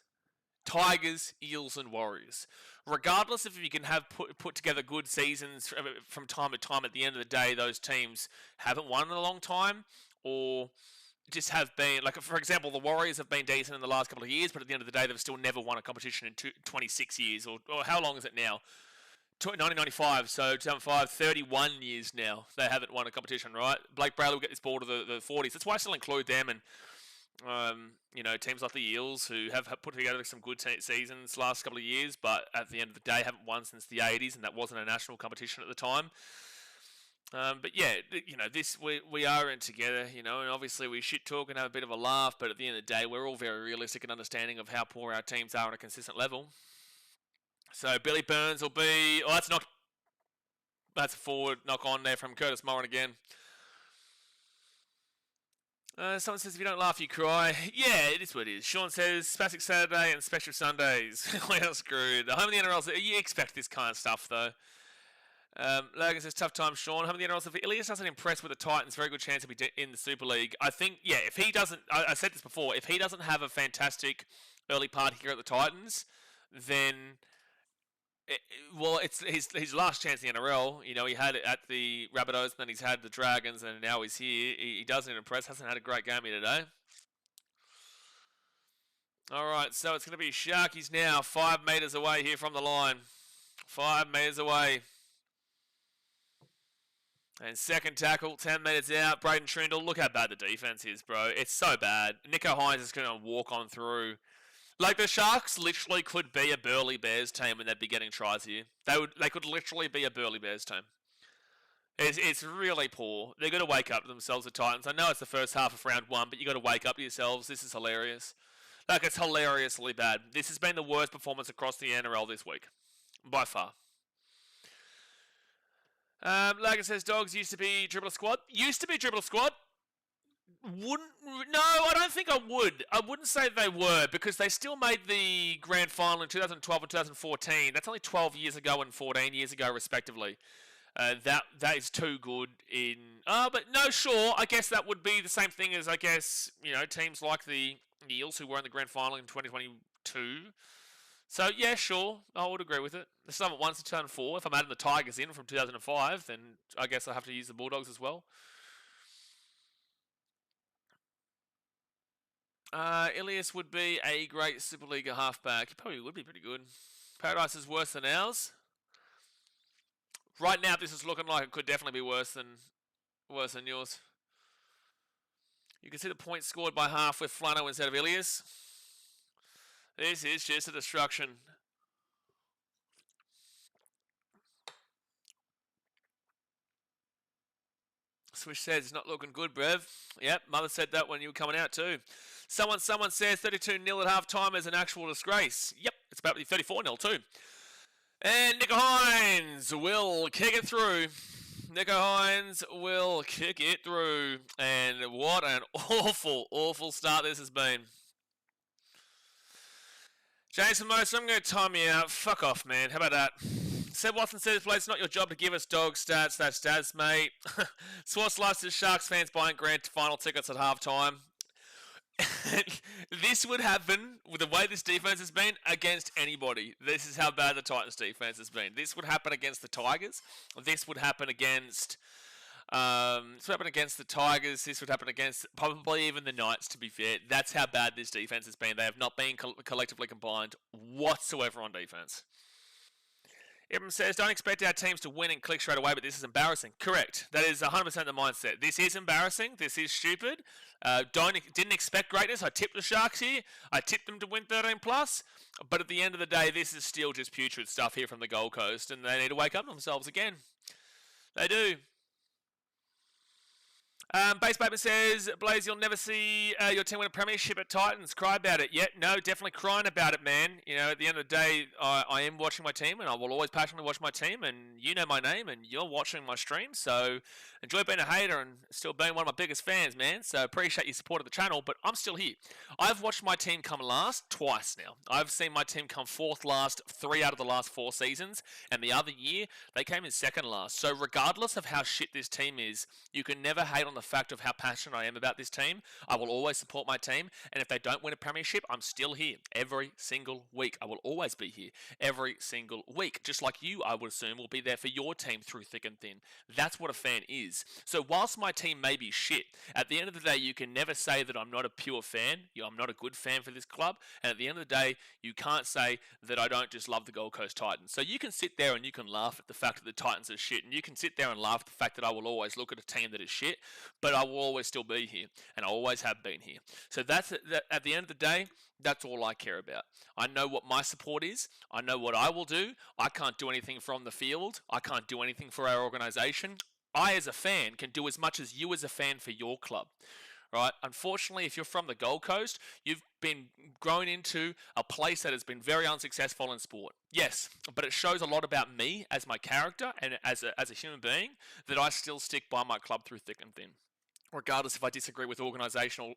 Tigers, Eels, and Warriors. Regardless if you can have put together good seasons from time to time, at the end of the day, those teams haven't won in a long time, or just have been, like, for example, the Warriors have been decent in the last couple of years, but at the end of the day, they've still never won a competition in 26 years, or how long is it now? 1995, so 2005, 31 years now, they haven't won a competition, right? Blake Bradley will get this ball to the 40s. That's why I still include them, and teams like the Eels, who have put together some good seasons last couple of years, but at the end of the day haven't won since the 80s, and that wasn't a national competition at the time. But yeah, this we are in together, and obviously we shit talk and have a bit of a laugh, but at the end of the day, we're all very realistic and understanding of how poor our teams are on a consistent level. So Billy Burns will be. Oh, that's a forward knock on there from Curtis Moran again. Someone says, if you don't laugh, you cry. Yeah, it is what it is. Sean says, Spastic Saturday and Special Sundays. We are screwed. The home of the NRL, you expect this kind of stuff, though. Logan says, tough time, Sean. Home of the NRL, if Ilias doesn't impress with the Titans, very good chance he'll be in the Super League. I think, yeah, if he doesn't, I said this before, if he doesn't have a fantastic early part here at the Titans, then... it's his last chance in the NRL. He had it at the Rabbitohs, then he's had the Dragons, and now he's here. He doesn't impress. Hasn't had a great game here today. All right, so it's going to be Sharkies now, 5 metres away here from the line. 5 metres away. And second tackle, 10 metres out. Braden Trindle, look how bad the defence is, bro. It's so bad. Nicho Hynes is going to walk on through. Like, the Sharks literally could be a Burleigh Bears team and they'd be getting tries here. They could literally be a Burleigh Bears team. It's really poor. They've got to wake up to themselves, the Titans. I know it's the first half of round 1, but you've got to wake up to yourselves. This is hilarious. Like, it's hilariously bad. This has been the worst performance across the NRL this week. By far. Logan says, Dogs used to be dribbler squad. Used to be dribbler squad. No, I don't think I would. I wouldn't say they were, because they still made the grand final in 2012 and 2014. That's only 12 years ago and 14 years ago, respectively. That is too good in... but no, sure. I guess that would be the same thing as, teams like the Eels, who were in the grand final in 2022. So, yeah, sure. I would agree with it. They still haven't won since 2004. If I'm adding the Tigers in from 2005, then I guess I have to use the Bulldogs as well. Ilias would be a great Super League halfback. He probably would be pretty good. Paradise is worse than ours. Right now, this is looking like it could definitely be worse than yours. You can see the points scored by half with Flano instead of Ilias. This is just a destruction. Swish says it's not looking good, Brev. Yep, Mother said that when you were coming out too. Someone says 32-0 at half-time is an actual disgrace. Yep, it's about to be 34-0 too. And Nicho Hynes will kick it through. Nicho Hynes will kick it through. And what an awful, awful start this has been. Jason Most, I'm going to time you out. Fuck off, man. How about that? Seb Watson says, it's not your job to give us dog stats. That's stats, mate. Swartz Life says, Sharks fans buying grand final tickets at halftime. This would happen, with the way this defense has been, against anybody. This is how bad the Titans defense has been. This would happen against the Tigers. This would happen against... this would happen against the Tigers. This would happen against probably even the Knights, to be fair. That's how bad this defense has been. They have not been collectively combined whatsoever on defense. Ibram says, don't expect our teams to win and click straight away, but this is embarrassing. Correct. That is 100% the mindset. This is embarrassing. This is stupid. Didn't expect greatness. I tipped the Sharks here. I tipped them to win 13 plus. But at the end of the day, this is still just putrid stuff here from the Gold Coast, and they need to wake up themselves again. They do. Base Paper says, Blaze, you'll never see your team win a premiership at Titans. Cry about it. Yeah, no, definitely crying about it, man. You know, at the end of the day, I am watching my team, and I will always passionately watch my team, and you know my name, and you're watching my stream, so enjoy being a hater and still being one of my biggest fans, man. So appreciate your support of the channel, but I'm still here. I've watched my team come last twice now. I've seen my team come fourth last 3 out of the last 4 seasons, and the other year, they came in second last. So regardless of how shit this team is, you can never hate on the fact of how passionate I am about this team. I will always support my team, and if they don't win a premiership, I'm still here every single week. I will always be here every single week, just like you, I would assume, will be there for your team through thick and thin. That's what a fan is. So whilst my team may be shit, at the end of the day, you can never say that I'm not a pure fan. I'm not a good fan for this club, and at the end of the day, you can't say that I don't just love the Gold Coast Titans. So you can sit there and you can laugh at the fact that the Titans are shit, and you can sit there and laugh at the fact that I will always look at a team that is shit, but I will always still be here, and I always have been here. So that's at the end of the day, that's all I care about. I know what my support is. I know what I will do. I can't do anything from the field. I can't do anything for our organisation. I, as a fan, can do as much as you as a fan for your club. Right? Unfortunately, if you're from the Gold Coast, you've been grown into a place that has been very unsuccessful in sport. Yes, but it shows a lot about me as my character and as a human being that I still stick by my club through thick and thin. Regardless if I disagree with organisational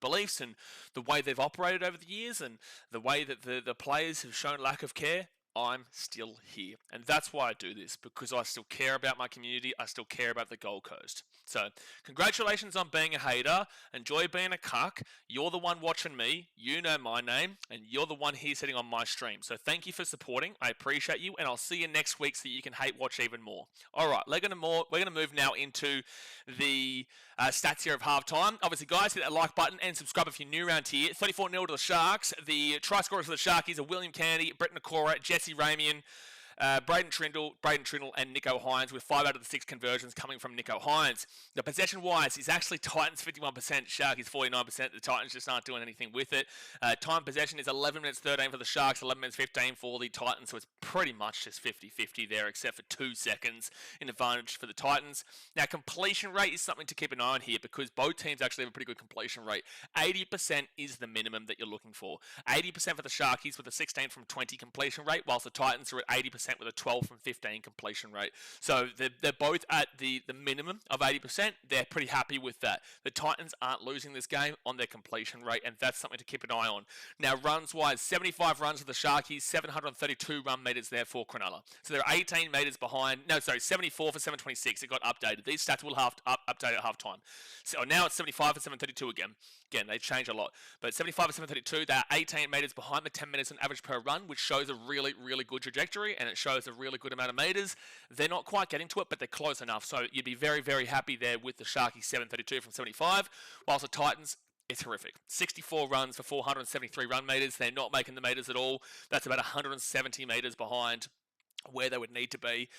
beliefs and the way they've operated over the years and the way that the players have shown lack of care, I'm still here. And that's why I do this, because I still care about my community. I still care about the Gold Coast. So, congratulations on being a hater. Enjoy being a cuck. You're the one watching me. You know my name. And you're the one here sitting on my stream. So, thank you for supporting. I appreciate you. And I'll see you next week so that you can hate watch even more. All right, we're going to move now into the stats here of halftime. Obviously, guys, hit that like button and subscribe if you're new around here. 34-0 to the Sharks. The try scorers for the Sharkies are William Kennedy, Brett Nakora, Jesse Ramian, Braden Trindle, and Nico Hines, with 5 out of the 6 conversions coming from Nico Hines. The possession-wise is actually Titans 51%, Sharkies 49%. The Titans just aren't doing anything with it. Time possession is 11 minutes 13 for the Sharks, 11 minutes 15 for the Titans, so it's pretty much just 50-50 there, except for 2 seconds in advantage for the Titans. Now, completion rate is something to keep an eye on here, because both teams actually have a pretty good completion rate. 80% is the minimum that you're looking for. 80% for the Sharkies with a 16 from 20 completion rate, whilst the Titans are at 80% with a 12 from 15 completion rate. So they're both at the minimum of 80%. They're pretty happy with that. The Titans aren't losing this game on their completion rate, and that's something to keep an eye on. Now, runs-wise, 75 runs for the Sharkies, 732 run meters there for Cronulla. So they're 18 meters behind. No, sorry, 74 for 726. It got updated. These stats will have to update at halftime. So now it's 75 for 732 again. Again, they've changed a lot. But 75 for 732, they're 18 meters behind the 10 minutes on average per run, which shows a really, really good trajectory, and it shows a really good amount of meters. They're not quite getting to it, but they're close enough. So you'd be very, very happy there with the Sharkies 732 from 75, whilst the Titans, it's horrific. 64 runs for 473 run meters. They're not making the meters at all. That's about 170 meters behind where they would need to be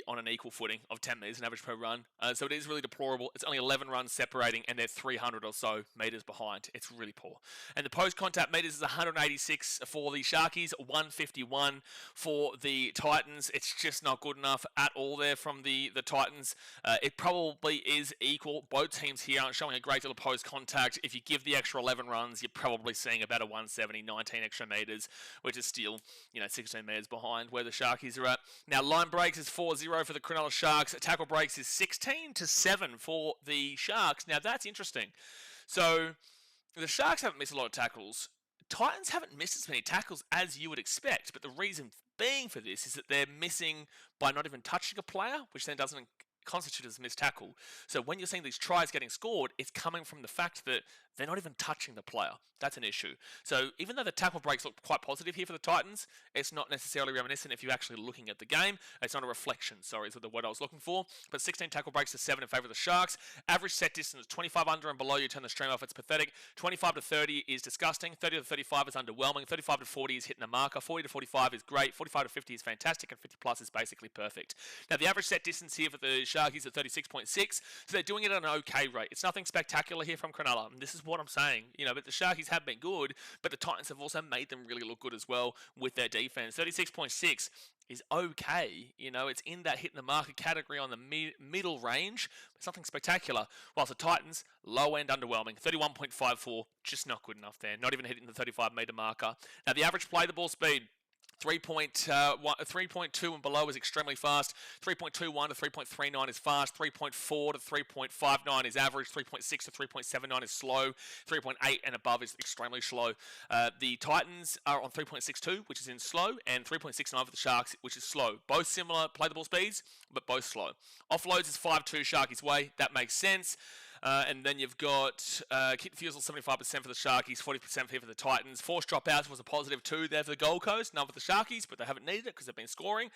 on an equal footing of 10 metres an average per run. So it is really deplorable. It's only 11 runs separating, and they're 300 or so metres behind. It's really poor. And the post-contact metres is 186 for the Sharkies, 151 for the Titans. It's just not good enough at all there from the Titans. It probably is equal. Both teams here aren't showing a great deal of post-contact. If you give the extra 11 runs, you're probably seeing about a 170, 19 extra metres, which is still, 16 metres behind where the Sharkies are at. Now, line breaks is 4-0 for the Cronulla Sharks. Tackle breaks is 16-7 for the Sharks. Now, that's interesting. So, the Sharks haven't missed a lot of tackles. Titans haven't missed as many tackles as you would expect, but the reason being for this is that they're missing by not even touching a player, which then doesn't constituted as missed tackle. So when you're seeing these tries getting scored, it's coming from the fact that they're not even touching the player. That's an issue. So even though the tackle breaks look quite positive here for the Titans, it's not necessarily reminiscent if you're actually looking at the game. It's not a reflection, sorry, is the word I was looking for. But 16 tackle breaks to 7 in favour of the Sharks. Average set distance, 25 under and below, you turn the stream off, it's pathetic. 25 to 30 is disgusting. 30 to 35 is underwhelming. 35 to 40 is hitting the marker. 40 to 45 is great. 45 to 50 is fantastic. And 50 plus is basically perfect. Now, the average set distance here for the Sharkies at 36.6, so they're doing it at an okay rate. It's nothing spectacular here from Cronulla, and this is what I'm saying. But the Sharkies have been good, but the Titans have also made them really look good as well with their defense. 36.6 is okay. It's in that hitting the marker category on the middle range, but something spectacular. Whilst the Titans, low end underwhelming. 31.54, just not good enough there. Not even hitting the 35 metre marker. Now, the average play the ball speed, 3.2 and below is extremely fast. 3.21 to 3.39 is fast. 3.4 to 3.59 is average. 3.6 to 3.79 is slow. 3.8 and above is extremely slow. The Titans are on 3.62, which is in slow, and 3.69 for the Sharks, which is slow. Both similar play the ball speeds, but both slow. Offloads is 5-2 Sharkies way. That makes sense. And then you've got kick refusal 75% for the Sharkies, 40% here for the Titans. Forced dropouts was a positive too there for the Gold Coast, none for the Sharkies, but they haven't needed it because they've been scoring.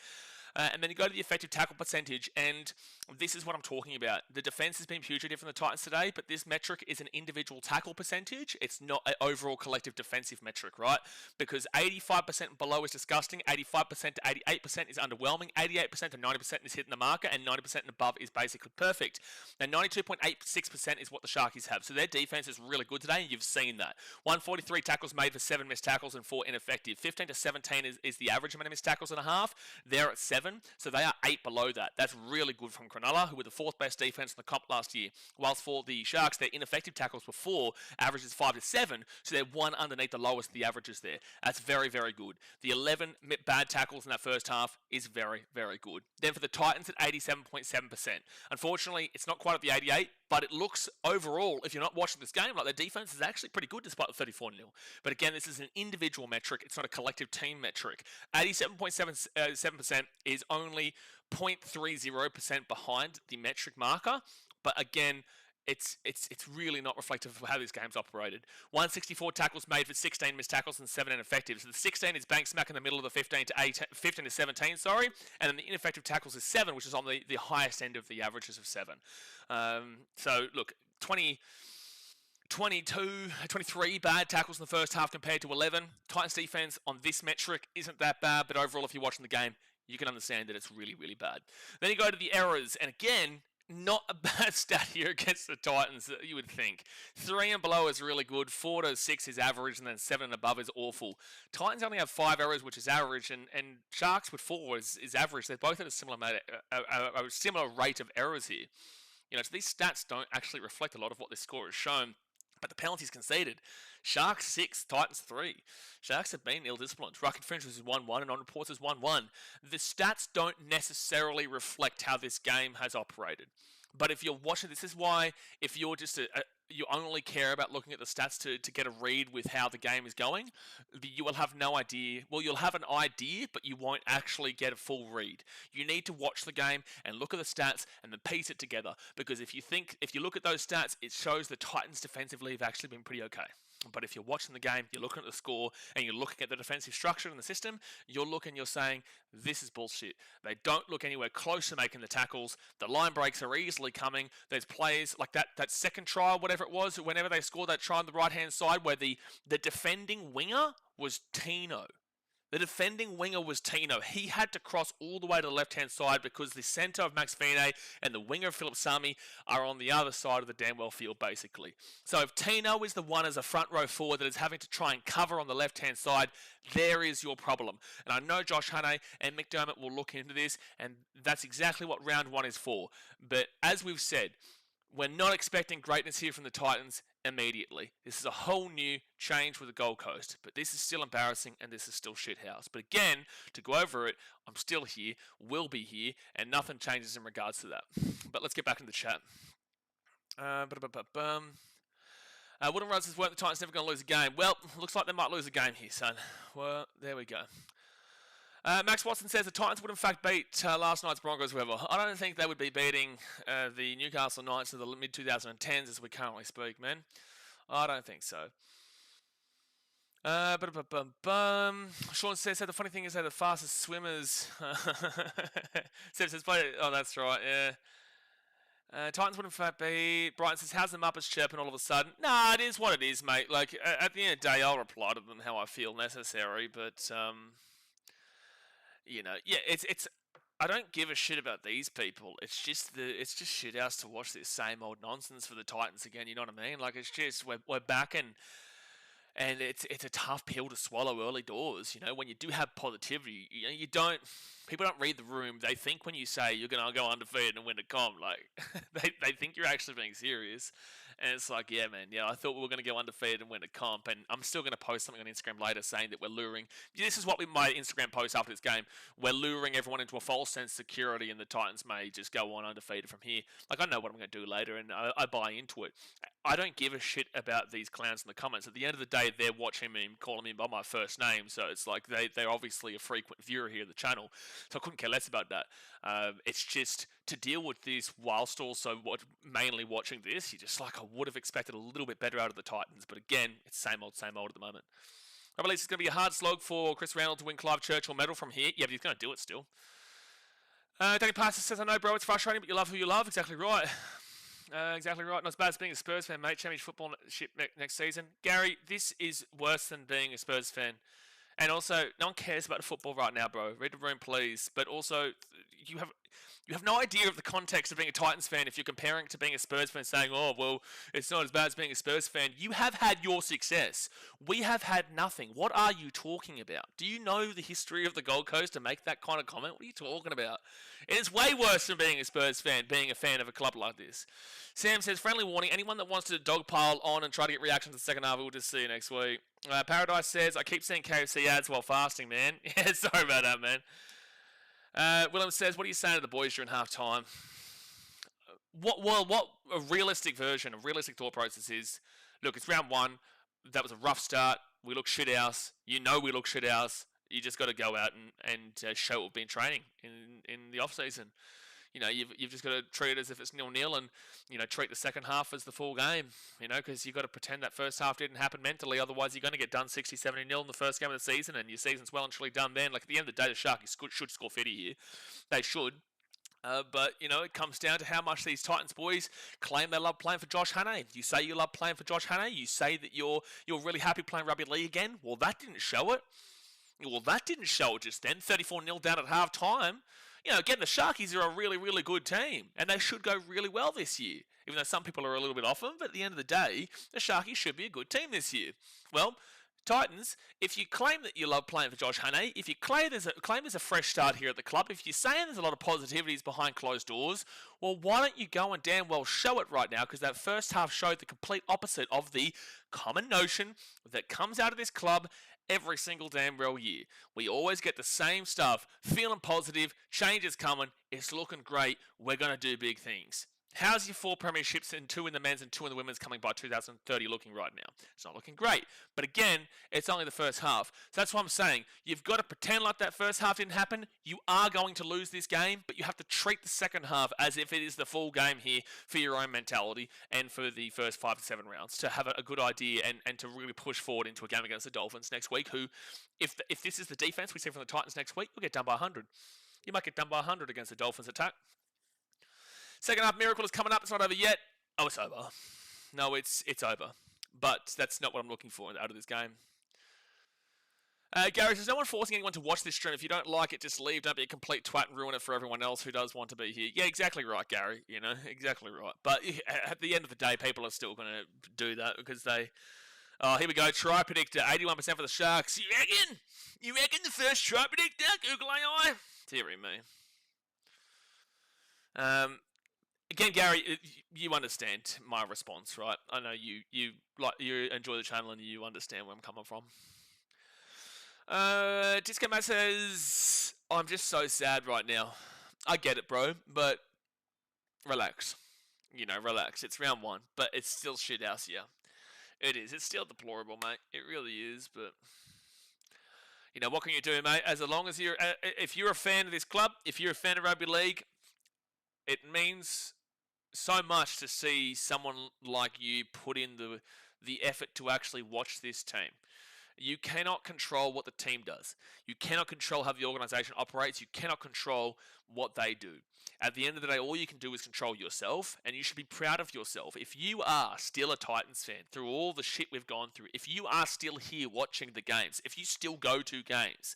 And then you go to the effective tackle percentage, and this is what I'm talking about. The defense has been putative from the Titans today, but this metric is an individual tackle percentage. It's not an overall collective defensive metric, right? Because 85% below is disgusting, 85% to 88% is underwhelming, 88% to 90% is hitting the marker, and 90% and above is basically perfect. Now, 92.86% is what the Sharkies have. So their defense is really good today, and you've seen that. 143 tackles made for 7 missed tackles and 4 ineffective. 15 to 17 is the average amount of missed tackles and a half. They're at 7. So they are 8 below that. That's really good from Cronulla, who were the 4th best defense in the comp last year. Whilst for the Sharks, their ineffective tackles were 4, averages 5 to 7, so they're 1 underneath the lowest of the averages there. That's very, very good. The 11 bad tackles in that first half is very, very good. Then for the Titans at 87.7%. Unfortunately, it's not quite at the 88, but it looks overall, if you're not watching this game, like their defense is actually pretty good despite the 34-0. But again, this is an individual metric. It's not a collective team metric. 87.7% is only 0.30% behind the metric marker. But again, it's really not reflective of how this game's operated. 164 tackles made for 16 missed tackles and 7 ineffective. So the 16 is bang smack in the middle of the 15 to 17, sorry. And then the ineffective tackles is 7, which is on the highest end of the averages of 7. So look, 23 bad tackles in the first half compared to 11. Titans defense on this metric isn't that bad, but overall, if you're watching the game, you can understand that it's really, really bad. Then you go to the errors, and again, not a bad stat here against the Titans, you would think. 3 and below is really good, 4 to 6 is average, and then 7 and above is awful. Titans only have 5 errors, which is average, and Sharks with 4 is average. They're both at a similar rate of errors here. So these stats don't actually reflect a lot of what this score has shown. But the penalties conceded. Sharks 6, Titans 3. Sharks have been ill-disciplined. Ruck infringements is 1-1 and on reports is 1-1. The stats don't necessarily reflect how this game has operated. But if you're watching, this is why if you're just you only care about looking at the stats to get a read with how the game is going, you will have no idea. Well, you'll have an idea, but you won't actually get a full read. You need to watch the game and look at the stats and then piece it together. Because if you look at those stats, it shows the Titans defensively have actually been pretty okay. But if you're watching the game, you're looking at the score, and you're looking at the defensive structure in the system, you're saying, this is bullshit. They don't look anywhere close to making the tackles. The line breaks are easily coming. There's plays like that second try, whatever it was, whenever they scored that try on the right-hand side where the defending winger was Tino. The defending winger was Tino. He had to cross all the way to the left-hand side because the centre of Max Fine and the winger of Philip Sami are on the other side of the Danwell field, basically. So if Tino is the one as a front row forward that is having to try and cover on the left-hand side, there is your problem. And I know Josh Hannay and McDermott will look into this, and that's exactly what round 1 is for. But as we've said, we're not expecting greatness here from the Titans immediately. This is a whole new change with the Gold Coast, but this is still embarrassing and this is still shithouse. But again, to go over it, I'm still here, will be here, and nothing changes in regards to that. But let's get back into the chat. Wooden Rod says, weren't the Titans never going to lose a game? Well, looks like they might lose a game here, son. Well, there we go. Max Watson says the Titans would in fact beat last night's Broncos, however. I don't think they would be beating the Newcastle Knights of the mid-2010s as we currently speak, man. I don't think so. Sean says, so the funny thing is they're the fastest swimmers. Seb says, oh, that's right, yeah. Titans would in fact be. Brighton says, how's the Muppets chirping all of a sudden? Nah, it is what it is, mate. Like, at the end of the day, I'll reply to them how I feel necessary, but, you know, yeah, it's. I don't give a shit about these people. It's just shit house to watch this same old nonsense for the Titans again. You know what I mean? Like, it's just we're back and it's a tough pill to swallow early doors. You know, when you do have positivity, you know, people don't read the room. They think when you say you're gonna go undefeated and win a comp, like they think you're actually being serious. And it's like, yeah, man, yeah, I thought we were going to go undefeated and win a comp, and I'm still going to post something on Instagram later saying that we're luring. This is what my Instagram post after this game. We're luring everyone into a false sense of security, and the Titans may just go on undefeated from here. Like, I know what I'm going to do later, and I buy into it. I don't give a shit about these clowns in the comments. At the end of the day, they're watching me and calling me by my first name, so it's like they're obviously a frequent viewer here of the channel, so I couldn't care less about that. It's just to deal with this whilst also mainly watching this, you just like I would have expected a little bit better out of the Titans, but again, it's same old at the moment. I believe it's going to be a hard slog for Chris Randall to win Clive Churchill medal from here. Yeah, but he's going to do it still. Danny Pastor says, I know, bro, it's frustrating, but you love who you love. Exactly right. Exactly right. Not as bad as being a Spurs fan, mate. Championship football next season. Gary, this is worse than being a Spurs fan. And also, no one cares about the football right now, bro. Read the room, please. But also, you have no idea of the context of being a Titans fan if you're comparing it to being a Spurs fan, saying, oh, well, it's not as bad as being a Spurs fan. You have had your success. We have had nothing. What are you talking about? Do you know the history of the Gold Coast to make that kind of comment? What are you talking about? It is way worse than being a Spurs fan, being a fan of a club like this. Sam says, friendly warning, anyone that wants to dogpile on and try to get reactions to the second half, we'll just see you next week. Paradise says, I keep seeing KFC ads while fasting, man. Yeah, sorry about that, man. Willem says, what are you saying to the boys during half time? What a realistic version, a realistic thought process is, look, it's round one. That was a rough start. We look shit house. You know we look shit house. You just got to go out and show what we've been training in the off-season. You know, you've just got to treat it as if it's 0-0 and, you know, treat the second half as the full game, you know, because you've got to pretend that first half didn't happen mentally. Otherwise, you're going to get done 60-70-0 in the first game of the season and your season's well and truly done then. Like, at the end of the day, the Sharkies should score 50 here. They should. But, you know, it comes down to how much these Titans boys claim they love playing for Josh Hannay. You say you love playing for Josh Hannay. You say that you're really happy playing rugby league again. Well, that didn't show it. Well, that didn't show it just then. 34-0 down at half time. You know, again, the Sharkies are a really, really good team, and they should go really well this year, even though some people are a little bit off them, but at the end of the day, the Sharkies should be a good team this year. Well, Titans, if you claim that you love playing for Josh Hannay, if you claim there's a fresh start here at the club, if you're saying there's a lot of positivities behind closed doors, well, why don't you go and damn well show it right now? Because that first half showed the complete opposite of the common notion that comes out of this club every single damn real year. We always get the same stuff, feeling positive, change is coming, it's looking great, we're going to do big things. How's your 4 premierships and 2 in the men's and 2 in the women's coming by 2030 looking right now? It's not looking great. But again, it's only the first half. So that's what I'm saying. You've got to pretend like that first half didn't happen. You are going to lose this game, but you have to treat the second half as if it is the full game here for your own mentality and for the first 5 to 7 rounds to have a good idea and to really push forward into a game against the Dolphins next week, who, if this is the defense we see from the Titans next week, you'll get done by 100. You might get done by 100 against the Dolphins attack. Second half miracle is coming up. It's not over yet. Oh, it's over. No, it's over. But that's not what I'm looking for out of this game. Gary says, no one forcing anyone to watch this stream. If you don't like it, just leave. Don't be a complete twat and ruin it for everyone else who does want to be here. Yeah, exactly right, Gary. You know, exactly right. But at the end of the day, people are still going to do that because they... Oh, here we go. Try predictor. 81% for the Sharks. You reckon? You reckon the first try predictor? Google AI? Dearie me. Again, Gary, you understand my response, right? I know you enjoy the channel and you understand where I'm coming from. Disco Matt says, I'm just so sad right now. I get it, bro, but relax. You know, relax. It's round 1, but it's still shit house here. It is. It's still deplorable, mate. It really is, but... You know, what can you do, mate? As long as if you're a fan of this club, if you're a fan of rugby league, it means so much to see someone like you put in the effort to actually watch this team. You cannot control what the team does. You cannot control how the organisation operates. You cannot control what they do. At the end of the day, all you can do is control yourself, and you should be proud of yourself. If you are still a Titans fan, through all the shit we've gone through, if you are still here watching the games, if you still go to games,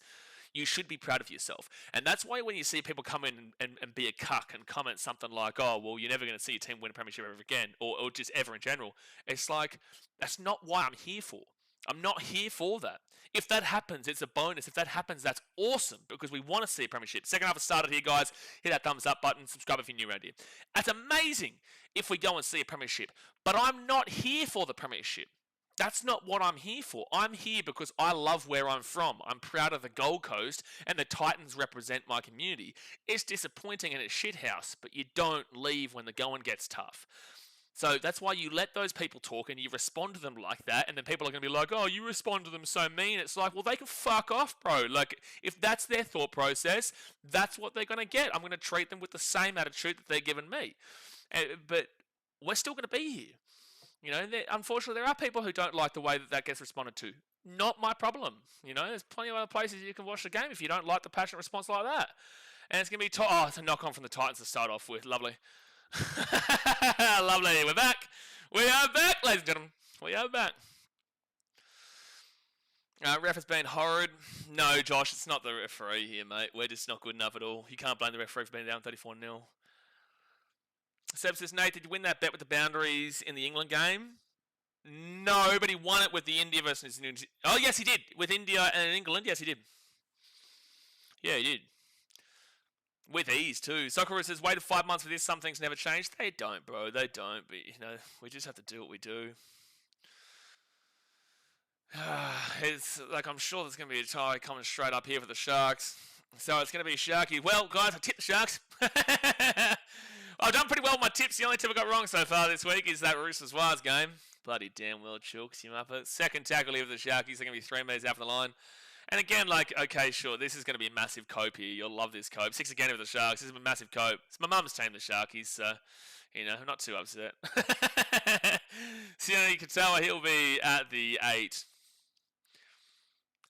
you should be proud of yourself. And that's why when you see people come in and be a cuck and comment something like, oh, well, you're never going to see a team win a premiership ever again, or just ever in general, it's like, that's not why I'm here for. I'm not here for that. If that happens, it's a bonus. If that happens, that's awesome because we want to see a premiership. Second half has started here, guys. Hit that thumbs up button. Subscribe if you're new around here. That's amazing if we go and see a premiership. But I'm not here for the premiership. That's not what I'm here for. I'm here because I love where I'm from. I'm proud of the Gold Coast, and the Titans represent my community. It's disappointing and it's shithouse, but you don't leave when the going gets tough. So that's why you let those people talk and you respond to them like that, and then people are going to be like, oh, you respond to them so mean. It's like, well, they can fuck off, bro. Like, if that's their thought process, that's what they're going to get. I'm going to treat them with the same attitude that they're giving me. But we're still going to be here. You know, unfortunately, there are people who don't like the way that gets responded to. Not my problem. You know, there's plenty of other places you can watch the game if you don't like the passionate response like that. And it's going to be, it's a knock-on from the Titans to start off with. Lovely. Lovely. We're back. We are back, ladies and gentlemen. We are back. Ref has been horrid. No, Josh, it's not the referee here, mate. We're just not good enough at all. You can't blame the referee for being down 34-0. Seb says, Nate, did you win that bet with the boundaries in the England game? No, but he won it with the India versus New Zealand. Oh, yes, he did. With India and England, yes, he did. Yeah, he did. With ease, too. Socceroos says, waited 5 months for this. Some things never change. They don't, bro. They don't. But, you know, we just have to do what we do. It's like, I'm sure there's going to be a tie coming straight up here for the Sharks. So it's going to be Sharky. Well, guys, I tipped the Sharks. I've done pretty well with my tips. The only tip I got wrong so far this week is that Roosters Wars game. Bloody damn well, Chooks, you muppet. Second tackle here for the Sharkies. They're going to be 3 metres out from the line. And again, like, okay, sure, this is going to be a massive cope here. You'll love this cope. 6 again with the Sharks. This is a massive cope. It's my mum's team, the Sharkies, so, you know, I'm not too upset. So, you know, you can tell he'll be at the 8.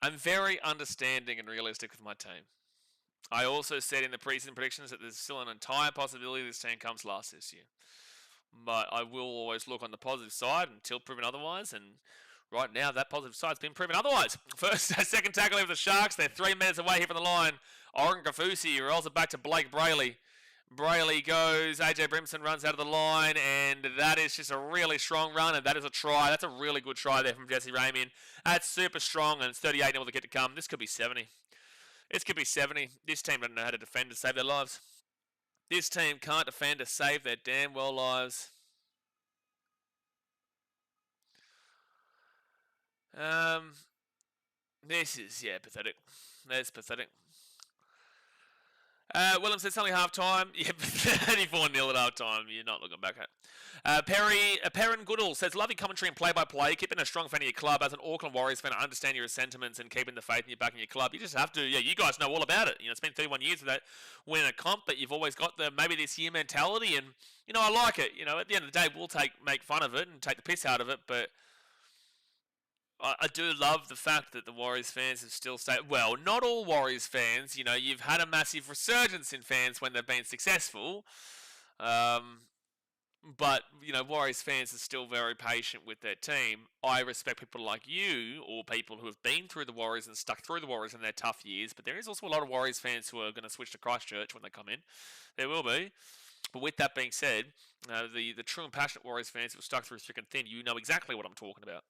I'm very understanding and realistic with my team. I also said in the preseason predictions that there's still an entire possibility this team comes last this year. But I will always look on the positive side until proven otherwise, and right now, that positive side's been proven otherwise. Second tackle of the Sharks. They're 3 minutes away here from the line. Oren Kafusi rolls it back to Blake Brayley. Brayley goes. AJ Brimson runs out of the line, and that is just a really strong run, and that is a try. That's a really good try there from Jesse Ramian. That's super strong, and it's 38-0 with the kid to come. This could be 70. This could be 70. This team doesn't know how to defend to save their lives. This team can't defend to save their damn well lives. This is, pathetic. That's pathetic. William says it's only half time. Yeah, 34-0 at half time. You're not looking back at. Perrin Goodall says, love your commentary and play-by-play. Keeping a strong fan of your club. As an Auckland Warriors fan, I understand your sentiments and keeping the faith in your back in your club. You just have to. Yeah, you guys know all about it. You know, it's been 31 years of that winning a comp, but you've always got the maybe this year mentality, and you know I like it. You know, at the end of the day, we'll make fun of it and take the piss out of it, but I do love the fact that the Warriors fans have still stayed. Well, not all Warriors fans. You know, you've had a massive resurgence in fans when they've been successful. But, you know, Warriors fans are still very patient with their team. I respect people like you or people who have been through the Warriors and stuck through the Warriors in their tough years. But there is also a lot of Warriors fans who are going to switch to Christchurch when they come in. There will be. But with that being said, the true and passionate Warriors fans who are stuck through thick and thin, you know exactly what I'm talking about.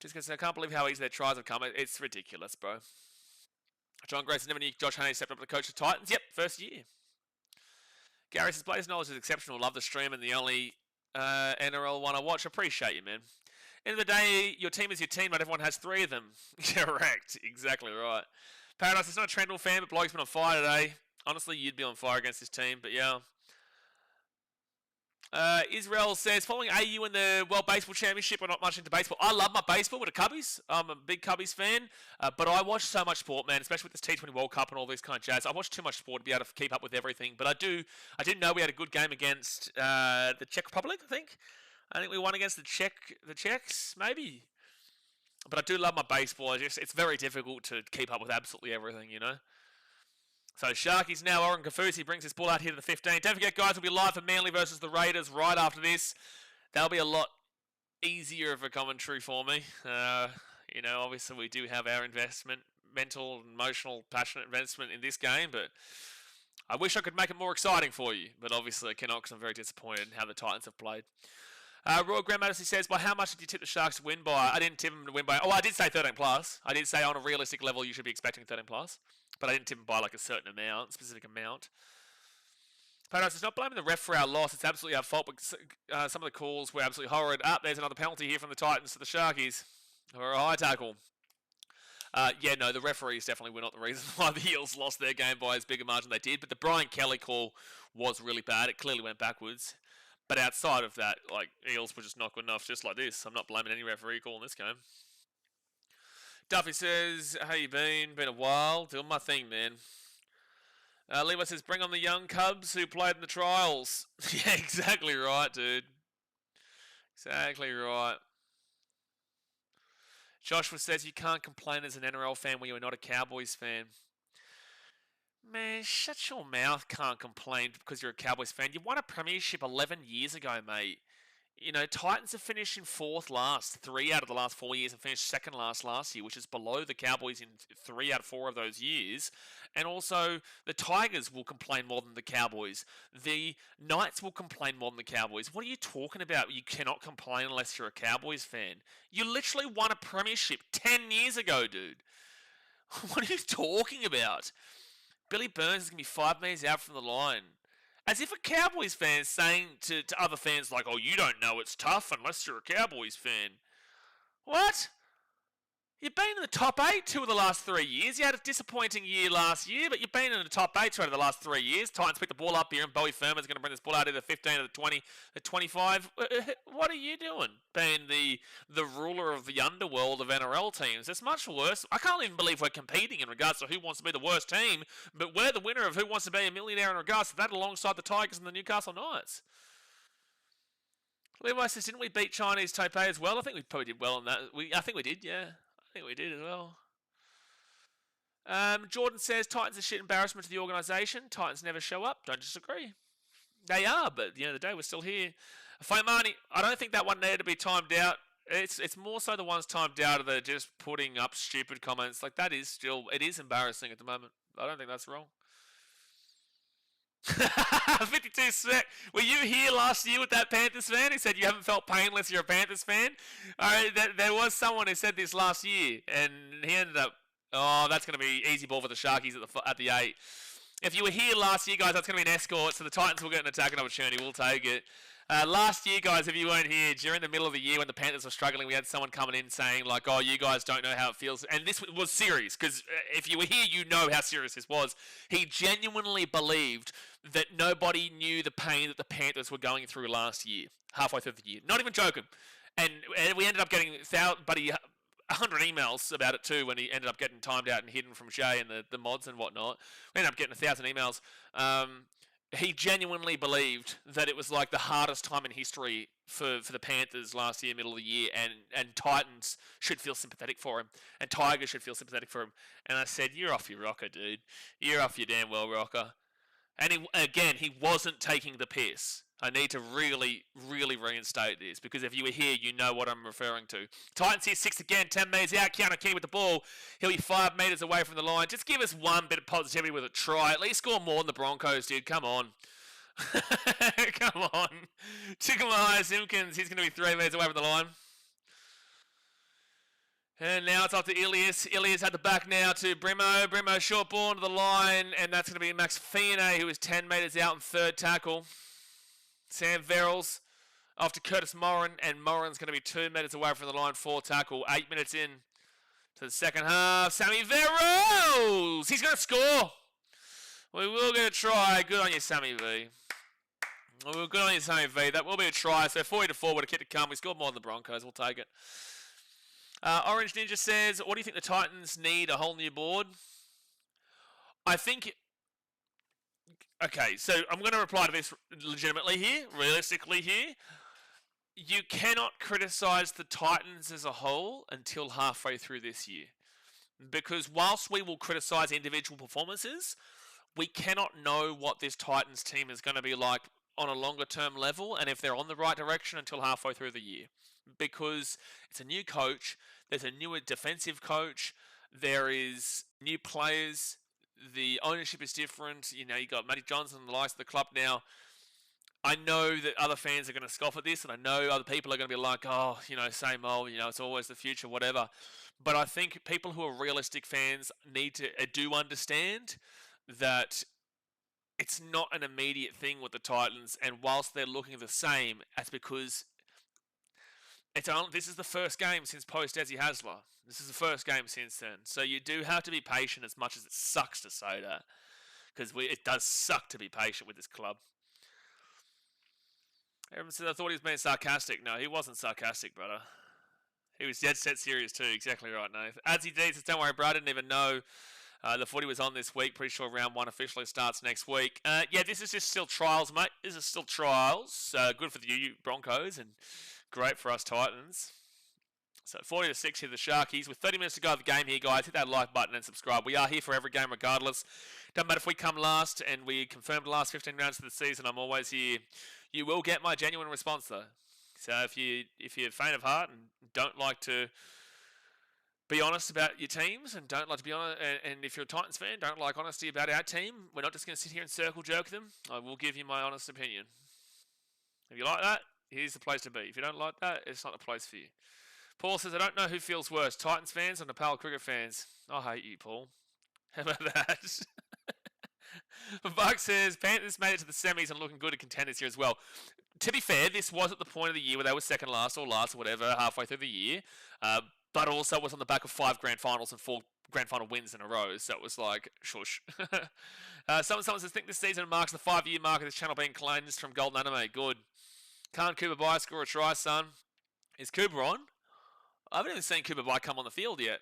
Just because I can't believe how easy their tries have come. It's ridiculous, bro. John Grayson never knew Josh Haney stepped up to coach the Titans. Yep, first year. Gary says, players' knowledge is exceptional. Love the stream and the only NRL one I watch. Appreciate you, man. End of the day, your team is your team. Not everyone has 3 of them. Correct. Exactly right. Paradise is not a Trendall fan, but Bloke's been on fire today. Honestly, you'd be on fire against this team, but yeah. Israel says, following AU in the World Baseball Championship, we're not much into baseball. I love my baseball with the Cubbies. I'm a big Cubbies fan. But I watch so much sport, man, especially with this T20 World Cup and all this kind of jazz. I watch too much sport to be able to keep up with everything. But I do know we had a good game against the Czech Republic, I think. I think we won against the Czechs, maybe. But I do love my baseball. It's very difficult to keep up with absolutely everything, you know. So Sharkies now, Oren Kafusi brings his ball out here to the 15. Don't forget, guys, we'll be live for Manly versus the Raiders right after this. That'll be a lot easier of a commentary for me. You know, obviously we do have our investment, mental, emotional, passionate investment in this game, but I wish I could make it more exciting for you. But obviously I cannot because I'm very disappointed in how the Titans have played. Royal Grand Majesty says, by how much did you tip the Sharks to win by? I didn't tip them to win by... Oh, I did say 13 plus. I did say on a realistic level you should be expecting 13 plus. But I didn't tip them by like a certain amount, specific amount. Paradise is not blaming the ref for our loss. It's absolutely our fault. But some of the calls were absolutely horrid. There's another penalty here from the Titans to the Sharkies. Or a high tackle. Yeah, no, the referees definitely were not the reason why the Eels lost their game by as big a margin they did. But the Brian Kelly call was really bad. It clearly went backwards. But outside of that, like, Eels were just not good enough, just like this. I'm not blaming any referee call in this game. Duffy says, how you been? Been a while. Doing my thing, man. Levi says, bring on the young Cubs who played in the trials. Yeah, exactly right, dude. Exactly right. Joshua says, you can't complain as an NRL fan when you are not a Cowboys fan. Man, shut your mouth, can't complain because you're a Cowboys fan. You won a premiership 11 years ago, mate. You know, Titans have finished in 4th last 3 out of the last 4 years and finished 2nd last year, which is below the Cowboys in 3 out of 4 of those years. And also, the Tigers will complain more than the Cowboys. The Knights will complain more than the Cowboys. What are you talking about? You cannot complain unless you're a Cowboys fan. You literally won a premiership 10 years ago, dude. What are you talking about? Billy Burns is going to be 5 metres out from the line. As if a Cowboys fan is saying to other fans like, oh, you don't know it's tough unless you're a Cowboys fan. What? You've been in the top 8 2 of the last 3 years. You had a disappointing year last year, but you've been in the top 8 2 out of the last 3 years. Titans pick the ball up here, and Bowie Furman's going to bring this ball out of the 15 to the 20, the 25. What are you doing? Being the ruler of the underworld of NRL teams. It's much worse. I can't even believe we're competing in regards to who wants to be the worst team, but we're the winner of who wants to be a millionaire in regards to that alongside the Tigers and the Newcastle Knights. Levi says, didn't we beat Chinese Taipei as well? I think we probably did well on that. I think we did, yeah. I think we did as well. Jordan says, Titans are shit embarrassment to the organisation. Titans never show up. Don't disagree. They are, but at the end of the day, we're still here. Faimani, I don't think that one needed to be timed out. It's more so the ones timed out that are just putting up stupid comments. Like, that is still, it is embarrassing at the moment. I don't think that's wrong. 52 Smack. Were you here last year with that Panthers fan who said you haven't felt pain unless you're a Panthers fan? There was someone who said this last year, and he ended up, oh, that's going to be easy ball for the Sharkies at the 8. If you were here last year, guys, that's going to be an escort, so the Titans will get an attacking opportunity. We'll take it. Last year, guys, if you weren't here, during the middle of the year when the Panthers were struggling, we had someone coming in saying, like, oh, you guys don't know how it feels. And this was serious, because if you were here, you know how serious this was. He genuinely believed that nobody knew the pain that the Panthers were going through last year, halfway through the year. Not even joking. And we ended up getting 100 emails about it too when he ended up getting timed out and hidden from Jay and the mods and whatnot. We ended up getting 1,000 emails. He genuinely believed that it was like the hardest time in history for the Panthers last year, middle of the year, and Titans should feel sympathetic for him, and Tigers should feel sympathetic for him. And I said, you're off your rocker, dude. You're off your damn well rocker. And he wasn't taking the piss. I need to really, really reinstate this, because if you were here, you know what I'm referring to. Titans here, 6 again, 10 metres out. Keanu Key with the ball. He'll be 5 metres away from the line. Just give us one bit of positivity with a try. At least score more than the Broncos did. Come on. Come on. Chickamai Simpkins, he's going to be 3 metres away from the line. And now it's up to Ilias. Ilias at the back now to Brimo. Brimo short ball to the line, and that's going to be Max Fiane, who is 10 metres out in third tackle. Sam Verrills off to Curtis Moran, and Moran's going to be 2 metres away from the line, 4 tackle. 8 minutes in to the second half. Sammy Verrills! He's going to score! We will get a try. Good on you, Sammy V. Well, good on you, Sammy V. That will be a try. So 40-4 would have kicked to come. We scored more than the Broncos. We'll take it. Orange Ninja says, what do you think the Titans need? A whole new board? I think... Okay, so I'm going to reply to this legitimately here, realistically here. You cannot criticise the Titans as a whole until halfway through this year. Because whilst we will criticise individual performances, we cannot know what this Titans team is going to be like on a longer term level and if they're on the right direction until halfway through the year. Because it's a new coach, there's a newer defensive coach, there is new players, the ownership is different. You know, you got Matty Johnson and the likes of the club now. I know that other fans are going to scoff at this, and I know other people are going to be like, oh, you know, same old, you know, it's always the future, whatever. But I think people who are realistic fans do understand that it's not an immediate thing with the Titans, and whilst they're looking the same, that's because this is the first game since post-Desi Hasler. This is the first game since then. So you do have to be patient as much as it sucks to say that. Because it does suck to be patient with this club. Everyone said I thought he was being sarcastic. No, he wasn't sarcastic, brother. He was dead set serious too. Exactly right, Nath. Adsy D says, don't worry, bro. I didn't even know the footy was on this week. Pretty sure round 1 officially starts next week. Yeah, this is just still trials, mate. This is still trials. Good for you Broncos and great for us Titans. So 40-6 here, the Sharkies. With 30 minutes to go of the game here, guys, hit that like button and subscribe. We are here for every game regardless. Doesn't matter if we come last and we confirm the last 15 rounds of the season, I'm always here. You will get my genuine response, though. So if you're faint of heart and don't like to be honest about your teams and don't like to be honest, and if you're a Titans fan, don't like honesty about our team, we're not just going to sit here and circle jerk them. I will give you my honest opinion. If you like that, here's the place to be. If you don't like that, it's not the place for you. Paul says, I don't know who feels worse, Titans fans or Nepal cricket fans. I hate you, Paul. How about that? Buck says, Panthers made it to the semis and looking good at contenders here as well. To be fair, this was at the point of the year where they were second last or last or whatever, halfway through the year. But also was on the back of 5 grand finals and 4 grand final wins in a row. So it was like, shush. Someone says, think this season marks the 5-year mark of this channel being cleansed from Golden Anime. Good. Can't Cooper Bai score a try, son? Is Cooper on? I haven't even seen Cooper Bai come on the field yet.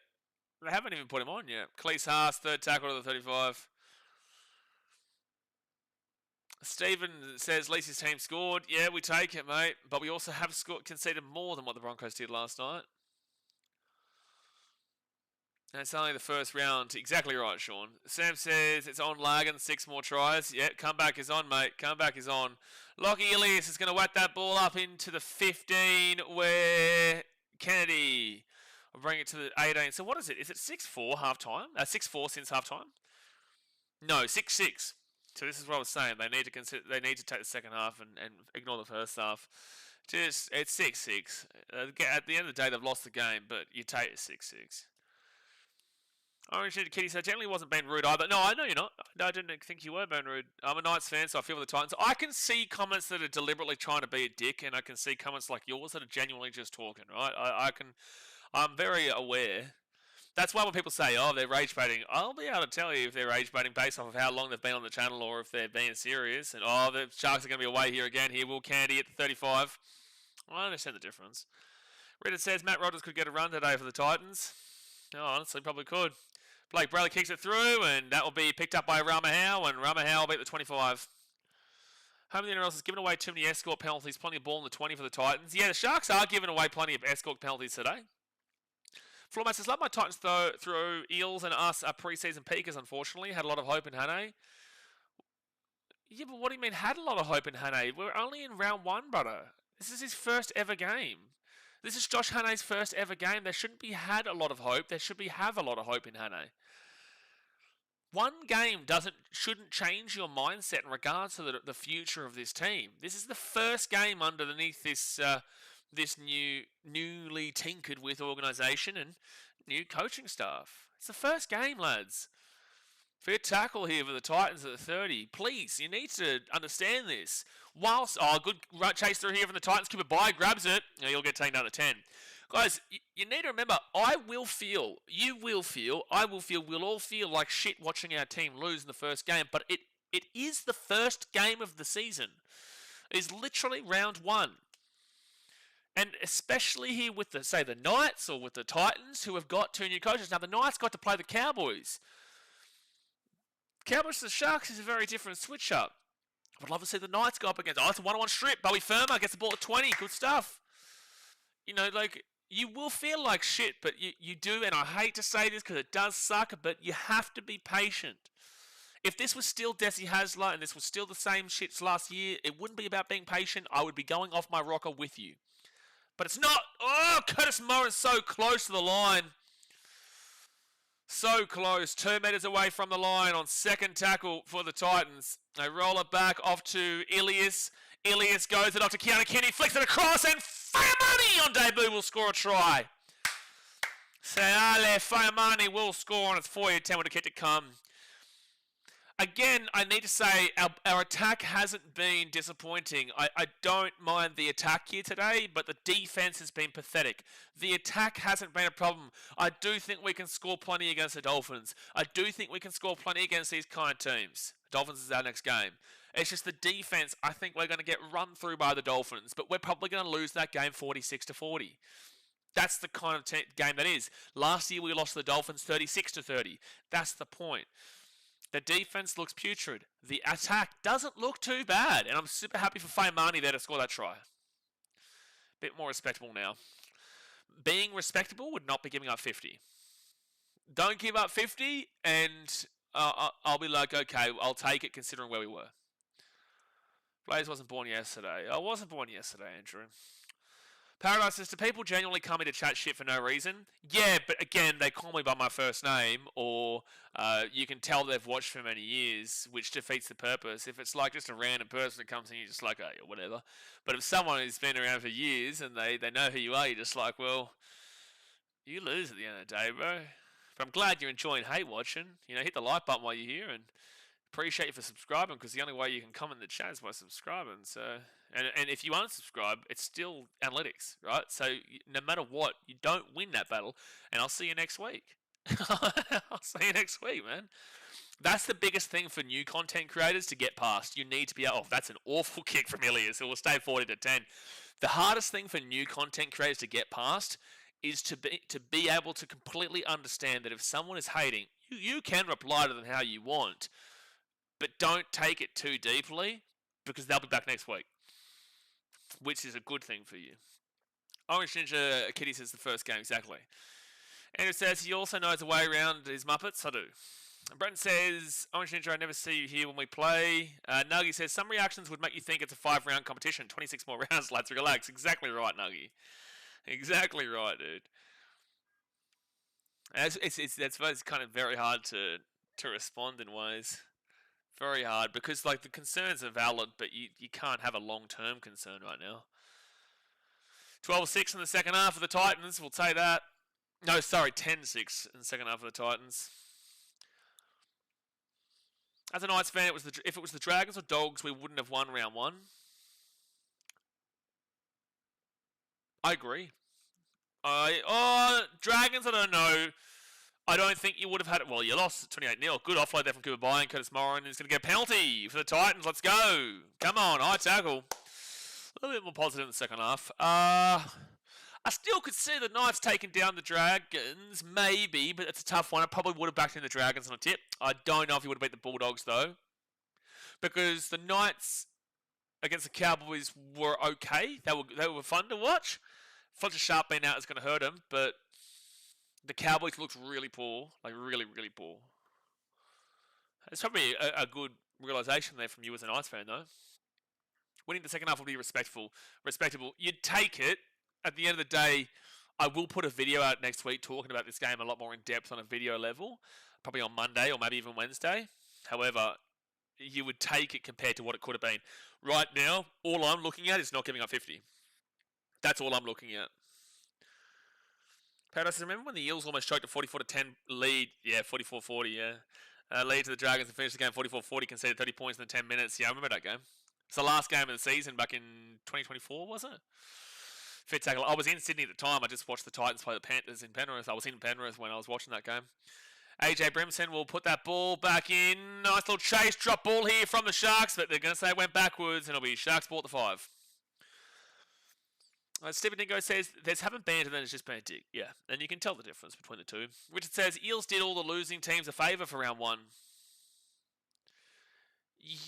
They haven't even put him on yet. Cleese Haas, 3rd tackle to the 35. Stephen says, at least his team scored. Yeah, we take it, mate. But we also have conceded more than what the Broncos did last night. And it's only the first round. Exactly right, Sean. Sam says it's on Lagan, 6 more tries. Yeah, comeback is on, mate. Comeback is on. Lockie Ilias is going to whack that ball up into the 15 where Kennedy will bring it to the 18. So what is it? Is it 6-4 half-time? 6-4 since half-time? No, 6-6. So this is what I was saying. They need to take the second half and ignore the first half. It's 6-6. At the end of the day, they've lost the game, but you take it 6-6. Orange Kitty said, generally wasn't being rude either. No, I know you're not. No, I didn't think you were being rude. I'm a Knights fan, so I feel for the Titans. I can see comments that are deliberately trying to be a dick, and I can see comments like yours that are genuinely just talking, right? I'm very aware. That's why when people say, oh, they're rage baiting, I'll be able to tell you if they're rage baiting based off of how long they've been on the channel or if they're being serious. And, oh, the Sharks are going to be away here again. Here, Will Candy at the 35. I understand the difference. Reddit says Matt Rogers could get a run today for the Titans. No, honestly, probably could. Blake Bradley kicks it through, and that will be picked up by Ramahau, and Ramahau will be at the 25. Home of the NRL has given away too many escort penalties, plenty of ball in the 20 for the Titans. Yeah, the Sharks are giving away plenty of escort penalties today. Floormat says, love my Titans through Eels and us are pre-season peakers, unfortunately. Had a lot of hope in Hane. Yeah, but what do you mean had a lot of hope in Hane? We're only in round 1, brother. This is his first ever game. This is Josh Hane's first ever game. There shouldn't be had a lot of hope. There should be have a lot of hope in Hane. One game shouldn't change your mindset in regards to the future of this team. This is the first game underneath this newly tinkered with organisation and new coaching staff. It's the first game, lads. Fair tackle here for the Titans at the 30. Please, you need to understand this. Good chase through here from the Titans. Cooper Bai grabs it. You'll get taken down to 10. Guys, you need to remember, I will feel, you will feel, I will feel, we'll all feel like shit watching our team lose in the first game, but it is the first game of the season. is literally round 1. And especially here with the Knights or with the Titans, who have got 2 new coaches. Now, the Knights got to play the Cowboys. Cowboys to the Sharks is a very different switch-up. I would love to see the Knights go up against... it's a one-on-one strip. Bowie Firma gets the ball at 20. Good stuff. You will feel like shit, but you do, and I hate to say this because it does suck, but you have to be patient. If this was still Desi Hasler and this was still the same shit as last year, it wouldn't be about being patient. I would be going off my rocker with you. But it's not. Oh, Curtis Moran's so close to the line. So close. 2 meters away from the line on second tackle for the Titans. They roll it back off to Ilias. Ilias goes it off to Keanu Kenny, flicks it across, and Fayamani on debut will score a try. Seale Fayamani will score on its 4-year 10 with a kick to come. Again, I need to say our attack hasn't been disappointing. I don't mind the attack here today, but the defense has been pathetic. The attack hasn't been a problem. I do think we can score plenty against the Dolphins. I do think we can score plenty against these kind of teams. Dolphins is our next game. It's just the defense. I think we're going to get run through by the Dolphins, but we're probably going to lose that game 46-40. That's the kind of game that is. Last year we lost to the Dolphins 36-30. That's the point. The defense looks putrid. The attack doesn't look too bad. And I'm super happy for Fayamani there to score that try. Bit more respectable now. Being respectable would not be giving up 50. Don't give up 50 and I'll be like, okay, I'll take it considering where we were. Blaze wasn't born yesterday. I wasn't born yesterday, Andrew. Paradise says, do people genuinely come in to chat shit for no reason? Yeah, but again, they call me by my first name, or you can tell they've watched for many years, which defeats the purpose. If it's like just a random person that comes in, you're just like, oh, yeah, whatever. But if someone who's been around for years and they know who you are, you're just like, well, you lose at the end of the day, bro. But I'm glad you're enjoying hate watching. Hit the like button while you're here, and appreciate you for subscribing, because the only way you can comment in the chat is by subscribing. So, and if you unsubscribe, it's still analytics, right? So no matter what, you don't win that battle, and I'll see you next week. I'll see you next week, man. That's the biggest thing for new content creators to get past. You need to be that's an awful kick from Ilias. It will stay 40-10. The hardest thing for new content creators to get past is to be able to completely understand that if someone is hating, you can reply to them how you want. But don't take it too deeply, because they'll be back next week, which is a good thing for you. Orange Ninja Kitty says the first game, exactly. Andrew says he also knows a way around his Muppets. I do. Brenton says, Orange Ninja, I never see you here when we play. Nuggy says, some reactions would make you think it's a 5-round competition. 26 more rounds, lads. Relax. Exactly right, Nuggy. Exactly right, dude. It's kind of very hard to respond in ways. Very hard, because the concerns are valid, but you can't have a long-term concern right now. 12-6 in the second half of the Titans, we'll say that. No, sorry, 10-6 in the second half of the Titans. As a Knights fan, if it was the Dragons or Dogs, we wouldn't have won round 1. I agree. Dragons, I don't know. I don't think you would have had it. Well, you lost 28-0. Good offload there from Cooper Bryan. Curtis Moran is going to get a penalty for the Titans. Let's go. Come on, high tackle. A little bit more positive in the second half. I still could see the Knights taking down the Dragons, maybe, but it's a tough one. I probably would have backed in the Dragons on a tip. I don't know if he would have beat the Bulldogs, though, because the Knights against the Cowboys were okay. They were fun to watch. Fletcher Sharp being out is going to hurt him, but the Cowboys looked really poor, really, really poor. It's probably a good realisation there from you as a Knights fan, though. Winning the second half will be respectable. You'd take it. At the end of the day, I will put a video out next week talking about this game a lot more in depth on a video level, probably on Monday or maybe even Wednesday. However, you would take it compared to what it could have been. Right now, all I'm looking at is not giving up 50. That's all I'm looking at. Paradise, remember when the Eels almost choked a 44-10 lead? Yeah, 44-40, yeah. Lead to the Dragons and finished the game 44-40, conceded 30 points in the 10 minutes. Yeah, I remember that game. It's the last game of the season back in 2024, was it? Fit tackle. I was in Sydney at the time. I just watched the Titans play the Panthers in Penrith. I was in Penrith when I was watching that game. AJ Brimson will put that ball back in. Nice little chase, drop ball here from the Sharks, but they're going to say it went backwards, and it'll be Sharks bought the 5. Stephen Dingo says, there's haven't banned and then it's just been a dig. Yeah, and you can tell the difference between the two. Richard says, Eels did all the losing teams a favour for round 1.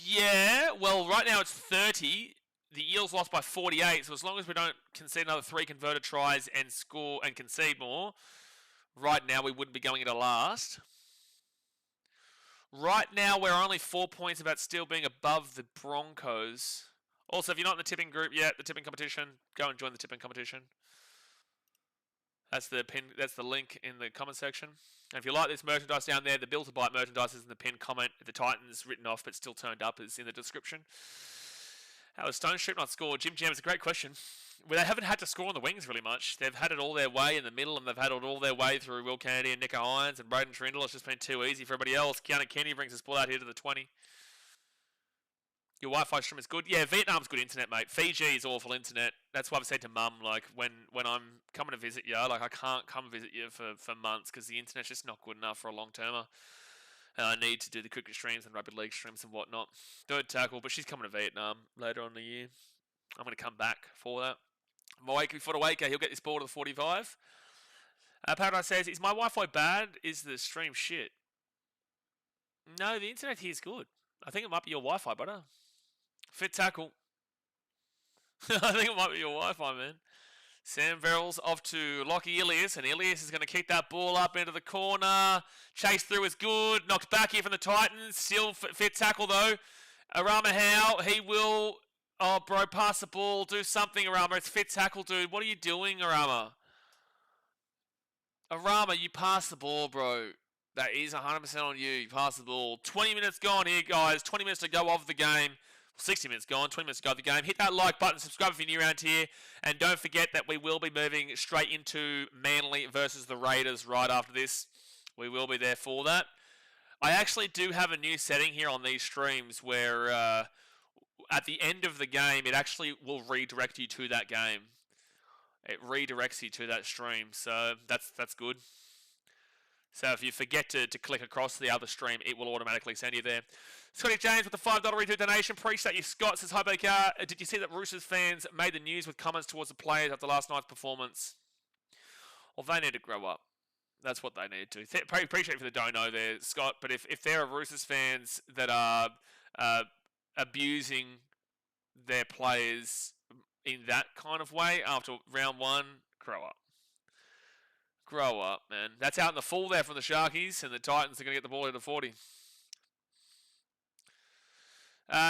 Yeah, well, right now it's 30. The Eels lost by 48, so as long as we don't concede another 3 converted tries and score and concede more, right now we wouldn't be going into last. Right now we're only 4 points about still being above the Broncos. Also, if you're not in the tipping group yet, the tipping competition, go and join the tipping competition. That's the pin. That's the link in the comment section. And if you like this merchandise down there, the Build to Bite merchandise is in the pinned comment. The Titans written off but still turned up is in the description. How has Stone Street not scored? Jim Jam is a great question. Well, they haven't had to score on the wings really much. They've had it all their way in the middle, and they've had it all their way through Will Kennedy and Nico Irons and Braden Trindle. It's just been too easy for everybody else. Keanu Kenny brings his ball out here to the 20. Your Wi-Fi stream is good. Yeah, Vietnam's good internet, mate. Fiji is awful internet. That's why I've said to Mum, like, when I'm coming to visit you, like, I can't come visit you for months because the internet's just not good enough for a long-termer. And I need to do the cricket streams and rugby league streams and whatnot. Third tackle, but she's coming to Vietnam later on in the year. I'm going to come back for that. Mike, for the Waker, he'll get this ball to the 45. Paradise says, is my Wi-Fi bad? Is the stream shit? No, the internet here is good. I think it might be your Wi-Fi, brother. Fit tackle. I think it might be your Wi-Fi, man. Sam Verrills off to Lockie Ilias, and Ilias is going to kick that ball up into the corner. Chase through is good. Knocked back here from the Titans. Still fit tackle, though. Arama Howe, he will... Oh, bro, pass the ball. Do something, Arama. It's fit tackle, dude. What are you doing, Arama? Arama, you pass the ball, bro. That is 100% on you. You pass the ball. 20 minutes gone here, guys. 20 minutes to go of the game. 60 minutes gone, 20 minutes to go of the game. Hit that like button, subscribe if you're new around here, and don't forget that we will be moving straight into Manly versus the Raiders right after this. We will be there for that. I actually do have a new setting here on these streams where at the end of the game, it actually will redirect you to that game. It redirects you to that stream, so that's good. So if you forget to click across to the other stream, it will automatically send you there. Scotty James with the $5 redo donation. Appreciate you, Scott. Says, hi, BKR. Did you see that Roosters fans made the news with comments towards the players after last night's performance? Well, they need to grow up. That's what they need to. Appreciate for the dono there, Scott. But if there are Roosters fans that are abusing their players in that kind of way after round 1, grow up. Grow up, man. That's out in the full there from the Sharkies, and the Titans are going to get the ball into 40.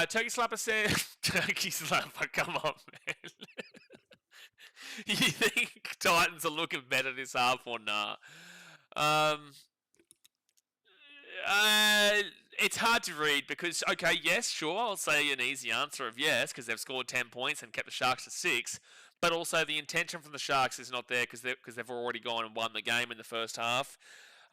Turkey Slapper said... Turkey Slapper, come on, man. You think Titans are looking better this half or nah? It's hard to read because, okay, yes, sure, I'll say an easy answer of yes, because they've scored 10 points and kept the Sharks to 6. But also the intention from the Sharks is not there because they've already gone and won the game in the first half.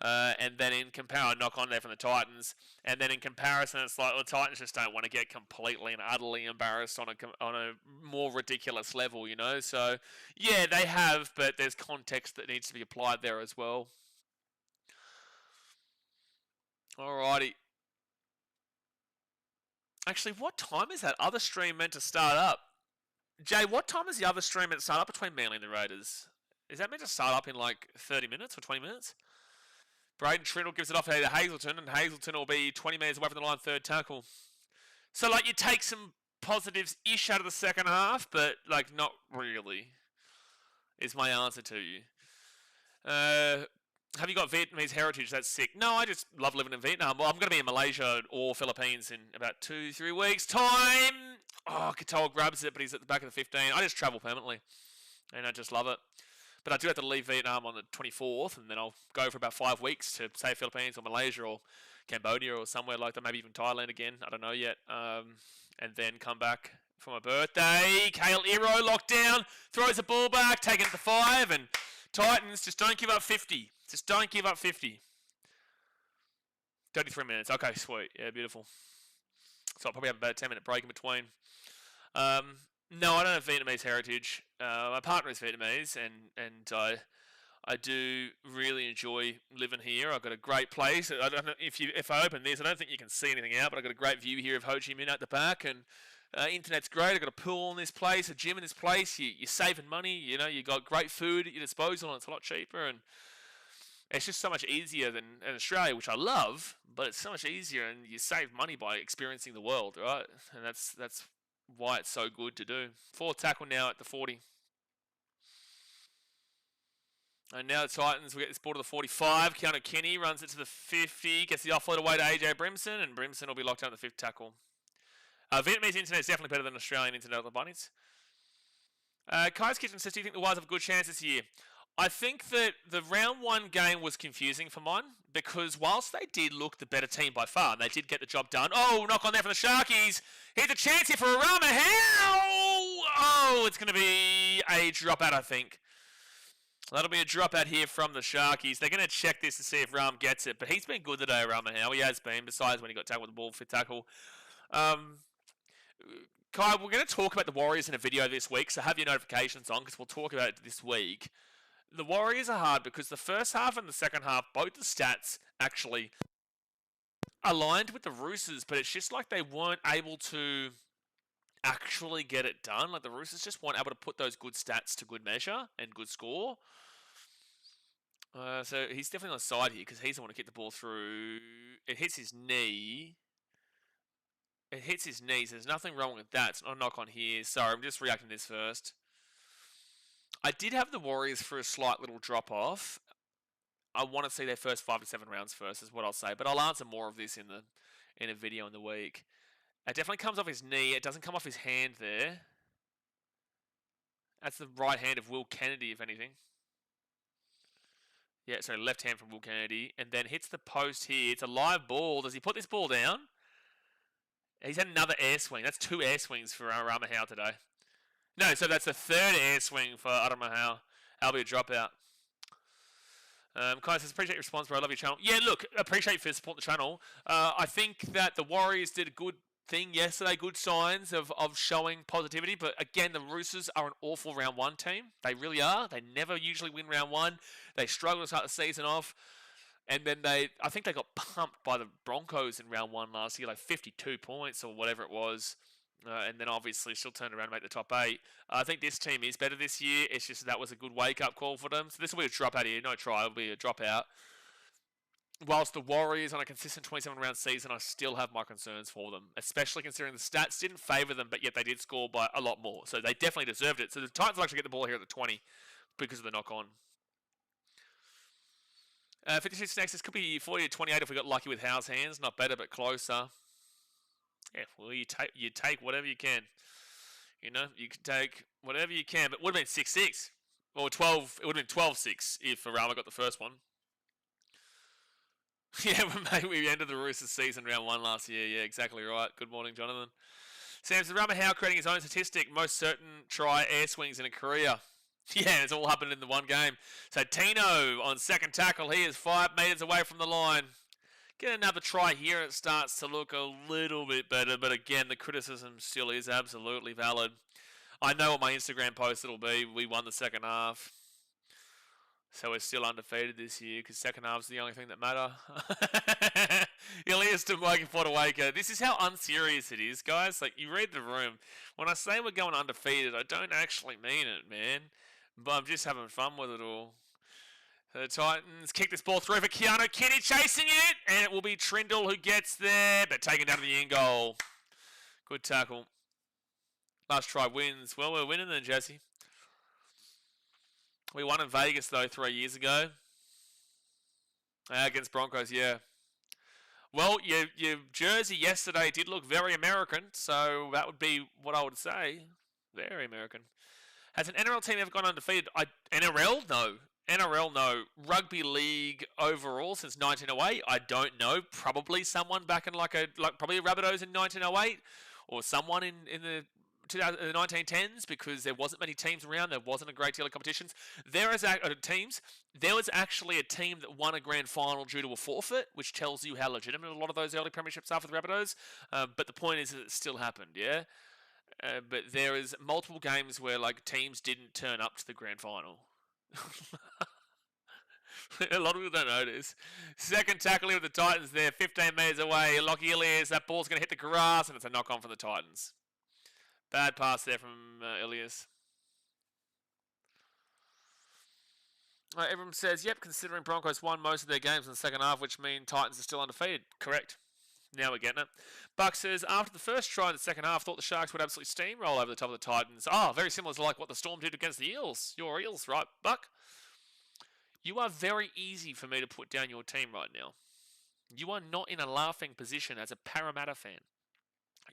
And then in comparison, knock on there from the Titans. And then in comparison, it's like the Titans just don't want to get completely and utterly embarrassed on a more ridiculous level, you know. So yeah, they have, but there's context that needs to be applied there as well. Alrighty. Actually, what time is that other stream meant to start up? Jay, what time is the other stream meant to start up between Manly and the Raiders? Is that meant to start up in like 30 minutes or 20 minutes? Braden Trindle gives it off to Hazelton, and Hazelton will be 20 metres away from the line, third tackle. So, like, you take some positives-ish out of the second half, but, like, not really, is my answer to you. Have you got Vietnamese heritage? That's sick. No, I just love living in Vietnam. Well, I'm going to be in Malaysia or Philippines in about 2-3 weeks' time. Oh, Katoa grabs it, but he's at the back of the 15. I just travel permanently, and I just love it. But I do have to leave Vietnam on the 24th, and then I'll go for about 5 weeks to, say, Philippines or Malaysia or Cambodia or somewhere like that, maybe even Thailand again. I don't know yet. And then come back for my birthday. Kale Iro locked down, throws the ball back, taking it to 5, and Titans, just don't give up 50. Just don't give up 50. 33 minutes. Okay, sweet. Yeah, beautiful. So I'll probably have about a 10-minute break in between. No, I don't have Vietnamese heritage. My partner is Vietnamese, and I do really enjoy living here. I've got a great place. I don't know if I open this, I don't think you can see anything out, but I've got a great view here of Ho Chi Minh at the back, and internet's great. I've got a pool in this place, a gym in this place. You're saving money. You know, you got great food at your disposal, and it's a lot cheaper, and it's just so much easier than in Australia, which I love, but it's so much easier, and you save money by experiencing the world, right? And that's why it's so good to do. 4th tackle now at the 40. And now the Titans, we get this ball to the 45. Keanu Kinney runs it to the 50, gets the offload away to AJ Brimson, and Brimson will be locked down at the 5th tackle. Vietnamese internet is definitely better than Australian internet at the Bunnies. Kai's Kitchen says, do you think the Wires have a good chance this year? I think that the round 1 game was confusing for mine, because whilst they did look the better team by far, and they did get the job done. Oh, knock on there from the Sharkies. Here's a chance here for Arama. Oh, it's going to be a dropout, I think. That'll be a dropout here from the Sharkies. They're going to check this to see if Ram gets it, but he's been good today, Rama Howe. He has been, besides when he got tackled with the ball, 5th tackle. Kai, we're going to talk about the Warriors in a video this week, so have your notifications on, because we'll talk about it this week. The Warriors are hard because the first half and the second half, both the stats actually aligned with the Roosters, but it's just like they weren't able to actually get it done. Like the Roosters just weren't able to put those good stats to good measure and good score. So he's definitely on the side here because he's the one to kick the ball through. It hits his knee. It hits his knee, so there's nothing wrong with that. It's not a knock on here. Sorry, I'm just reacting to this first. I did have the Warriors for a slight little drop-off. I want to see their first 5 to 7 rounds first, is what I'll say. But I'll answer more of this in a video in the week. It definitely comes off his knee. It doesn't come off his hand there. That's the right hand of Will Kennedy, if anything. Yeah, sorry, left hand from Will Kennedy. And then hits the post here. It's a live ball. Does he put this ball down? He's had another air swing. That's 2 air swings for Aramahau today. No, so that's the 3rd air swing for Aramahau. That'll be a dropout. Kai says, appreciate your response, bro. I love your channel. Yeah, look, appreciate you for supporting the channel. I think that the Warriors did a good thing yesterday. Good signs of showing positivity. But again, the Roosters are an awful round 1 team. They really are. They never usually win round 1. They struggle to start the season off. And then I think they got pumped by the Broncos in round 1 last year, like 52 points or whatever it was. And then obviously still turned around and made the top 8. I think this team is better this year. It's just that was a good wake-up call for them. So this will be a dropout here. No try. It'll be a dropout. Whilst the Warriors on a consistent 27-round season, I still have my concerns for them, especially considering the stats didn't favour them, but yet they did score by a lot more. So they definitely deserved it. So the Titans will actually get the ball here at the 20 because of the knock-on. 56 next. This could be 40 to 28 if we got lucky with Howe's hands. Not better, but closer. Yeah, well, you take whatever you can. You know, you can take whatever you can. But it would have been 6-6. Or 12. It would have been 12-6 if Rama got the first one. Yeah, mate, we ended the Roosters season round 1 last year. Yeah, exactly right. Good morning, Jonathan. Sam says, Rama Howe creating his own statistic. Most certain try air swings in a career. Yeah, it's all happened in the one game. So Tino on second tackle. He is 5 metres away from the line. Get another try here. It starts to look a little bit better. But again, the criticism still is absolutely valid. I know what my Instagram post it'll be. We won the second half. So we're still undefeated this year because second half's the only thing that matter. Elias to Mike Potawaker. This is how unserious it is, guys. Like, you read the room. When I say we're going undefeated, I don't actually mean it, man. But I'm just having fun with it all. The Titans kick this ball through for Keanu Kinney chasing it. And it will be Trindle who gets there, but taken down to the end goal. Good tackle. Last try wins. Well, we're winning then, Jesse. We won in Vegas, though, 3 years ago. Against Broncos, yeah. Well, your jersey yesterday did look very American, so that would be what I would say. Very American. Has an NRL team ever gone undefeated? NRL? No. NRL, no. Rugby league overall since 1908? I don't know. Probably someone back in probably Rabbitohs in 1908, or someone in the 1910s, because there wasn't many teams around. There wasn't a great deal of competitions. There was actually a team that won a grand final due to a forfeit, which tells you how legitimate a lot of those early premierships are for the Rabbitohs. But the point is that it still happened, yeah? But there is multiple games where teams didn't turn up to the grand final. A lot of people don't notice. Second tackle with the Titans there, 15 metres away. Lockie Ilias, that ball's going to hit the grass, and it's a knock-on for the Titans. Bad pass there from Ilias. Everyone says, yep, considering Broncos won most of their games in the second half, which means Titans are still undefeated. Correct. Now we're getting it. Buck says, after the first try in the second half, thought the Sharks would absolutely steamroll over the top of the Titans. Oh, very similar to like what the Storm did against the Eels. Your Eels, right, Buck? You are very easy for me to put down your team right now. You are not in a laughing position as a Parramatta fan.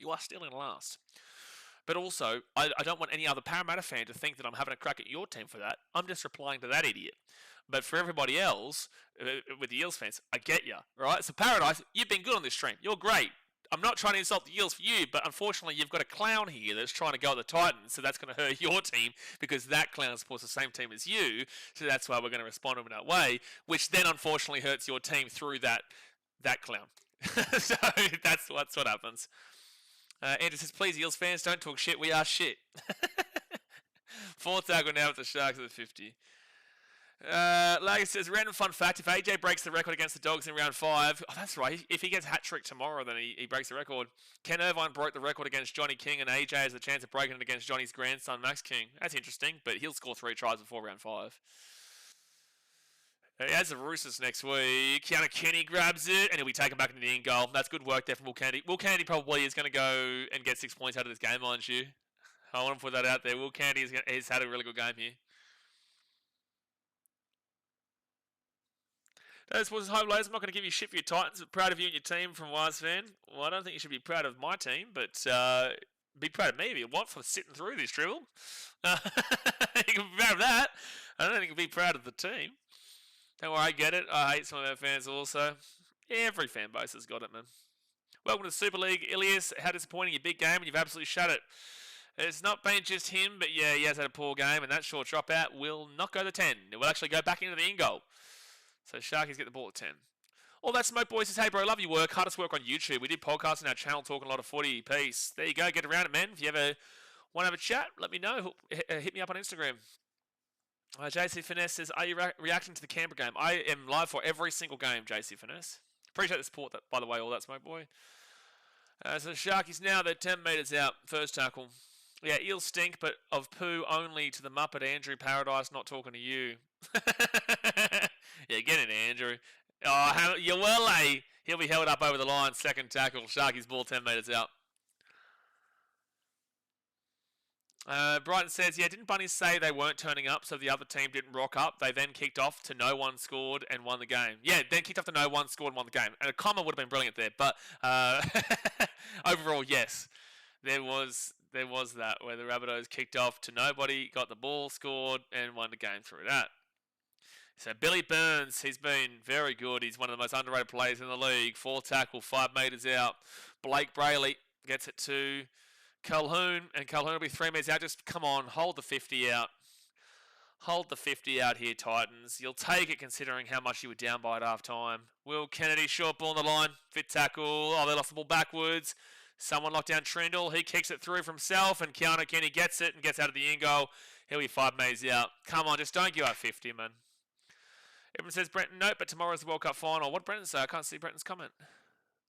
You are still in last. But also, I don't want any other Parramatta fan to think that I'm having a crack at your team for that. I'm just replying to that idiot. But for everybody else, with the Eels fans, I get you, right? So Paradise, you've been good on this stream. You're great. I'm not trying to insult the Eels for you, but unfortunately you've got a clown here that's trying to go at the Titans, so that's going to hurt your team because that clown supports the same team as you, so that's why we're going to respond to him in that way, which then unfortunately hurts your team through that clown. So that's what happens. Andrew says, please, Eels fans, don't talk shit. We are shit. Fourth tackle now with the Sharks at the 50. Lager says, random fun fact, if AJ breaks the record against the Dogs in round 5, oh, that's right, if he gets hat-trick tomorrow, then he breaks the record. Ken Irvine broke the record against Johnny King, and AJ has the chance of breaking it against Johnny's grandson, Max King. That's interesting, but he'll score 3 tries before round 5. He has the Roosters next week. Keanu Kenny grabs it, and he'll be taken back into the in goal. That's good work there from Will Kennedy. Will Kennedy probably is going to go and get 6 points out of this game, mind you. I want to put that out there. Will Kennedy has had a really good game here. That was home, ladies. I'm not going to give you shit for your Titans, but proud of you and your team from Wise Fan. Well, I don't think you should be proud of my team, but be proud of me if you want for sitting through this dribble. You can be proud of that. I don't think you can be proud of the team. Don't worry, I get it. I hate some of our fans also. Every fan base has got it, man. Welcome to the Super League. Ilias, how disappointing your big game, and you've absolutely shut it. It's not been just him, but yeah, he has had a poor game, and that short dropout will not go to 10. It will actually go back into the in-goal. So Sharkies get the ball at 10. All that smoke, boys, says, hey, bro, love your work. Hardest work on YouTube. We did podcasts on our channel talking a lot of footy. Peace. There you go. Get around it, man. If you ever want to have a chat, let me know. Hit me up on Instagram. JC Finesse says, are you reacting to the Canberra game? I am live for every single game, JC Finesse. Appreciate the support, by the way, all that smoke, boy. So Sharkies now, they're 10 metres out. First tackle. Yeah, Eels stink, but of poo only to the Muppet Andrew Paradise, not talking to you. Yeah, get in, Andrew. Oh, you will, eh? He'll be held up over the line. Second tackle. Sharkies ball 10 metres out. Brighton says, yeah, didn't Bunnies say they weren't turning up so the other team didn't rock up? They then kicked off to no one scored and won the game. Yeah, then kicked off to no one scored and won the game. And a comma would have been brilliant there. But overall, yes. There was that where the Rabbitohs kicked off to nobody, got the ball, scored, and won the game through that. So Billy Burns, he's been very good. He's one of the most underrated players in the league. 4 tackle, 5 metres out. Blake Brayley gets it to Calhoun, and Calhoun will be 3 metres out. Just come on, hold the 50 out. Hold the 50 out here, Titans. You'll take it considering how much you were down by at half time. Will Kennedy, short ball on the line. Fit tackle. Oh, they lost the ball backwards. Someone locked down Trindle. He kicks it through for himself, and Keanu Kenny gets it and gets out of the in goal. He'll be 5 metres out. Come on, just don't give up 50, man. Everyone says, Brenton, nope, but tomorrow's the World Cup final. What did Brenton say? I can't see Brenton's comment.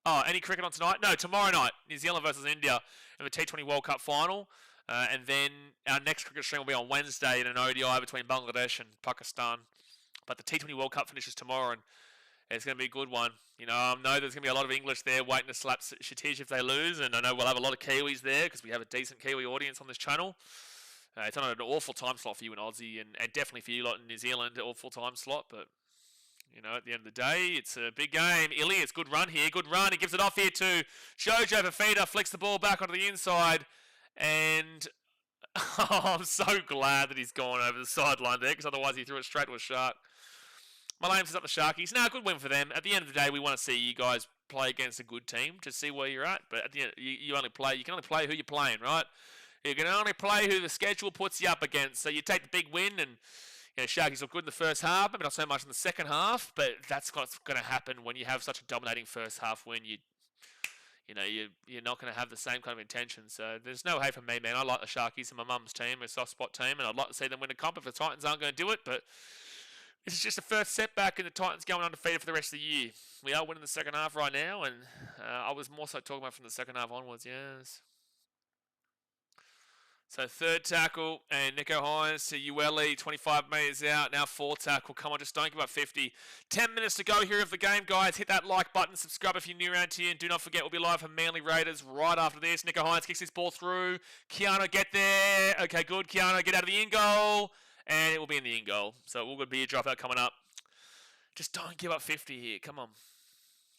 Oh, any cricket on tonight? No, tomorrow night. New Zealand versus India in the T20 World Cup final. And then our next cricket stream will be on Wednesday in an ODI between Bangladesh and Pakistan. But the T20 World Cup finishes tomorrow, and it's going to be a good one. You know, I know there's going to be a lot of English there waiting to slap Shatij if they lose, and I know we'll have a lot of Kiwis there because we have a decent Kiwi audience on this channel. It's on an awful time slot for you in Aussie, and definitely for you lot in New Zealand, an awful time slot, but you know, at the end of the day, it's a big game. Ilias, good run here, good run. He gives it off here to Jojo Fafita, flicks the ball back onto the inside, and I'm so glad that he's gone over the sideline there, because otherwise he threw it straight to a Shark. My name is up the Sharkies. Now, good win for them. At the end of the day, we want to see you guys play against a good team to see where you're at. But at the end, you can only play who you're playing, right? You can only play who the schedule puts you up against. So you take the big win, and you know, Sharkies look good in the first half, but not so much in the second half. But that's what's going to happen when you have such a dominating first half. When you're not going to have the same kind of intention. So there's no hate from me, man. I like the Sharkies and my mum's team, a soft spot team, and I'd like to see them win a comp if the Titans aren't going to do it. But This is just the first setback, and the Titans going undefeated for the rest of the year. We are winning the second half right now, and I was more so talking about from the second half onwards, yes. So third tackle, and Nico Hines to Ueli, 25 metres out. Now fourth tackle. Come on, just don't give up 50. 10 minutes to go here of the game, guys. Hit that like button, subscribe if you're new around here, and do not forget we'll be live for Manly Raiders right after this. Nico Hines kicks this ball through. Keanu, get there. Okay, good. Keanu, get out of the in goal. And it will be in the in goal. So it will be a dropout coming up. Just don't give up 50 here. Come on.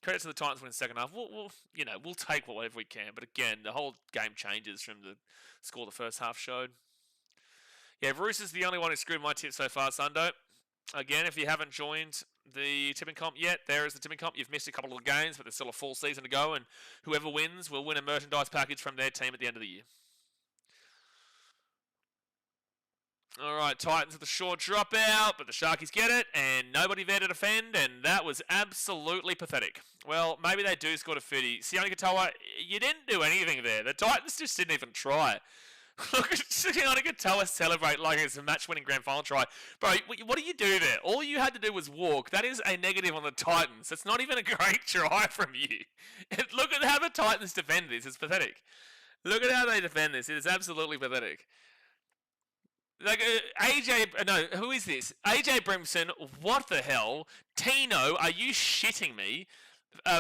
Credit to the Titans winning the second half. We'll take whatever we can. But again, the whole game changes from the score the first half showed. Yeah, Bruce is the only one who screwed my tip so far, Sundo. Again, if you haven't joined the tipping comp yet, there is the tipping comp. You've missed a couple of games, but there's still a full season to go. And whoever wins will win a merchandise package from their team at the end of the year. All right, Titans with a short dropout, but the Sharkies get it, and nobody there to defend, and that was absolutely pathetic. Well, maybe they do score to 50. Sione Katoa, you didn't do anything there. The Titans just didn't even try. Look at Sione Katoa celebrate like it's a match-winning grand final try. Bro, what do you do there? All you had to do was walk. That is a negative on the Titans. It's not even a great try from you. Look at how the Titans defend this. It's pathetic. Look at how they defend this. It is absolutely pathetic. Like, who is this? AJ Brimson, what the hell? Tino, are you shitting me?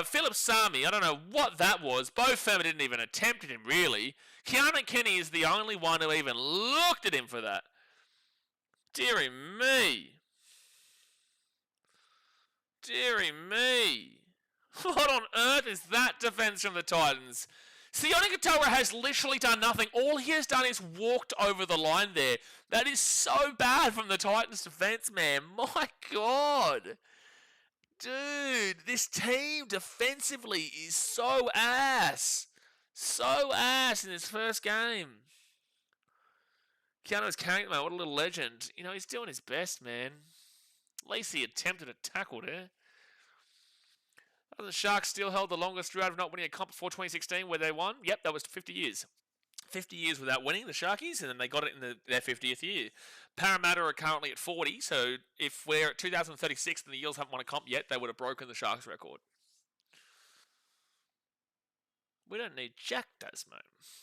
Philip Sami, I don't know what that was. Bo Firma didn't even attempt at him, really. Keanu Kenny is the only one who even looked at him for that. Deary me. Deary me. What on earth is that defense from the Titans? Sione Katoa has literally done nothing. All he has done is walked over the line there. That is so bad from the Titans defense, man. My God. Dude, this team defensively is so ass. So ass in his first game. Keanu's carrying him out. What a little legend. You know, he's doing his best, man. At least he attempted a tackle there. The Sharks still held the longest drought of not winning a comp before 2016 where they won. Yep, that was 50 years. 50 years without winning, the Sharkies, and then they got it in their 50th year. Parramatta are currently at 40, so if we're at 2036 and the Eels haven't won a comp yet, they would have broken the Sharks record. We don't need Jack Dasmo.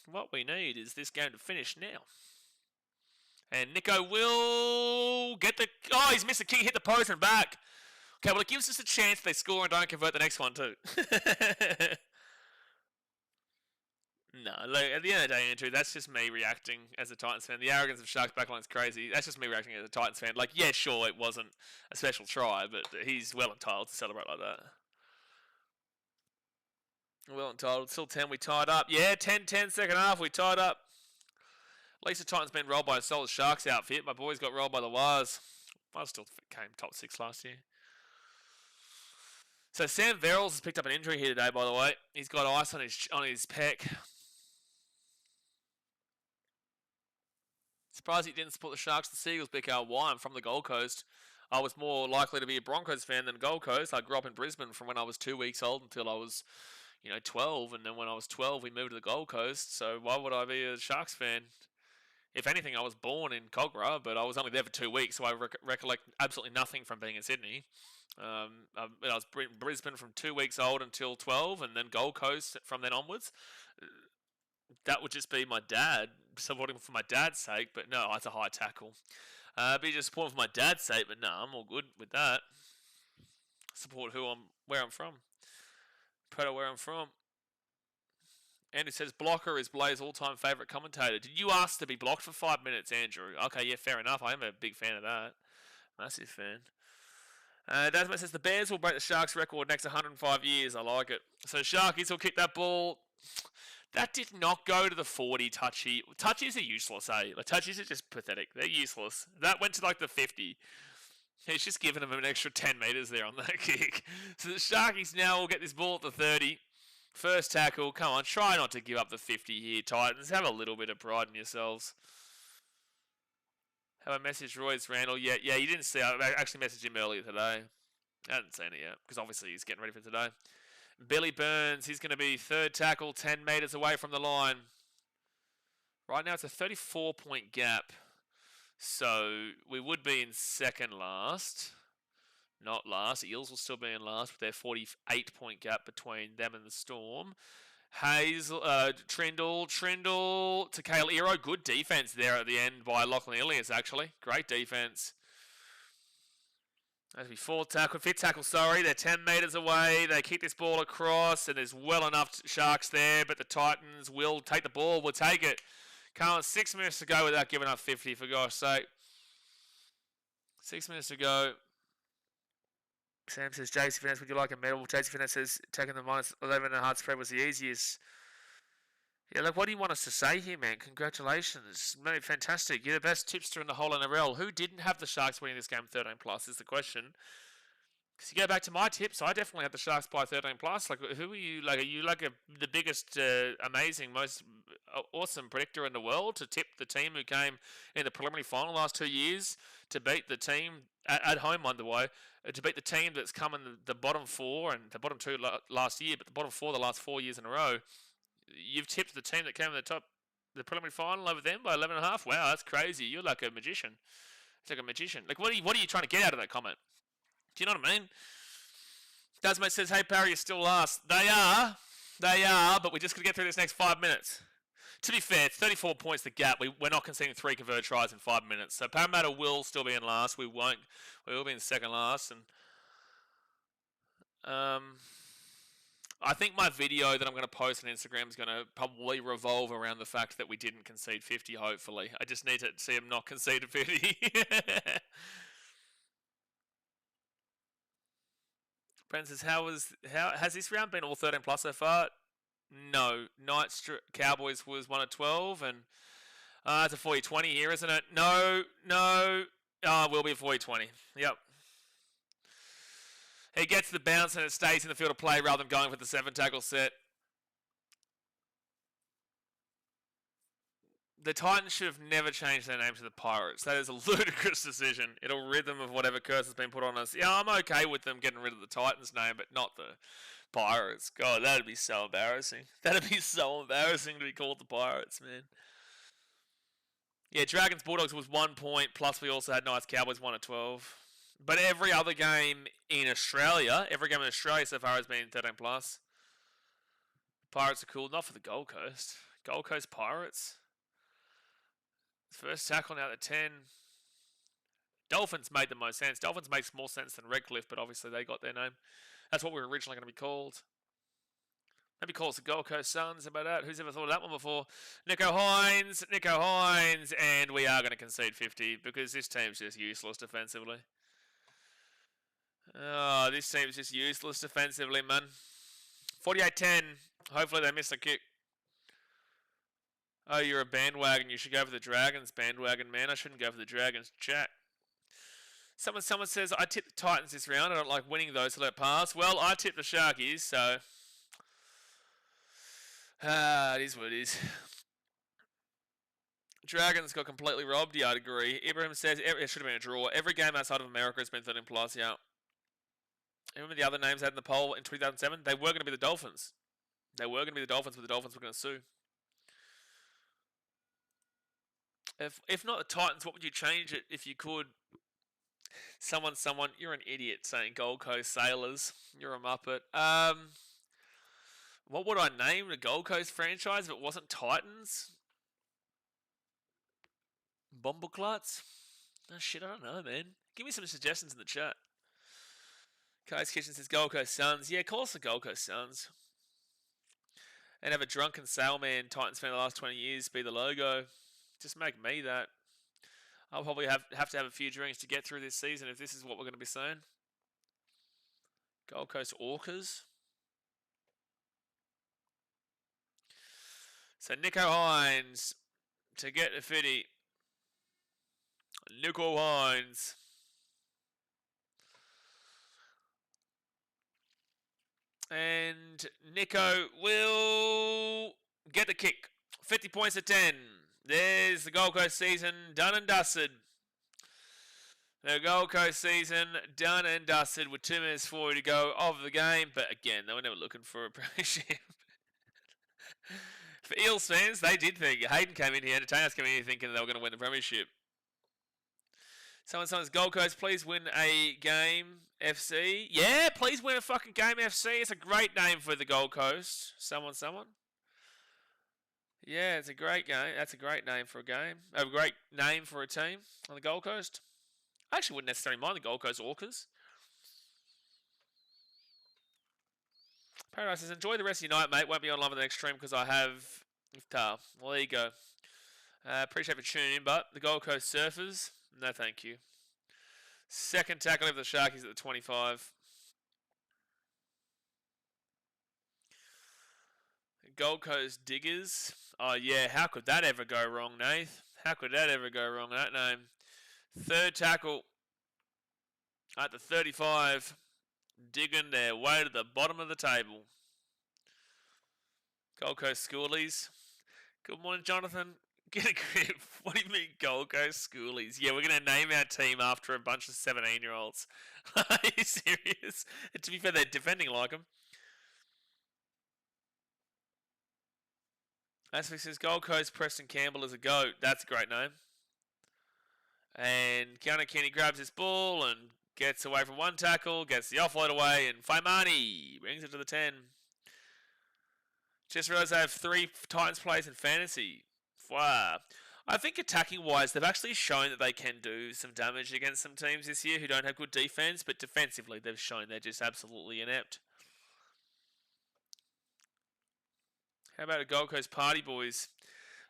What we need is this game to finish now. And Nico will get the... Oh, he's missed the kick, hit the post and back. Okay, well, it gives us a chance they score and don't convert the next one, too. No, look, at the end of the day, Andrew, that's just me reacting as a Titans fan. The arrogance of Sharks backline is crazy. That's just me reacting as a Titans fan. Like, yeah, sure, it wasn't a special try, but he's well entitled to celebrate like that. Well entitled. Still 10, we tied up. Yeah, 10-10 second half, we tied up. At least the Titans been rolled by a solid Sharks outfit. My boys got rolled by the Wars. I still came top 6 last year. So Sam Verrills has picked up an injury here today, by the way. He's got ice on his pec. Surprised he didn't support the Sharks, the Seagulls, BKR. Why? I'm from the Gold Coast. I was more likely to be a Broncos fan than Gold Coast. I grew up in Brisbane from when I was 2 weeks old until I was, 12. And then when I was 12, we moved to the Gold Coast. So why would I be a Sharks fan? If anything, I was born in Cogra, but I was only there for 2 weeks, so I recollect absolutely nothing from being in Sydney. I was in Brisbane from 2 weeks old until 12, and then Gold Coast from then onwards. That would just be my dad, supporting for my dad's sake, but no, it's a high tackle. Be just supporting for my dad's sake, but no, I'm all good with that. Support where I'm from. Proud of where I'm from. Andrew says, Blocker is Blair's all-time favourite commentator. Did you ask to be blocked for 5 minutes, Andrew? Okay, yeah, fair enough. I am a big fan of that. Massive fan. Dasmo says, the Bears will break the Sharks record next 105 years. I like it. So Sharkies will kick that ball. That did not go to the 40 touchy. Touchies are useless, eh? Like, touchies are just pathetic. They're useless. That went to like the 50. He's just giving them an extra 10 metres there on that kick. So the Sharkies now will get this ball at the 30. First tackle. Come on, try not to give up the 50 here, Titans. Have a little bit of pride in yourselves. Have I messaged Royce Randall yet? Yeah, you didn't see. I actually messaged him earlier today. I hadn't seen it yet, because obviously he's getting ready for today. Billy Burns, he's going to be third tackle, 10 metres away from the line. Right now it's a 34-point gap. So we would be in second last. Not last. Eels will still be in last with their 48-point gap between them and the Storm. Trindle to Kale Ero. Good defense there at the end by Lachlan Ilias, actually. Great defense. As we fifth tackle, sorry. They're 10 metres away. They kick this ball across, and there's well enough Sharks there, but the Titans will take the ball. We'll take it. Come on, 6 minutes to go without giving up 50, for gosh sake. 6 minutes to go. Sam says, JC Finesse, would you like a medal? JC Finesse says, taking the minus 11.5 spread was the easiest. Yeah, look, what do you want us to say here, man? Congratulations. Mate, fantastic. You're the best tipster in the whole NRL. Who didn't have the Sharks winning this game 13 plus is the question. Because you go back to my tips, I definitely had the Sharks by 13 plus. Like, who are you? Like, are you like the biggest, amazing, most awesome predictor in the world to tip the team who came in the preliminary final last 2 years to beat the team at home, by the way, to beat the team that's come in the bottom four and the bottom two last year, but the bottom four the last 4 years in a row? You've tipped the team that came in the preliminary final over them by 11.5. Wow, that's crazy. You're like a magician. It's like a magician. Like, what are you trying to get out of that comment? Do you know what I mean? Dasmate says, hey, Parry, you're still last. They are, but we're just going to get through this next 5 minutes. To be fair, 34 points the gap. We're not conceding 3 converted tries in 5 minutes. So Parramatta will still be in last. We will be in second last. And I think my video that I'm going to post on Instagram is going to probably revolve around the fact that we didn't concede 50, hopefully. I just need to see him not concede 50. Brent says, has this round been all 13 plus so far? No. Knights Cowboys was 1 of 12, and it's a 40-20 here, isn't it? No. We'll be a 40-20. Yep. He gets the bounce and it stays in the field of play rather than going for the 7 tackle set. The Titans should have never changed their name to the Pirates. That is a ludicrous decision. It'll rid them of whatever curse has been put on us. Yeah, I'm okay with them getting rid of the Titans name, but not the Pirates. God, that'd be so embarrassing. That'd be so embarrassing to be called the Pirates, man. Yeah, Dragons Bulldogs was 1 point, plus we also had Knights Cowboys 1 of 12. But every other game in Australia so far has been 13 plus. Pirates are cool, not for the Gold Coast. Gold Coast Pirates. First tackle now at 10. Dolphins made the most sense. Dolphins makes more sense than Redcliffe, but obviously they got their name. That's what we were originally going to be called. Maybe call us the Gold Coast Suns. How about that? Who's ever thought of that one before? Nicho Hynes, and we are going to concede 50 because this team's just useless defensively. Oh, this team's just useless defensively, man. 48-10. Hopefully they miss a kick. Oh, you're a bandwagon. You should go for the Dragons, bandwagon, man. I shouldn't go for the Dragons. Chat. Someone says, I tipped the Titans this round. I don't like winning those to let pass. Well, I tipped the Sharkies, so... it is what it is. Dragons got completely robbed. Yeah, I'd agree. Ibrahim says, it should have been a draw. Every game outside of America has been 13 plus, yeah. Remember the other names had in the poll in 2007? They were going to be the Dolphins. They were going to be the Dolphins, but the Dolphins were going to sue. If not the Titans, what would you change it if you could? Someone, you're an idiot saying Gold Coast Sailors. You're a muppet. What would I name the Gold Coast franchise if it wasn't Titans? Bumblecluts? Oh shit, I don't know, man. Give me some suggestions in the chat. Kai's Kitchen says Gold Coast Suns. Yeah, call us the Gold Coast Suns. And have a drunken sailman Titans fan the last 20 years be the logo. Just make me that. I'll probably have to have a few drinks to get through this season if this is what we're going to be saying. Gold Coast Orcas. So Nicho Hynes to get a 50. Nicho Hynes. And Nicho will get the kick. 50 points to 10. There's the Gold Coast season done and dusted. The Gold Coast season done and dusted with 2 minutes 40 to go of the game. But again, they were never looking for a premiership. For Eels fans, they did think. Hayden came in here, entertainers came in here thinking they were going to win the premiership. Someone's Gold Coast, please win a game, FC. Yeah, please win a fucking game, FC. It's a great name for the Gold Coast. Someone. Yeah, it's a great game. That's a great name for a game. A great name for a team on the Gold Coast. I actually wouldn't necessarily mind the Gold Coast Orcas. Paradise says, enjoy the rest of your night, mate. Won't be online for the next stream because I have iftar. Well, there you go. Appreciate you tuning in, but the Gold Coast Surfers, no thank you. Second tackle of the Sharkies at the 25. Gold Coast Diggers. Oh, yeah, how could that ever go wrong, Nath? How could that ever go wrong, that name? Third tackle at the 35. Digging their way to the bottom of the table. Gold Coast Schoolies. Good morning, Jonathan. Get a grip. What do you mean, Gold Coast Schoolies? Yeah, we're going to name our team after a bunch of 17-year-olds. Are you serious? To be fair, they're defending like them. Ashley says, Gold Coast Preston Campbell is a GOAT. That's a great name. And Keanu Kenny grabs his ball and gets away from one tackle, gets the offload away, and Faimani brings it to the 10. Just realised I have 3 Titans players in fantasy. Wow. I think attacking-wise, they've actually shown that they can do some damage against some teams this year who don't have good defence, but defensively they've shown they're just absolutely inept. How about a Gold Coast Party Boys?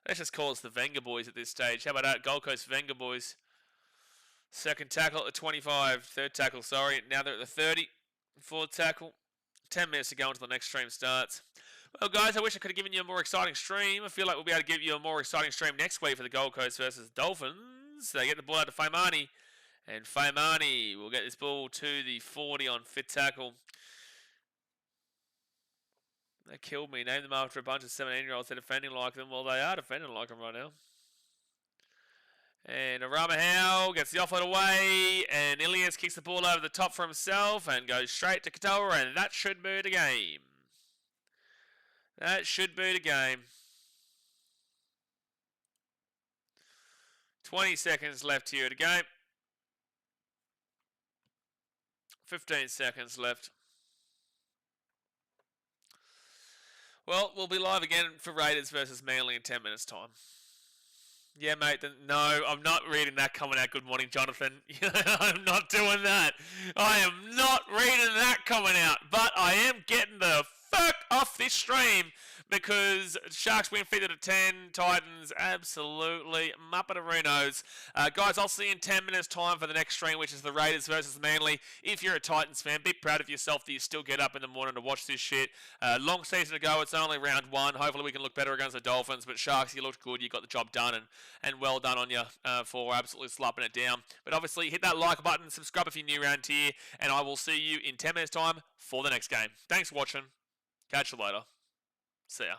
Let's just call us the Venga Boys at this stage. How about that? Gold Coast Venga Boys. Second tackle at the 25. Third tackle, sorry. Now they're at the 30. Fourth tackle. 10 minutes to go until the next stream starts. Well, guys, I wish I could have given you a more exciting stream. I feel like we'll be able to give you a more exciting stream next week for the Gold Coast versus Dolphins. They get the ball out to Faimani. And Faimani will get this ball to the 40 on fifth tackle. They killed me. Named them after a bunch of 17-year-olds. They're defending like them. Well, they are defending like them right now. And Arama Howe gets the offload away. And Ilias kicks the ball over the top for himself and goes straight to Katoa. And that should be the game. That should be the game. 20 seconds left here to go. 15 seconds left. Well, we'll be live again for Raiders versus Manly in 10 minutes' time. Yeah, mate. No, I'm not reading that coming out. Good morning, Jonathan. I'm not doing that. I am not reading that coming out. But I am getting the fuck off this stream because Sharks win 50 to 10. Titans absolutely Muppetarunos. Guys, I'll see you in 10 minutes' time for the next stream, which is the Raiders versus Manly. If you're a Titans fan, be proud of yourself that you still get up in the morning to watch this shit. Long season to go. It's only round 1. Hopefully we can look better against the Dolphins. But Sharks, you looked good. You got the job done, and well done on you for absolutely slapping it down. But obviously, hit that like button, subscribe if you're new around here, and I will see you in 10 minutes' time for the next game. Thanks for watching. Catch you later. See ya.